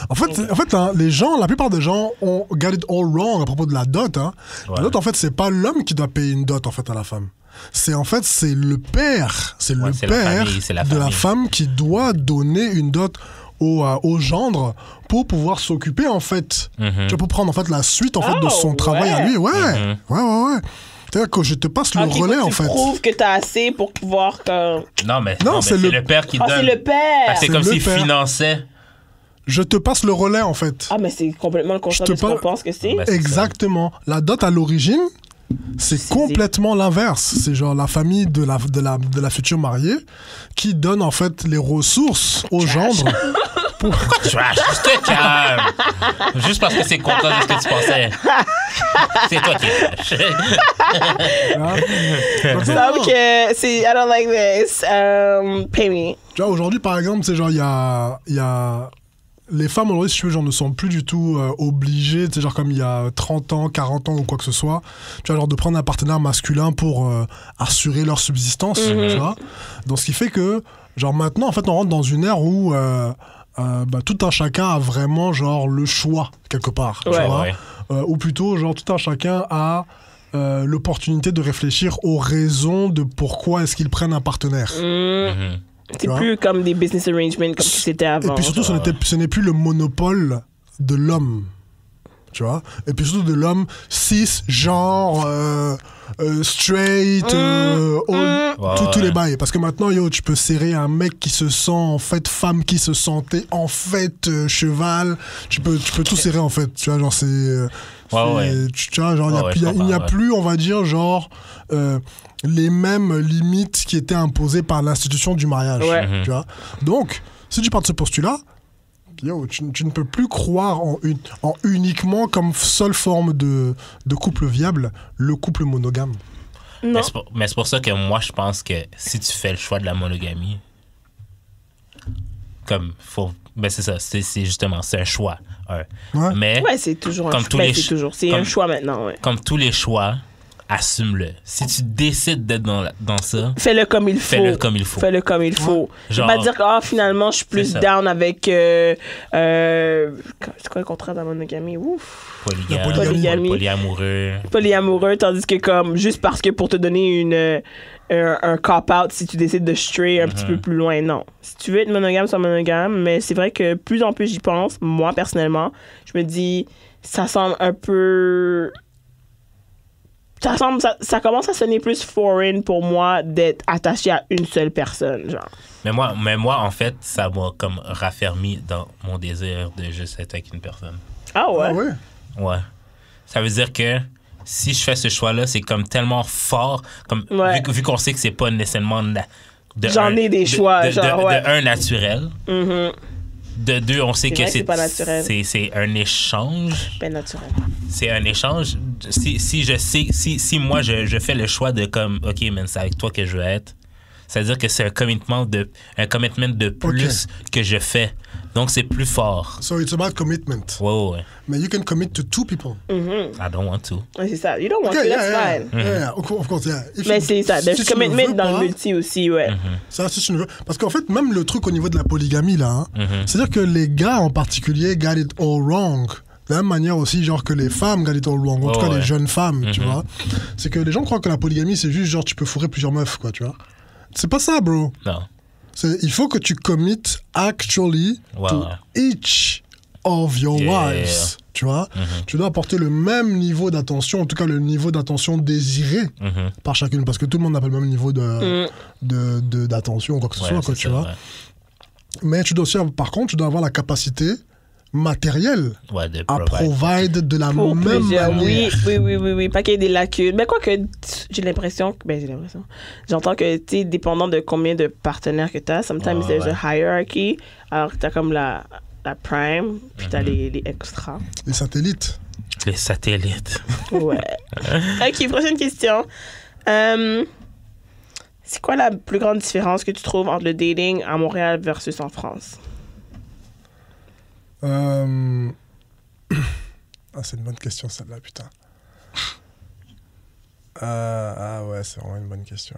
D: En fait, les gens, la plupart des gens ont got it all wrong à propos de la dot. Hein. Ouais. La dot, en fait, c'est pas l'homme qui doit payer une dot en fait à la femme. C'est le père, de la femme qui doit donner une dot au gendre pour pouvoir s'occuper en fait, pour prendre en fait la suite en fait de son travail à lui. Ouais. C'est-à-dire que je te passe le relais en fait.
C: Tu prouves que t'as assez pour pouvoir.
B: Non, mais c'est le père qui donne.
C: C'est le père.
B: C'est comme s'il finançait.
D: Je te passe le relais en fait.
C: Ah mais c'est complètement le contraire de ce qu'on pense que c'est.
D: Exactement. La dot à l'origine. C'est complètement l'inverse. C'est genre la famille de la future mariée qui donne en fait les ressources au gendre.
B: Pourquoi trash? Juste te calme. Juste parce que c'est le contraire de ce que tu pensais. C'est toi qui es trash.
C: Donc, c'est I don't like this. Pay me.
D: Tu vois, aujourd'hui, par exemple, c'est genre, il y a les femmes aujourd'hui, si tu veux, genre, ne sont plus du tout obligées, tu sais, genre comme il y a 30 ans, 40 ans ou quoi que ce soit, tu vois, genre de prendre un partenaire masculin pour assurer leur subsistance, tu vois. Donc, ce qui fait que, genre maintenant, en fait, on rentre dans une ère où tout un chacun a vraiment, genre, le choix, quelque part, tu vois. Ou plutôt, genre, tout un chacun a l'opportunité de réfléchir aux raisons de pourquoi est-ce qu'ils prennent un partenaire.
C: C'est plus comme des business arrangements comme c'était avant.
D: Et puis surtout, ce n'est plus le monopole de l'homme. Tu vois? Et puis surtout de l'homme cis, genre, straight, tous les bails. Parce que maintenant, tu peux serrer un mec qui se sent, en fait, femme qui se sentait, en fait, cheval. Tu peux tout serrer, en fait. Tu vois, genre, c'est... Tu vois, genre, il n'y a plus, on va dire, genre... les mêmes limites qui étaient imposées par l'institution du mariage. Tu vois. Donc, si tu pars de ce postulat, tu ne peux plus croire en uniquement comme seule forme de couple viable, le couple monogame.
B: Mais c'est pour ça que moi, je pense que si tu fais le choix de la monogamie, c'est ça, c'est justement, c'est un choix. Mais
C: c'est toujours un choix. C'est un choix maintenant.
B: Comme tous les choix, assume-le. Si tu décides d'être dans ça,
C: fais-le comme il faut. Fais-le comme il faut. Genre, pas dire que finalement je suis plus down avec c'est quoi le contraire de la monogamie? Ouf. Polyamoureux, tandis que comme juste parce que pour te donner un cop-out si tu décides de stray un petit peu plus loin, non. Si tu veux être monogame, sois monogame, mais c'est vrai que plus en plus j'y pense, moi personnellement, je me dis ça semble un peu... Ça commence à sonner plus foreign pour moi d'être attaché à une seule personne, genre.
B: Mais moi, en fait, ça m'a comme raffermi dans mon désir de juste être avec une personne.
C: Ah ouais?
D: Ah ouais?
B: Ouais. Ça veut dire que si je fais ce choix-là, c'est comme tellement fort, comme vu qu'on sait que c'est pas nécessairement
C: J'en ai des choix, genre,
B: de un, naturel. De deux, on sait que c'est pas naturel. C'est un échange.
C: Pas naturel.
B: C'est un échange. Si moi je fais le choix de comme OK, man, c'est avec toi que je veux être, C'est-à-dire que c'est un commitment de plus que je fais. Donc, c'est plus fort.
D: So it's about commitment.
B: Ouais.
D: Mais you can commit to 2 people.
B: I don't want to.
C: Ouais, c'est ça. You don't want to, that's fine.
D: Yeah, of course, yeah.
C: Mais c'est ça. There's commitment dans le multi aussi, ouais.
D: Ça, si tu ne veux. Parce qu'en fait, même le truc au niveau de la polygamie, là, c'est-à-dire que les gars en particulier got it all wrong. De la même manière aussi, genre que les femmes got it all wrong. En tout cas, les jeunes femmes, tu vois. C'est que les gens croient que la polygamie, c'est juste genre tu peux fourrer plusieurs meufs, quoi, tu vois. C'est pas ça, bro.
B: Non.
D: Il faut que tu commit actually to each of your wives. Tu vois, tu dois apporter le même niveau d'attention, en tout cas le niveau d'attention désiré par chacune, parce que tout le monde n'a pas le même niveau d'attention ou quoi que ce soit, quoi, tu vois. Mais tu dois aussi, par contre, tu dois avoir la capacité matérielle à provide de la même manière.
C: Oui. Pas qu'il y ait des lacunes. Mais quoi que j'entends que tu es dépendant de combien de partenaires que tu as. Sometimes there's a hierarchy. Alors que tu as comme la prime, puis tu as les extras.
D: Les satellites.
B: Les satellites.
C: Ouais. OK, prochaine question. C'est quoi la plus grande différence que tu trouves entre le dating à Montréal versus en France?
D: C'est une bonne question, celle-là, putain. Ouais, c'est vraiment une bonne question.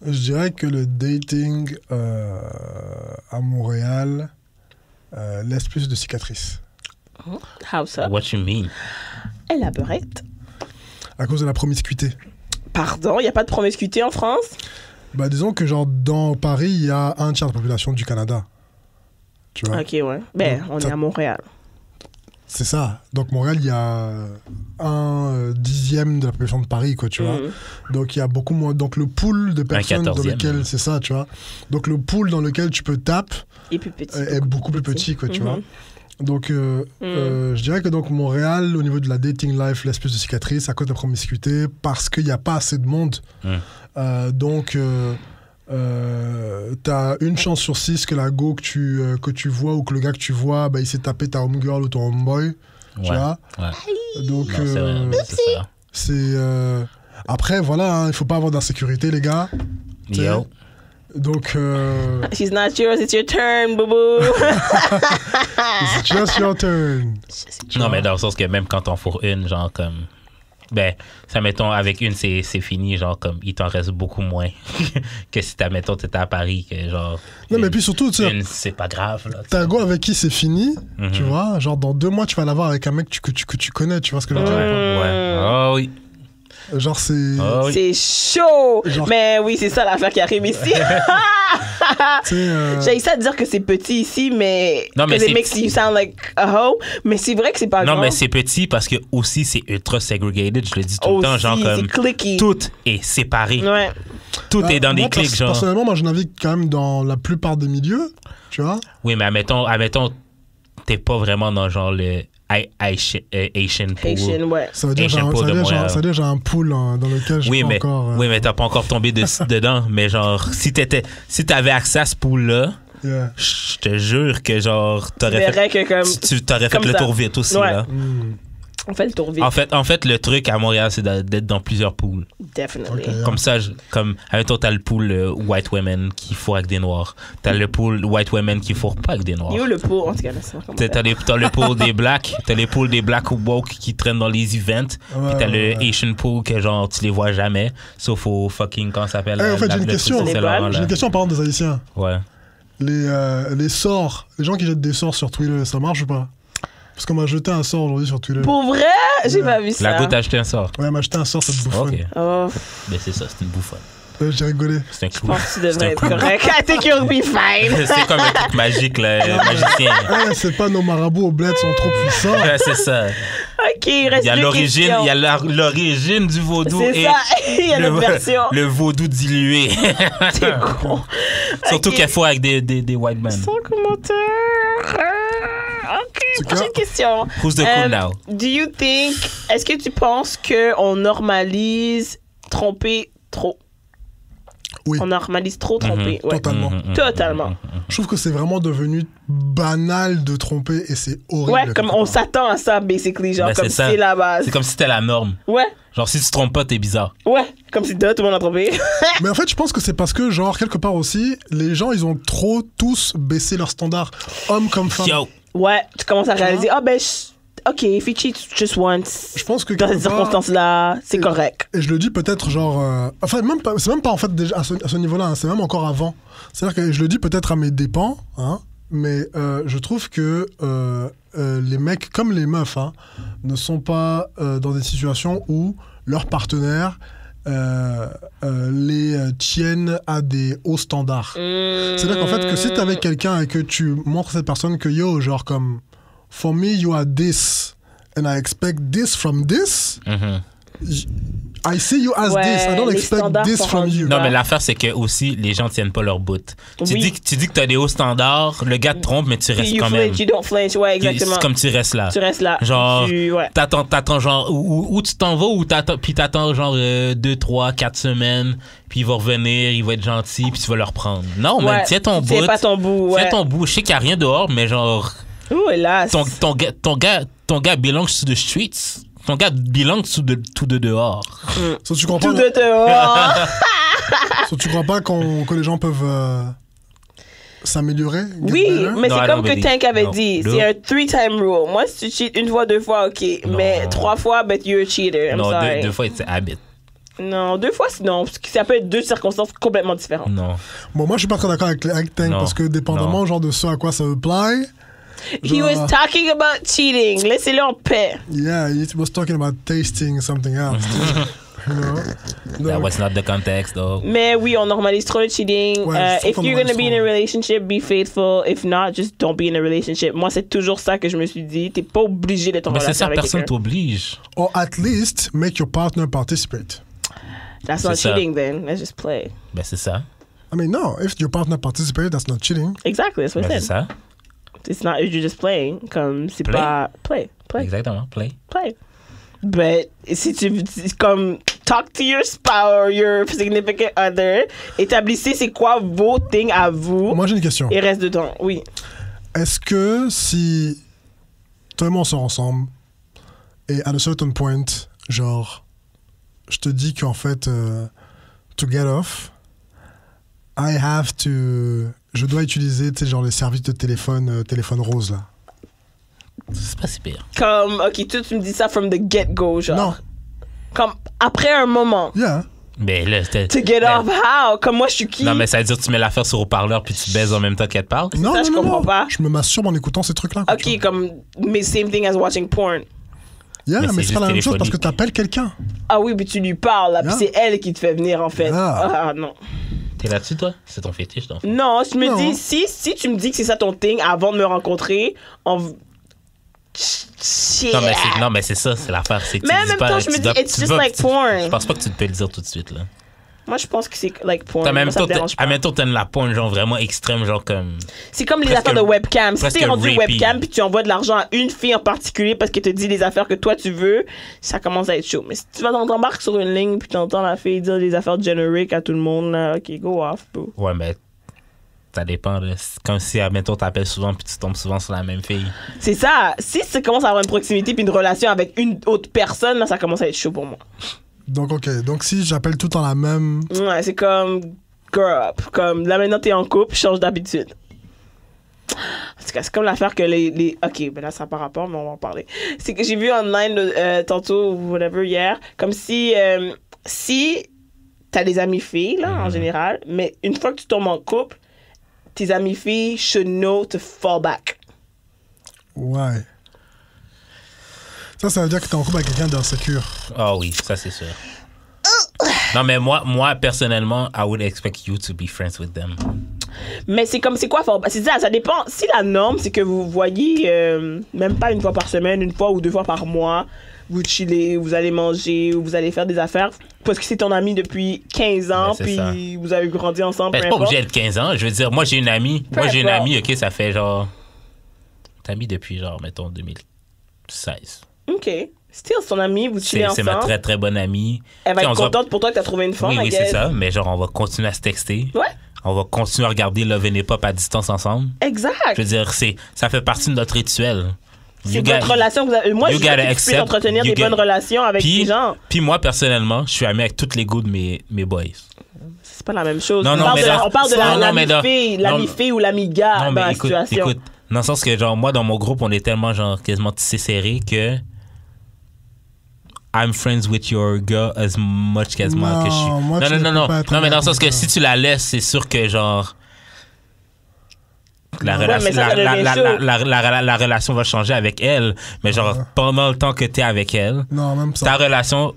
D: Je dirais que le dating à Montréal laisse plus de cicatrices.
C: How so?
B: What you mean?
C: Élaborate.
D: À cause de la promiscuité.
C: Pardon, il n'y a pas de promiscuité en France?
D: Bah, disons que genre dans Paris, il y a 1/3 de la population du Canada. Tu vois?
C: OK, ouais. Ben, on est à Montréal.
D: C'est ça. Donc, Montréal, il y a 1/10 de la population de Paris, quoi, tu vois. Donc, il y a beaucoup moins. Donc, le pool de personnes dans lequel... C'est ça, tu vois. Donc, le pool dans lequel tu peux taper est beaucoup plus petit, quoi, tu vois. Donc, je dirais que donc, Montréal, au niveau de la dating life, laisse plus de cicatrices à cause de la promiscuité parce qu'il n'y a pas assez de monde. Donc... t'as une chance sur 6 que la go que tu vois ou que le gars que tu vois, bah, il s'est tapé ta homegirl ou ton homeboy. Tu vois? Donc, c'est après, voilà, hein, il faut pas avoir d'insécurité, les gars.
B: Yo.
D: Donc,
C: She's not yours, it's your turn, boo-boo.
D: It's just your turn.
B: Non, mais dans le sens que même quand on fourre une, genre comme... Ben, ça, mettons, avec une, c'est fini, genre, comme, il t'en reste beaucoup moins que si, mettons, t'étais à Paris, que, genre...
D: Non, mais puis surtout, tu sais...
B: C'est pas grave, là.
D: T'as un gars avec qui c'est fini, tu vois, genre, dans 2 mois, tu vas l'avoir avec un mec que tu connais, tu vois ce que je veux dire?
B: Ouais. Oh, oui.
D: Genre, c'est...
B: Oh, oui.
C: C'est chaud! Genre... Mais oui, c'est ça l'affaire qui arrive ici. J'ai essayé de dire que c'est petit ici, mais it makes you sound like a hoe. Mais c'est vrai que c'est pas grand.
B: Non, mais c'est petit parce que aussi c'est ultra segregated. Je le dis tout le temps, genre comme tout est séparé.
C: Ouais.
B: Tout est dans des clics, genre.
D: Personnellement, moi, je navigue quand même dans la plupart des milieux, tu vois.
B: Oui, mais admettons, t'es pas vraiment dans genre le Asian pool.
C: Asian, ouais.
D: Ça veut dire que j'ai un pool dans lequel je suis encore...
B: Oui, mais t'as pas encore tombé dedans. Mais genre, si t'avais accès à ce pool-là, je te jure que genre, t'aurais fait le tour vite aussi, là.
C: On fait le tour vite.
B: En fait, le truc à Montréal, c'est d'être dans plusieurs pools.
C: Definitely.
D: Okay,
B: comme ça, admettons, t'as le pool white women qui fourrent avec des noirs. T'as le pool white women qui fourrent pas avec des noirs.
C: Il y a le pool, en tout cas,
B: t'as le pool des blacks. T'as le pool des blacks woke qui traînent dans les events. Puis t'as le Asian pool que genre, tu les vois jamais. Sauf au fucking, comment ça s'appelle?
D: En fait, j'ai une question. J'ai une question en parlant des Haïtiens.
B: Ouais.
D: Les sorts, les gens qui jettent des sorts sur Twitter, ça marche ou pas? Parce qu'on m'a jeté un sort aujourd'hui sur Twitter.
C: Pour vrai? J'ai pas vu ça.
B: La goutte a jeté un sort.
D: Ouais, elle m'a jeté un sort, cette bouffonne.
B: Ok.
C: Oh.
B: Mais c'est ça, c'est une bouffonne.
D: J'ai rigolé.
B: C'est un clou.
C: Je pense que tu devrais être correct. I think you'll be fine.
B: C'est comme un truc magique, le magicien.
D: Ouais, c'est pas nos marabouts au bled sont trop puissants.
B: Ouais, c'est ça.
C: OK, il reste deux questions.
B: Il y a l'origine du vaudou
C: et
B: ça.
C: Il y a l'autre version.
B: Le vaudou dilué.
C: C'est con.
B: Surtout qu'elle faut avec des white men.
C: Sans commentaire. OK, prochaine question.
B: Who's the cool now?
C: Do you think... Est-ce que tu penses qu'on normalise tromper trop?
D: Oui.
C: On normalise trop tromper. Ouais.
D: Totalement.
C: Totalement.
D: Je trouve que c'est vraiment devenu banal de tromper et c'est horrible.
C: Ouais, comme on s'attend à ça, basically. Genre,
B: Ben,
C: comme
B: c'est
C: si
B: ça.
C: c'est la base.
B: C'est comme si c'était la norme.
C: Ouais,
B: Genre, si tu te trompes pas, t'es bizarre.
C: ouais. Comme si tout le monde a trompé.
D: Mais en fait, je pense que c'est parce que, genre, quelque part aussi, les gens, ils ont trop tous baissé leurs standards, hommes comme femmes.
B: Yo!
C: Ouais, tu commences à réaliser, ok, if he cheats just once,
D: Je pense que
C: dans ces
D: quelque part-
C: circonstances-là, c'est correct.
D: Et je le dis peut-être genre... enfin, c'est même pas en fait déjà à ce niveau-là, hein, c'est même encore avant. C'est-à-dire que je le dis peut-être à mes dépens, hein, mais je trouve que les mecs comme les meufs hein, ne sont pas dans des situations où leurs partenaires les tiennent à des hauts standards. C'est-à-dire qu'en fait, que si t'es avec quelqu'un et que tu montres à cette personne que yo, genre comme... For me, you are this, and I expect this from this. I see you as
C: Ouais,
D: this. I don't
C: les
D: expect
C: standards
D: this
C: sont
D: from
C: rendus
D: you.
B: Non,
C: bas.
B: mais l'affaire, c'est que aussi, les gens tiennent pas leur bout. Tu
C: Oui.
B: dis que t'as des hauts standards, le gars te trompe, mais tu restes
C: You
B: quand même.
C: flinch, you don't flinch, ouais, exactement.
B: C'est comme tu restes là.
C: Tu restes là.
B: Genre,
C: Ouais.
B: t'attends genre, où tu t'en vas, puis t'attends genre 2, 3, 4 semaines, puis il va revenir, il va être gentil, puis tu vas le reprendre. Non, mais
C: Ouais.
B: tiens ton bout.
C: Tiens pas ton bout, ouais.
B: Tiens ton bout. Je sais qu'il n'y a rien dehors, mais genre,
C: Ouh, hélas.
B: ton gars belongs to the streets. Ton gars belongs to the dehors.
D: So, tu crois
C: Tout
D: pas,
C: de dehors.
D: so, tu crois pas que les gens peuvent s'améliorer? Get
C: Oui,
D: better?
C: mais
B: Non,
C: c'est
B: I
C: comme
B: don't
C: que
B: believe.
C: Tank avait
B: No.
C: dit.
B: No.
C: C'est un 3-time rule. Moi, si tu cheats une fois, 2 fois, ok.
B: Non.
C: Mais 3 fois, but you're a cheater. I'm
B: Non,
C: sorry.
B: deux fois, it's a habit.
C: Non, 2 fois, sinon. Parce que ça peut être 2 circonstances complètement différentes.
B: Non.
D: Bon, moi, je suis pas très d'accord avec Tank
B: Non.
D: parce que dépendamment
B: Non.
D: genre de ce à quoi ça apply,
C: He was talking about cheating. Laissez-le en paix.
D: yeah, he was talking about tasting something else. you know?
B: That
D: Donc,
B: was not the context, though.
C: Mais oui, on normalise trop le cheating.
D: Ouais, je trouve
C: If
D: qu'on
C: you're gonna
D: normalise
C: be in a
D: trop.
C: relationship, be faithful. If not, just don't be in a relationship. Moi, c'est toujours ça que je me suis dit. T'es pas obligé d'être en
B: Mais c'est
C: relation
B: ça,
C: avec
B: personne
C: quelqu'un.
B: t'oblige.
D: or at least make your partner participate.
C: That's not
B: C'est ça.
C: cheating then. Let's just play.
B: Ben, c'est ça.
D: I mean, no, if your partner participates, that's not cheating.
C: Exactly, that's what
B: Ben,
C: I
B: c'est
C: said.
B: ça.
C: It's not you're just playing. Comme c'est
B: Play.
C: pas play.
B: Exactement. Play.
C: But si tu c'est comme talk to your spouse or your significant other, établissez c'est quoi vos things à vous
D: Moi, j'ai une question.
C: et reste dedans. Oui.
D: Est-ce que si toi et moi on sort ensemble et à un certain point, genre, je te dis qu'en fait, to get off, je dois utiliser, tu sais, genre les services de téléphone rose là.
B: C'est pas si pire.
C: Comme OK, toi tu me dis ça from the get-go genre.
D: Non.
C: Comme après un moment.
D: Yeah.
B: Mais là, c'était.
C: To get off how? Comme moi je suis qui?
B: Non, mais ça veut dire que tu mets l'affaire sur haut-parleur puis tu baises en même temps qu'elle te parle.
D: Non,
C: Ça,
D: non,
C: je
D: non,
C: comprends
D: non.
C: pas.
D: Je me masturbe en écoutant ces trucs-là. quoi, tu
C: OK, comme mais same thing as watching porn.
D: vois. Yeah,
B: Mais
D: mais
B: c'est
D: c'est pas la même
B: juste
D: chose parce que
B: téléphonique.
D: t'appelles quelqu'un.
C: Ah oui, puis tu lui parles là, puis
D: Yeah.
C: c'est elle qui te fait venir en fait.
D: Yeah.
C: Ah non.
B: T'es là-dessus, toi? C'est ton fétiche, ton
C: Non, je me
D: Non.
C: dis, si tu me dis que c'est ça ton thing avant de me rencontrer, Shit.
B: Non, mais c'est ça, c'est l'affaire. C'est que
C: Mais
B: tu
C: en
B: dis
C: même
B: pas,
C: temps, je
B: tu
C: me
B: dois-
C: dis, it's
B: tu
C: just
B: dois-
C: like porn.
B: Je pense pas que tu peux le dire tout de suite, là.
C: Moi, je pense que c'est like porn.
B: En même
C: Moi, ça me
B: temps,
C: dérange pas.
B: t'aimes la porn, genre vraiment extrême, genre comme.
C: C'est comme les
B: presque-
C: affaires de webcam. Si
B: presque
C: t'es rendu
B: rapey.
C: webcam puis tu envoies de l'argent à une fille en particulier parce qu'elle te dit les affaires que toi tu veux, ça commence à être chaud. Mais si tu vas t'embarques sur une ligne puis t'entends la fille dire des affaires génériques à tout le monde, là, ok, go off, bro.
B: Ouais, mais. Ça dépend, là. C'est comme si, admettons, t'appelles souvent puis tu tombes souvent sur la même fille.
C: C'est ça. Si tu commences à avoir une proximité puis une relation avec une autre personne, là, ça commence à être chaud pour moi.
D: Donc, ok. Donc, si j'appelle tout le temps la même.
C: Ouais, c'est comme grow up. Comme là maintenant t'es en couple, change d'habitude. En tout cas, c'est comme l'affaire que les... Ok, ben là, ça n'a pas rapport, mais on va en parler. C'est que j'ai vu online tantôt, ou whatever, hier, comme si t'as des amies filles, là, en général, mais une fois que tu tombes en couple, tes amies filles should know to fall back.
D: Ouais. Ça veut dire que t'es en couple avec quelqu'un d'insécure.
B: Ah oui, ça c'est sûr. Non, mais moi, personnellement, I would expect you to be friends with them.
C: Mais c'est comme, c'est quoi fall back? C'est ça dépend. Si la norme, c'est que vous voyez, même pas une fois par semaine, une fois ou 2 fois par mois, vous chillez, vous allez manger, ou vous allez faire des affaires, parce que c'est ton ami depuis 15 ans,
B: Ben, c'est
C: puis
B: ça.
C: vous avez grandi ensemble,
B: Ben,
C: peu
B: c'est pas
C: importe.
B: obligé d'être 15 ans. Je veux dire, moi, j'ai une amie.
C: Peu importe.
B: OK, ça fait genre. T'as mis depuis genre, mettons, 2016.
C: OK. Still, son amie, vous chillez
B: C'est
C: ensemble.
B: ma très très bonne amie.
C: Elle va
B: Tu sais,
C: être
B: on se
C: contente pour toi que t'as trouvé une femme,
B: Oui,
C: I
B: oui,
C: guess.
B: c'est ça. Mais genre, on va continuer à se texter.
C: Ouais,
B: On va continuer à regarder Love and Hip Hop à distance ensemble.
C: exact.
B: Je veux dire, ça fait partie de notre rituel.
C: C'est votre relation que vous avez. Moi, je veux que tu puisses entretenir des bonnes relations avec des gens.
B: Puis moi, personnellement, je suis ami avec tous les goûts de mes boys.
C: C'est pas la même chose.
B: Non,
C: on
B: non,
C: parle
B: mais
C: de,
B: dans-
C: on parle de
B: non, non, mais dans-
C: l'ami fille ou l'ami gars
B: Non,
C: dans
B: mais
C: la
B: écoute,
C: situation.
B: dans le sens que, genre, moi, dans mon groupe, on est tellement, genre, quasiment tissé serré que I'm friends with your girl as much quasiment que je suis.
D: moi,
B: Non,
D: tu
B: non,
D: ne
B: non,
D: peux
B: non.
D: pas être
B: Non, mais dans le
D: ami
B: sens que
D: avec
B: si tu la laisses, c'est sûr que, genre, la,
C: Ouais,
B: relation,
C: mais ça devient chaud.
B: la relation va changer avec elle. Mais, genre, pendant le temps que t'es avec elle,
D: Non, même ça.
B: la relation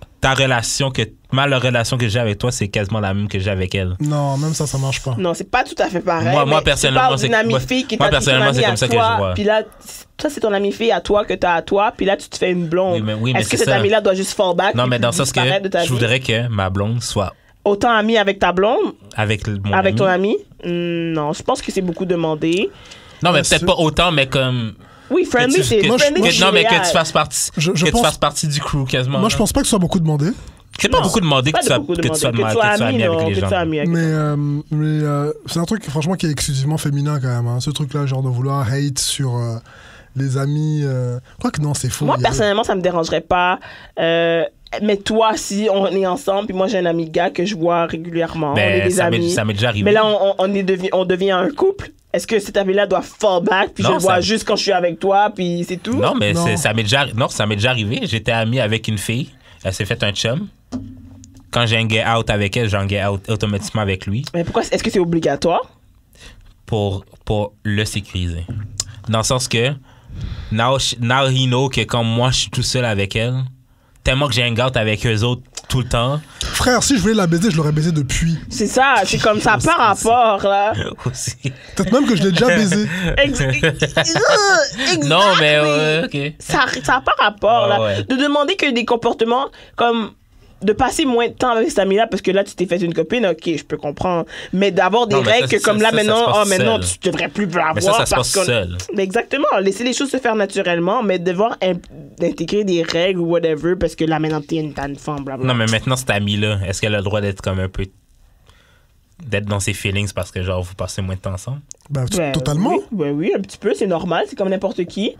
B: que j'ai avec toi, c'est quasiment la même que j'ai avec elle.
D: Non, même ça marche pas.
C: Non, c'est pas tout à fait pareil.
B: Moi,
C: mais
B: personnellement,
C: tu parles
B: c'est-
C: d'une amie
B: moi-
C: fille qui
B: moi,
C: t'a dit ton
B: personnellement,
C: amie
B: c'est
C: à
B: comme ça que
C: toi,
B: je vois.
C: puis là, ça, c'est ton amie fille à toi que t'as à toi, puis là, tu te fais une blonde.
B: Oui, mais
C: Est-ce que
B: c'est
C: cette
B: ça.
C: amie-là doit juste fall back
B: Non,
C: puis
B: mais dans le sens que
C: disparaître de ta
B: je
C: vie?
B: voudrais que ma blonde soit
C: Autant amie avec ta blonde,
B: avec mon
C: avec
B: ami.
C: ton ami? Non, je pense que c'est beaucoup demandé.
B: Non, mais
D: Ouais,
B: peut-être
D: c'est-
B: pas autant, mais comme.
C: Oui, friendly, c'est
B: que,
C: friendly, c'est
B: non, mais que
C: idéal.
B: tu fasses partie,
D: Je
B: que tu
D: pense-
B: fasses partie du crew quasiment.
D: Moi, je pense pas que ce soit beaucoup demandé.
B: C'est pas
C: Non,
B: beaucoup demandé
C: pas
B: que tu sois,
C: beaucoup
B: que tu
C: demandé.
B: sois,
C: Que tu
B: que
C: sois
B: tu sois ami
C: non,
B: avec les
C: que tu
B: gens.
C: sois ami avec
D: Mais c'est un truc, franchement, qui est exclusivement féminin quand même. Hein. Ce truc-là, genre de vouloir hate sur les amis. Quoique non, c'est faux.
C: Moi,
D: Il y a-
C: personnellement, ça me dérangerait pas. Mais toi, si on est ensemble, puis moi, j'ai un ami gars que je vois régulièrement, on est
B: Ben,
C: des
B: ça
C: amis.
B: m'est déjà arrivé.
C: Mais là, on devient un couple. Est-ce que cet ami-là doit fall back, puis
B: Non,
C: je le vois
B: ça-
C: juste quand je suis avec toi, puis c'est tout?
B: Non, mais
D: Non.
B: ça m'est déjà arrivé. J'étais ami avec une fille. Elle s'est fait un chum. Quand j'ai un get out avec elle, j'ai un get out automatiquement avec lui
C: Mais pourquoi? Est-ce que c'est obligatoire?
B: pour le sécuriser. Dans le sens que now he know que quand moi je suis tout seul avec elle, tellement que j'ai un out avec eux autres tout le temps.
D: Frère, si je voulais la baiser, je l'aurais baisé depuis.
C: C'est ça, c'est comme ça, par rapport, là.
B: Aussi.
D: Peut-être même que je l'ai déjà baisé.
B: Non, mais ok.
C: Ça n'a pas rapport, là.
B: Ouais.
C: De demander que des comportements comme de passer moins de temps avec cet ami-là parce que là, tu t'es fait une copine, ok, je peux comprendre. Mais d'avoir des
B: Non, mais
C: règles
B: ça,
C: que comme
B: ça,
C: là,
B: ça,
C: maintenant,
B: ça se passe
C: maintenant,
B: seul.
C: tu devrais plus l'avoir.
B: Mais ça se passe
C: parce qu'on-
B: seul.
C: Mais exactement. Laisser les choses se faire naturellement, mais devoir intégrer des règles ou whatever parce que là, maintenant, t'es une femme, blablabla.
B: Non, mais maintenant, cette amie-là, est-ce qu'elle a le droit d'être comme un peu. D'être dans ses feelings parce que, genre, vous passez moins de temps ensemble?
D: Bah,
C: Ben,
D: totalement.
C: Oui, un petit peu, c'est normal, c'est comme n'importe qui.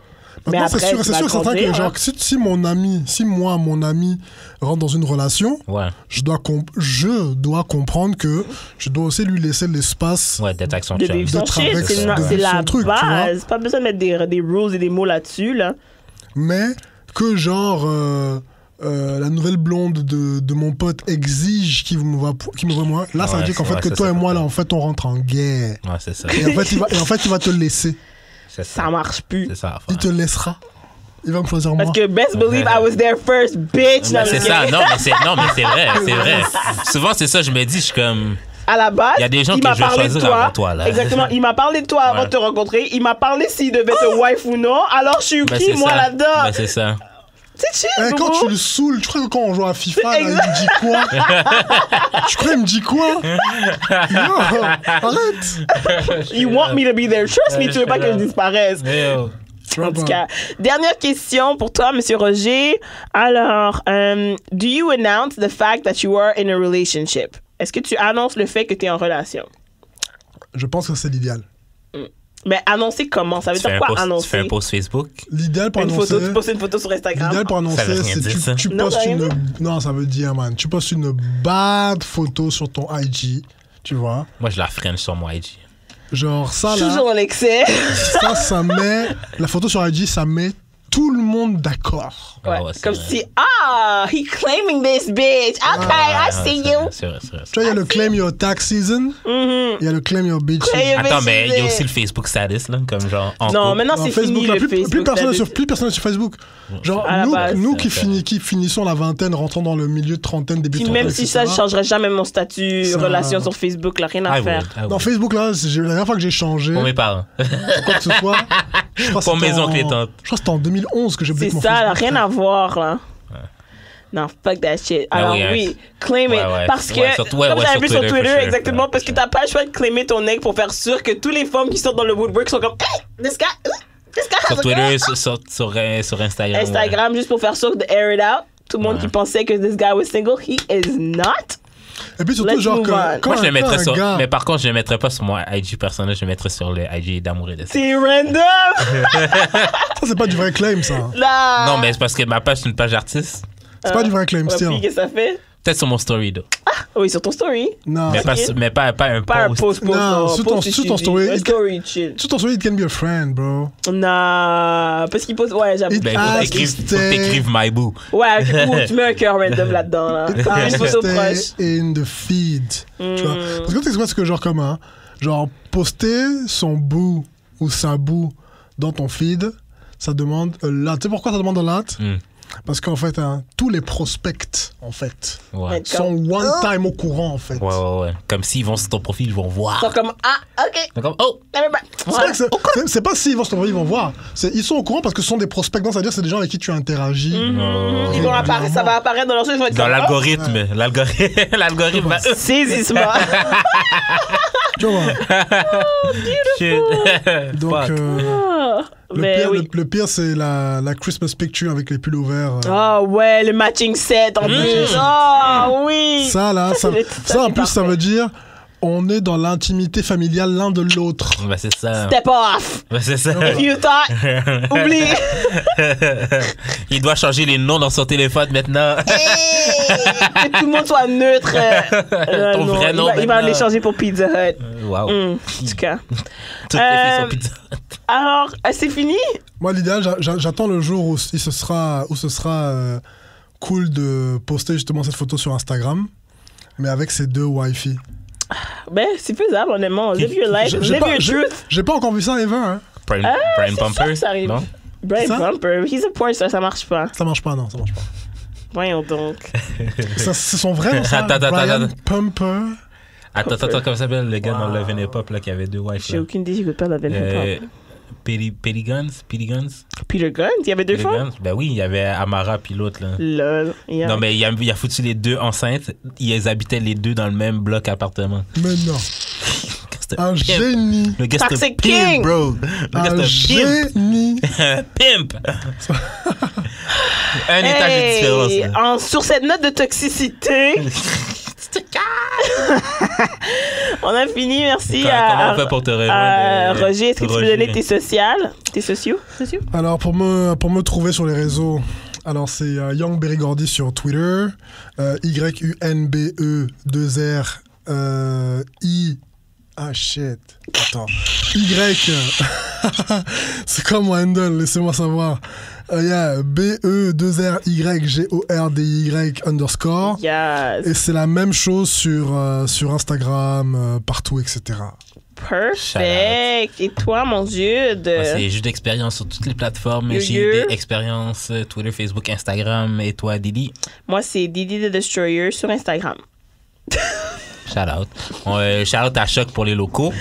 C: Mais
D: Maintenant,
C: après, tu
D: c'est
C: vas
D: sûr, certain
C: grandir,
D: que genre,
C: hein.
D: si mon ami rentre dans une relation,
B: Ouais.
D: je dois comprendre que je dois aussi lui laisser l'espace.
B: Ouais, d'être avec son
C: De
B: chum.
C: vivre son
D: de
C: shit,
D: traverser,
C: c'est
D: de
C: c'est
D: vivre
C: la
D: son truc, tu vois.
C: base. Pas besoin de mettre des rules et des mots là-dessus, là.
D: Mais que genre la nouvelle blonde de mon pote exige qu'il me voit moi, là ça veut
B: Ouais,
D: dire qu'en
B: c'est-
D: fait que
B: ouais,
D: toi
B: ça,
D: et moi
B: ça.
D: là en fait on rentre en guerre.
B: Ouais, c'est ça.
D: Et en fait il va te laisser.
B: C'est
C: Ça marche plus.
B: C'est ça.
D: Il te laissera. Il va me choisir moi.
C: Parce que best believe I was there first, bitch.
B: Mais
C: Non,
B: c'est
C: mais
B: ça, non, mais c'est vrai, c'est vrai. Souvent, c'est ça, je me dis, je suis comme.
C: à la base,
B: Il y a des gens
C: il
B: que
C: m'a
B: je vais
C: parlé de
B: choisir
C: toi.
B: avant toi, là.
C: Exactement. Il m'a parlé de toi avant
B: Ouais.
C: de te rencontrer. Il m'a parlé s'il devait te wife ou non. Alors, je suis
B: Ben,
C: qui,
B: c'est
C: moi,
B: ça.
C: là-dedans?
B: Ben, c'est ça.
C: C'est chill,
D: Eh, quand
C: Bobo.
D: tu le saoules, tu crois que quand on joue à FIFA, là, il me dit quoi? Tu crois qu'il me dit quoi? Non, arrête!
C: You want me to be there. Trust me, tu veux pas que je disparaisse.
B: Mais, oh.
C: En tout cas, dernière question pour toi, Monsieur Roger. Alors, do you announce the fact that you are in a relationship? Est-ce que tu annonces le fait que tu es en relation?
D: Je pense que c'est l'idéal.
C: Mais annoncer comment? Ça veut
B: Tu fais
C: dire
B: un
C: quoi
B: post- tu
C: annoncer?
B: fais un post Facebook?
D: L'idéal pour
C: Une
D: annoncer.
C: photo, tu postes une photo sur Instagram.
D: L'idéal pour
B: Ça
D: annoncer,
B: veut rien
D: c'est
B: dire, ça.
D: tu
C: Non,
D: postes
C: ça veut rien
D: une. Non, ça veut dire, man. Tu postes une bad photo sur ton IG, tu vois.
B: Moi, je la freine sur mon IG.
D: Genre, ça là.
C: Toujours dans l'excès.
D: Ça met. La photo sur IG, ça met tout le monde d'accord.
C: Ouais.
B: Ah ouais, c'est
C: Comme
B: vrai.
C: si, he claiming this bitch. Okay, I see
B: Ouais,
C: you.
B: c'est vrai, c'est vrai.
D: Tu vois, il y a le claim your tax season, il y a le claim your bitch
C: Claim
D: season.
C: your-
B: Attends, mais il y a
C: c'est-
B: aussi le Facebook status, là, comme genre. En
C: Non,
B: couple.
C: maintenant
D: Non,
C: c'est
D: Facebook,
C: fini
D: là,
C: le
D: plus
C: Facebook.
D: personne
C: t'as
D: plus personne sur Facebook. Genre,
C: À la base.
D: nous
B: C'est vrai.
D: qui finissons la vingtaine, rentrons dans le milieu de trentaine, début de
C: Puis
D: trentaine,
C: même si ça, je
D: etc.
C: changerais jamais mon statut
D: Ça-
C: relation sur Facebook, là, rien à
B: I
C: faire.
B: would, I would.
D: Dans Facebook, là, la dernière fois que j'ai changé,
B: Pour mes parents.
D: quoi que ce soit, je crois que
B: Pour
D: c'était
B: mes oncles et tantes.
D: Je crois que c'était en 2011 que j'ai
C: C'est
D: bloqué mon
C: ça, là,
D: Facebook.
C: rien à voir, là. Non, fuck that shit.
B: Ah
C: Alors
B: oui, hein.
C: oui, claim it.
B: Ouais, ouais.
C: Parce que,
B: Ouais, surtout- ouais,
C: comme
B: ouais,
C: j'avais vu
B: sur
C: sur
B: Twitter,
C: Twitter,
B: for sure.
C: exactement,
B: Ouais,
C: parce que
B: for
C: t'as pas le choix de claimer ton egg pour faire sûr que tous les femmes qui sortent dans le woodwork sont comme, hey, this guy,
B: Sur Twitter, sur Instagram.
C: Instagram, juste pour faire sûr de air it out. Tout le monde qui pensait que this guy was single, he is not.
D: Et puis surtout, genre, quand
B: moi, je le mettrais sur.
D: gars...
B: Mais par contre, je le mettrais pas sur mon IG personnel, je le mettrais sur le IG d'Amour et de Sexe.
C: C'est random!
D: Ça, c'est pas du vrai claim, ça.
B: Non, mais c'est parce que ma page, c'est une page artiste.
D: C'est pas du vrai claim,
C: Puis,
D: still.
C: qu'est-ce que ça fait?
B: Peut-être sur mon story, though.
C: Oui, sur ton story.
D: Non.
B: Mais pas un post.
C: Pas un post.
D: Non, sur ton story.
C: Un story chill.
D: Sur ton story, it can be a friend, bro.
C: Non, parce qu'il pose. Ouais, j'avoue.
B: Ben, faut t'écrire my boo.
C: Ouais, ou tu mets un cœur random là-dedans. Là. Une photo proche.
D: Stay in the feed. Tu vois? Parce que tu sais ce que genre comme un, genre poster son bout ou sa boue dans ton feed, ça demande a lot. Tu sais pourquoi ça demande a lot? Parce qu'en fait, tous les prospects, en fait, sont one time au courant, en fait.
B: Ouais. Comme s'ils vont sur ton profil, ils vont voir.
C: Ils sont comme, ok.
B: Comme, oh!
D: C'est pas s'ils vont sur ton profil, ils vont voir. Ils sont au courant parce que ce sont des prospects. Donc, c'est-à-dire c'est des gens avec qui tu interagis.
C: Ils vont apparaître, ça va apparaître dans leur truc.
B: Dans l'algorithme. L'algorithme va...
C: Saisissement.
D: Tu vois? Donc, le pire, c'est la Christmas picture avec les pulls ouverts.
C: Ah ouais, le matching set en plus. Oh oui.
D: Ça, là, ça en plus, ça veut dire on est dans l'intimité familiale l'un de l'autre.
B: Ben, c'est ça.
C: Step off.
B: Ben, c'est ça.
C: If you thought, oublie.
B: Il doit changer les noms dans son téléphone maintenant.
C: Que tout le monde soit neutre.
B: Ton vrai nom.
C: Il va les changer pour Pizza Hut.
B: Wow.
C: En tout cas.
B: Toutes les filles sont Pizza Hut.
C: Alors, c'est fini?
D: Moi, l'idéal, j'attends le jour où ce sera cool de poster justement cette photo sur Instagram, mais avec ces deux Wi-Fi.
C: Ben, c'est faisable, honnêtement. Live your life, live your truth.
D: J'ai pas encore vu ça, ever. Hein.
B: Brian Bumper.
C: Ça arrive.
B: Non?
C: Brian Bumper, he's a porn star, ça marche pas.
D: Ça marche pas, non, ça marche pas.
C: Voyons donc.
D: C'est son vrai nom, ça? Brian Pumper.
B: Attends, comment ça s'appelle le gars dans Love and Hip Hop là, qui avait deux wives?
C: J'ai aucune idée, j'écoute pas Love and Hip Hop.
B: Peter Guns?
C: Peter Guns? Il y avait deux fois?
B: Ben oui, il y avait Amara puis l'autre là.
C: Lol. Yeah.
B: Non, mais il a foutu les deux enceintes. Ils habitaient les deux dans le même bloc appartement.
D: Mais non. Un génie.
B: Le gars
C: c'est
B: pimp,
C: king.
B: bro.
D: Un génie.
B: Pimp. Un étage de différence.
C: Sur cette note de toxicité... On a fini, merci
B: Comment on fait pour te rejoindre?
C: Roger, est-ce que tu peux donner tes sociaux?
D: Alors, pour me trouver sur les réseaux, alors c'est Young Berigordi sur Twitter, YUNBE2R I... Ah shit, attends. C'est comme mon handle, laissez-moi savoir. BE2RYGORDY _
C: Yes.
D: Et c'est la même chose sur Instagram, partout, etc.
C: Perfect. Et toi, mon Dieu?
B: Moi, c'est juste d'expérience sur toutes les plateformes. J'ai eu des expériences Twitter, Facebook, Instagram. Et toi, Didi?
C: Moi, c'est Didi the Destroyer sur Instagram.
B: Shout out. Shout out à Choc pour les locaux.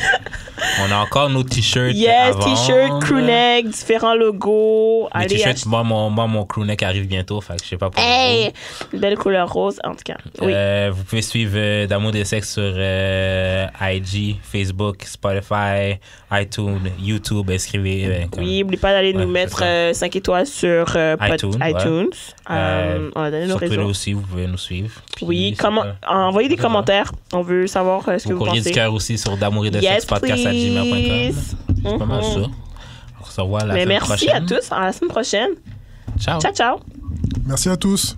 B: On a encore nos t-shirts.
C: Yes, t-shirts, crewneck, différents logos.
B: Les t-shirts, moi, mon crewneck arrive bientôt. Fait que je sais pas pour
C: Hey! Une belle couleur rose, en tout cas. Oui.
B: Vous pouvez suivre D'Amour de Sexe sur IG, Facebook, Spotify, iTunes, YouTube. Inscrivez.
C: Oui, n'oubliez pas d'aller nous mettre 5 étoiles sur iTunes. On va donner nos
B: réseaux. Sur Twitter
C: réseaux.
B: aussi, vous pouvez nous suivre. Puis,
C: oui, envoyez des commentaires. On veut savoir ce que vous pensez.
B: Courrier du cœur aussi sur d'amour et de sexe podcast@gmail.com. C'est pas mal ça. On se revoit la semaine prochaine.
C: Merci à tous. À la semaine prochaine.
B: Ciao.
C: Ciao, ciao.
D: Merci à tous.